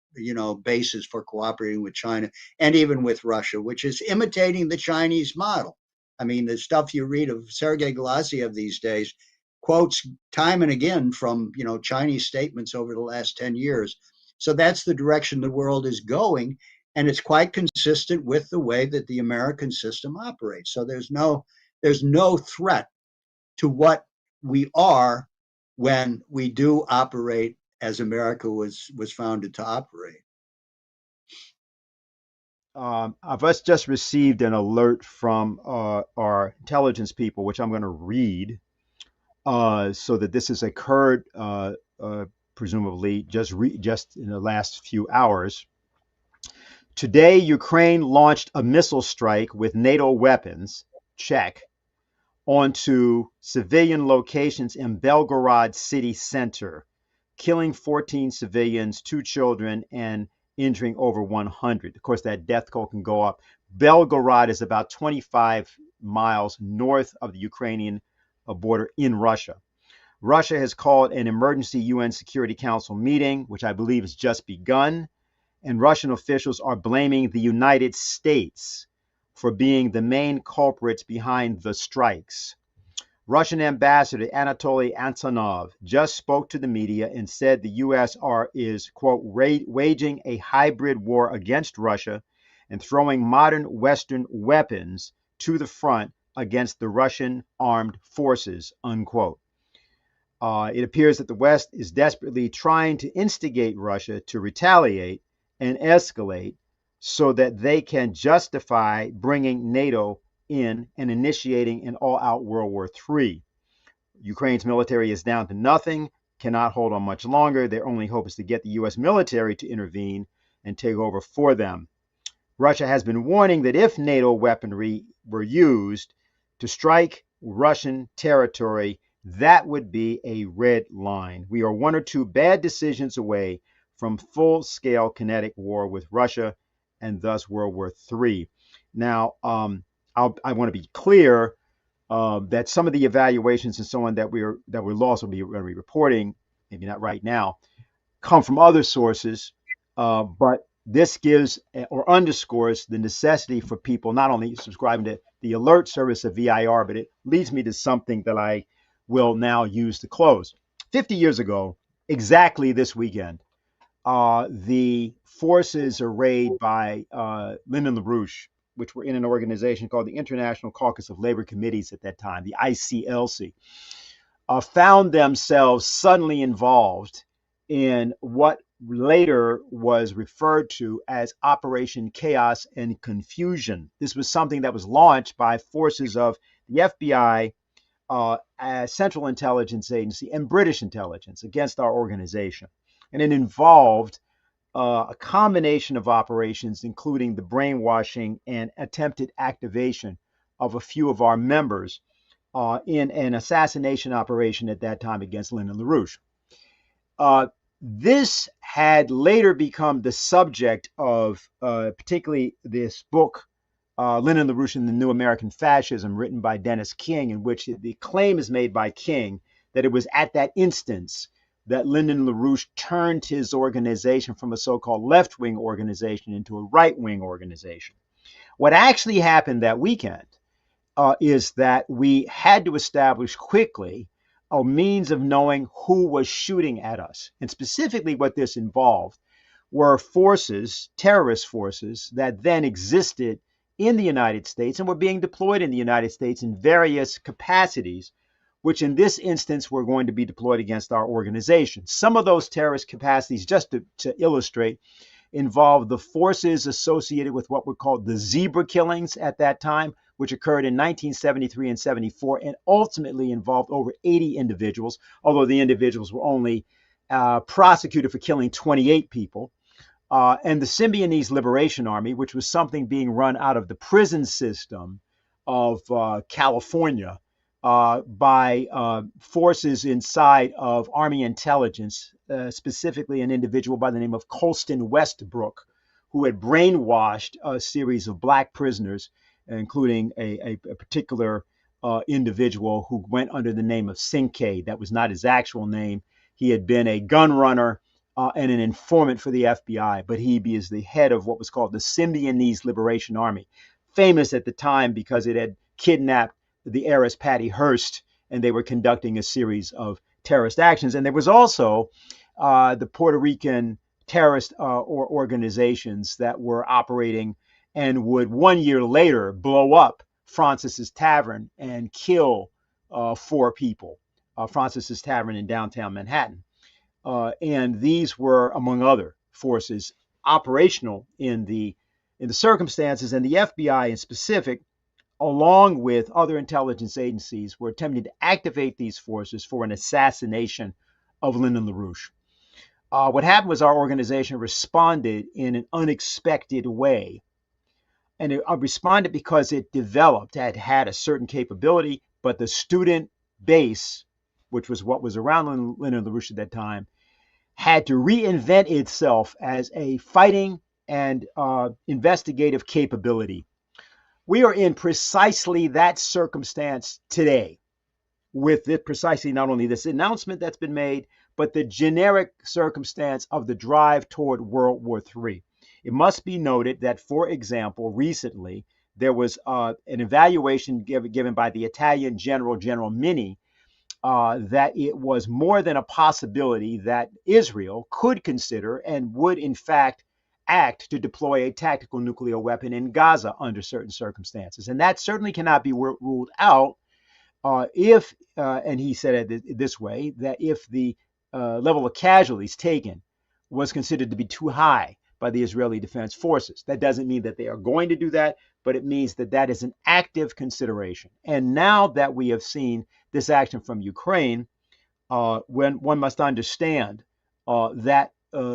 basis for cooperating with China and even with Russia, which is imitating the Chinese model. I mean, the stuff you read of Sergei Glasiev these days quotes time and again from Chinese statements over the last 10 years. So that's the direction the world is going, and it's quite consistent with the way that the American system operates. So there's no threat to what we are when we do operate as America was founded to operate. I've just received an alert from our intelligence people, which I'm going to read, so that this has occurred, presumably just in the last few hours. Today, Ukraine launched a missile strike with NATO weapons, check, onto civilian locations in Belgorod city center, killing 14 civilians, 2 children, and injuring over 100. Of course, that death toll can go up. Belgorod is about 25 miles north of the Ukrainian border in Russia. Russia has called an emergency UN Security Council meeting, which I believe has just begun, and Russian officials are blaming the United States for being the main culprits behind the strikes. Russian Ambassador Anatoly Antonov just spoke to the media and said the U.S. is, quote, waging a hybrid war against Russia and throwing modern Western weapons to the front against the Russian armed forces, unquote. It appears that the West is desperately trying to instigate Russia to retaliate and escalate so that they can justify bringing NATO in and initiating an all-out World War III. Ukraine's military is down to nothing, cannot hold on much longer. Their only hope is to get the U.S. military to intervene and take over for them. Russia has been warning that if NATO weaponry were used to strike Russian territory, that would be a red line. We are 1 or 2 bad decisions away from full-scale kinetic war with Russia and thus World War III. Now, I want to be clear that some of the evaluations and so on that we're lost will be reporting, maybe not right now, come from other sources, but this gives or underscores the necessity for people not only subscribing to the alert service of VIR, but it leads me to something that I will now use to close. 50 years ago, exactly this weekend, the forces arrayed by Lyndon LaRouche, which were in an organization called the International Caucus of Labor Committees at that time, the ICLC, found themselves suddenly involved in what later was referred to as Operation Chaos and Confusion. This was something that was launched by forces of the FBI, Central Intelligence Agency, and British intelligence against our organization. And it involved a combination of operations, including the brainwashing and attempted activation of a few of our members in an assassination operation at that time against Lyndon LaRouche. This had later become the subject of particularly this book, Lyndon LaRouche and the New American Fascism, written by Dennis King, in which the claim is made by King that it was at that instance that Lyndon LaRouche turned his organization from a so-called left-wing organization into a right-wing organization. What actually happened that weekend is that we had to establish quickly a means of knowing who was shooting at us. And specifically what this involved were forces, terrorist forces, that then existed in the United States and were being deployed in the United States in various capacities, which in this instance were going to be deployed against our organization. Some of those terrorist capacities, just to illustrate, involved the forces associated with what were called the zebra killings at that time, which occurred in 1973 and 74, and ultimately involved over 80 individuals, although the individuals were only prosecuted for killing 28 people. And the Symbionese Liberation Army, which was something being run out of the prison system of California by forces inside of Army intelligence, specifically an individual by the name of Colston Westbrook, who had brainwashed a series of black prisoners, including a particular individual who went under the name of Cinque. That was not his actual name. He had been a gun runner and an informant for the FBI, but he is the head of what was called the Symbionese Liberation Army, famous at the time because it had kidnapped the heiress Patty Hearst, and they were conducting a series of terrorist actions. And there was also the Puerto Rican terrorist organizations that were operating and would 1 year later blow up Francis's Tavern and kill 4 people, Francis's Tavern in downtown Manhattan. And these were, among other forces, operational in the circumstances, and the FBI in specific, along with other intelligence agencies, were attempting to activate these forces for an assassination of Lyndon LaRouche. What happened was our organization responded in an unexpected way. And it responded because it developed, had a certain capability, but the student base, which was what was around Lyndon LaRouche at that time, had to reinvent itself as a fighting and investigative capability. We are in precisely that circumstance today, with precisely not only this announcement that's been made, but the generic circumstance of the drive toward World War III. It must be noted that, for example, recently there was an evaluation given by the Italian General Mini that it was more than a possibility that Israel could consider and would in fact act to deploy a tactical nuclear weapon in Gaza under certain circumstances. And that certainly cannot be ruled out if, and he said it this way, that if the level of casualties taken was considered to be too high by the Israeli Defense Forces. That doesn't mean that they are going to do that, but it means that that is an active consideration. And now that we have seen this action from Ukraine, when one must understand that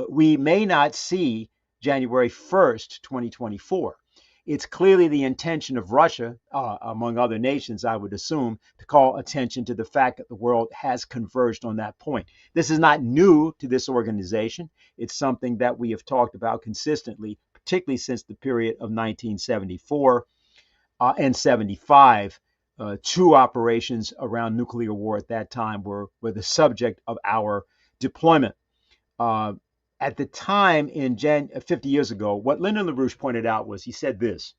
we may not see January 1st, 2024. It's clearly the intention of Russia, among other nations, I would assume, to call attention to the fact that the world has converged on that point. This is not new to this organization. It's something that we have talked about consistently, particularly since the period of 1974 and 75. 2 operations around nuclear war at that time were the subject of our deployment. At the time, 50 years ago, what Lyndon LaRouche pointed out was, he said this.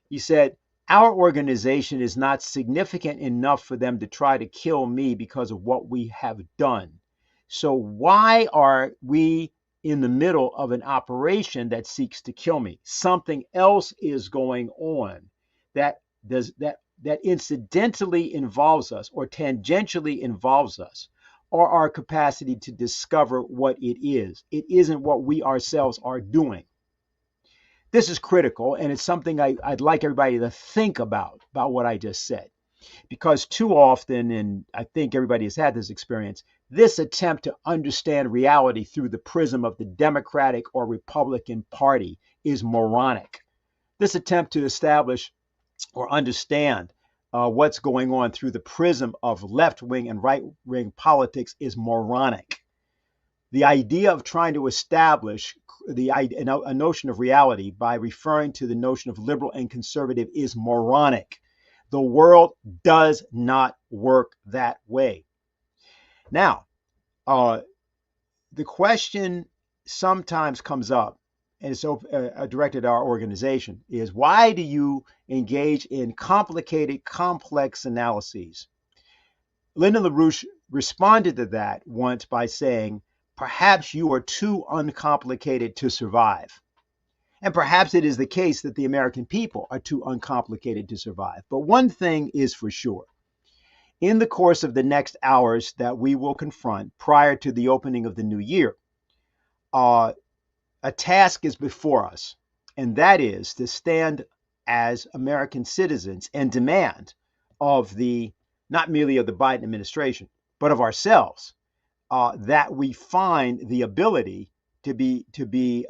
He said, our organization is not significant enough for them to try to kill me because of what we have done. So why are we in the middle of an operation that seeks to kill me? Something else is going on that incidentally involves us or tangentially involves us, or our capacity to discover what it is. It isn't what we ourselves are doing. This is critical, and it's something I'd like everybody to think about what I just said. Because too often, and I think everybody has had this experience, This attempt to understand reality through the prism of the Democratic or Republican Party is moronic. This attempt to establish or understand what's going on through the prism of left-wing and right-wing politics is moronic. The idea of trying to establish a notion of reality by referring to the notion of liberal and conservative is moronic. The world does not work that way. Now, the question sometimes comes up, and it's directed at our organization, is why do you engage in complicated, complex analyses? Lyndon LaRouche responded to that once by saying, perhaps you are too uncomplicated to survive. And perhaps it is the case that the American people are too uncomplicated to survive. But one thing is for sure. In the course of the next hours that we will confront prior to the opening of the new year, a task is before us, and that is to stand as American citizens and demand of not merely of the Biden administration, but of ourselves, that we find the ability to be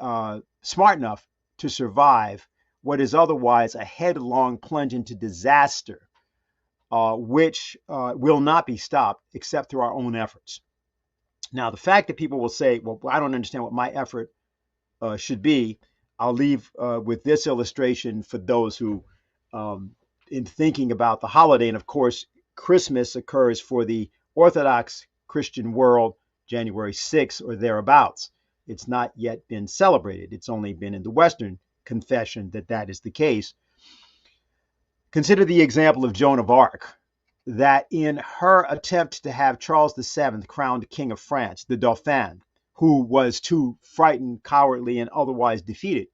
smart enough to survive what is otherwise a headlong plunge into disaster, which will not be stopped except through our own efforts. Now, the fact that people will say, well, I don't understand what my effort should be, I'll leave with this illustration for those who, in thinking about the holiday, and of course, Christmas occurs for the Orthodox Christian world January 6th or thereabouts. It's not yet been celebrated. It's only been in the Western confession that is the case. Consider the example of Joan of Arc, that in her attempt to have Charles VII crowned King of France, the Dauphin, who was too frightened, cowardly, and otherwise defeated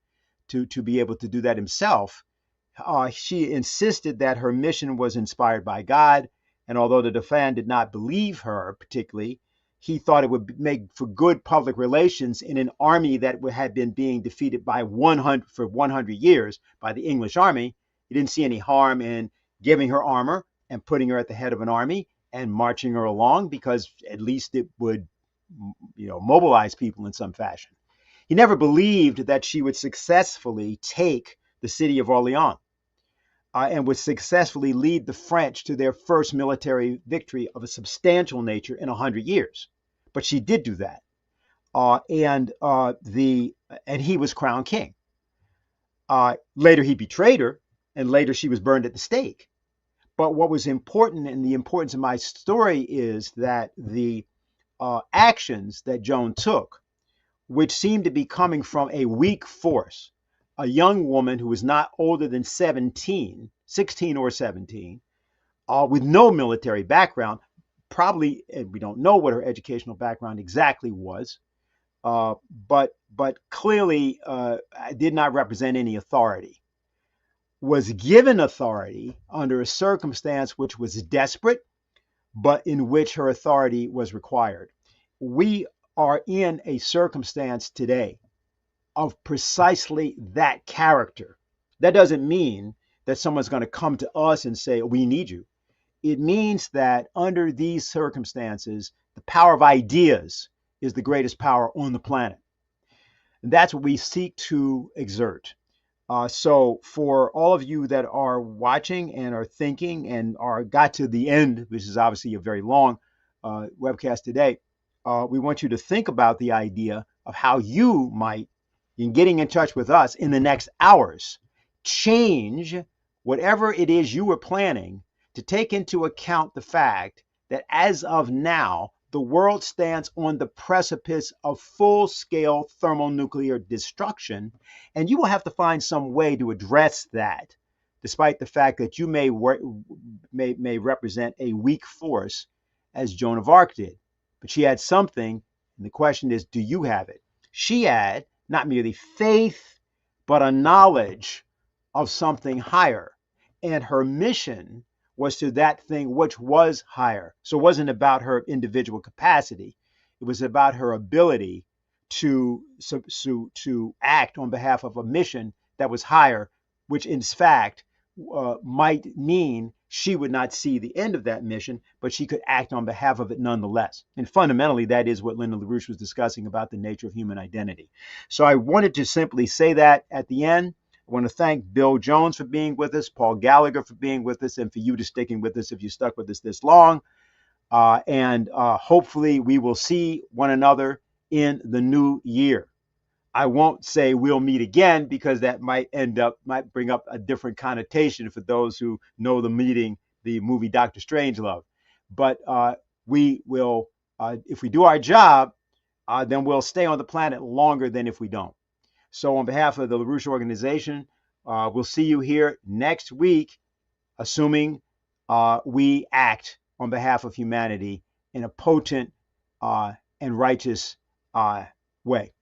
to be able to do that himself, she insisted that her mission was inspired by God. And although the Dauphin did not believe her particularly, he thought it would make for good public relations in an army that had been being defeated for 100 years by the English army. He didn't see any harm in giving her armor and putting her at the head of an army and marching her along, because at least it would, mobilize people in some fashion. He never believed that she would successfully take the city of Orleans and would successfully lead the French to their first military victory of a substantial nature in 100 years. But she did do that, and he was crowned king. Later, he betrayed her, and later she was burned at the stake. But what was important, and the importance of my story, is that the actions that Joan took, which seemed to be coming from a weak force, a young woman who was not older than 16 or 17, with no military background, probably, and we don't know what her educational background exactly was, but clearly did not represent any authority, was given authority under a circumstance which was desperate, but in which her authority was required. We are in a circumstance today of precisely that character. That doesn't mean that someone's going to come to us and say, we need you. It means that under these circumstances, the power of ideas is the greatest power on the planet. And that's what we seek to exert. So for all of you that are watching and are thinking and got to the end, which is obviously a very long webcast today, we want you to think about the idea of how you might, in getting in touch with us in the next hours, change whatever it is you were planning to take into account the fact that as of now, the world stands on the precipice of full-scale thermonuclear destruction, and you will have to find some way to address that, despite the fact that you may represent a weak force, as Joan of Arc did. But she had something, and the question is, do you have it? She had not merely faith, but a knowledge of something higher, and her mission was to that thing which was higher. So it wasn't about her individual capacity. It was about her ability to act on behalf of a mission that was higher, which in fact might mean she would not see the end of that mission, but she could act on behalf of it nonetheless. And fundamentally, that is what Linda LaRouche was discussing about the nature of human identity. So I wanted to simply say that at the end. I want to thank Bill Jones for being with us, Paul Gallagher for being with us, and for you to sticking with us if you stuck with us this long. And hopefully we will see one another in the new year. I won't say we'll meet again because that might bring up a different connotation for those who know the movie Doctor Strangelove. But we will, if we do our job, then we'll stay on the planet longer than if we don't. So on behalf of the LaRouche organization, we'll see you here next week, assuming we act on behalf of humanity in a potent and righteous way.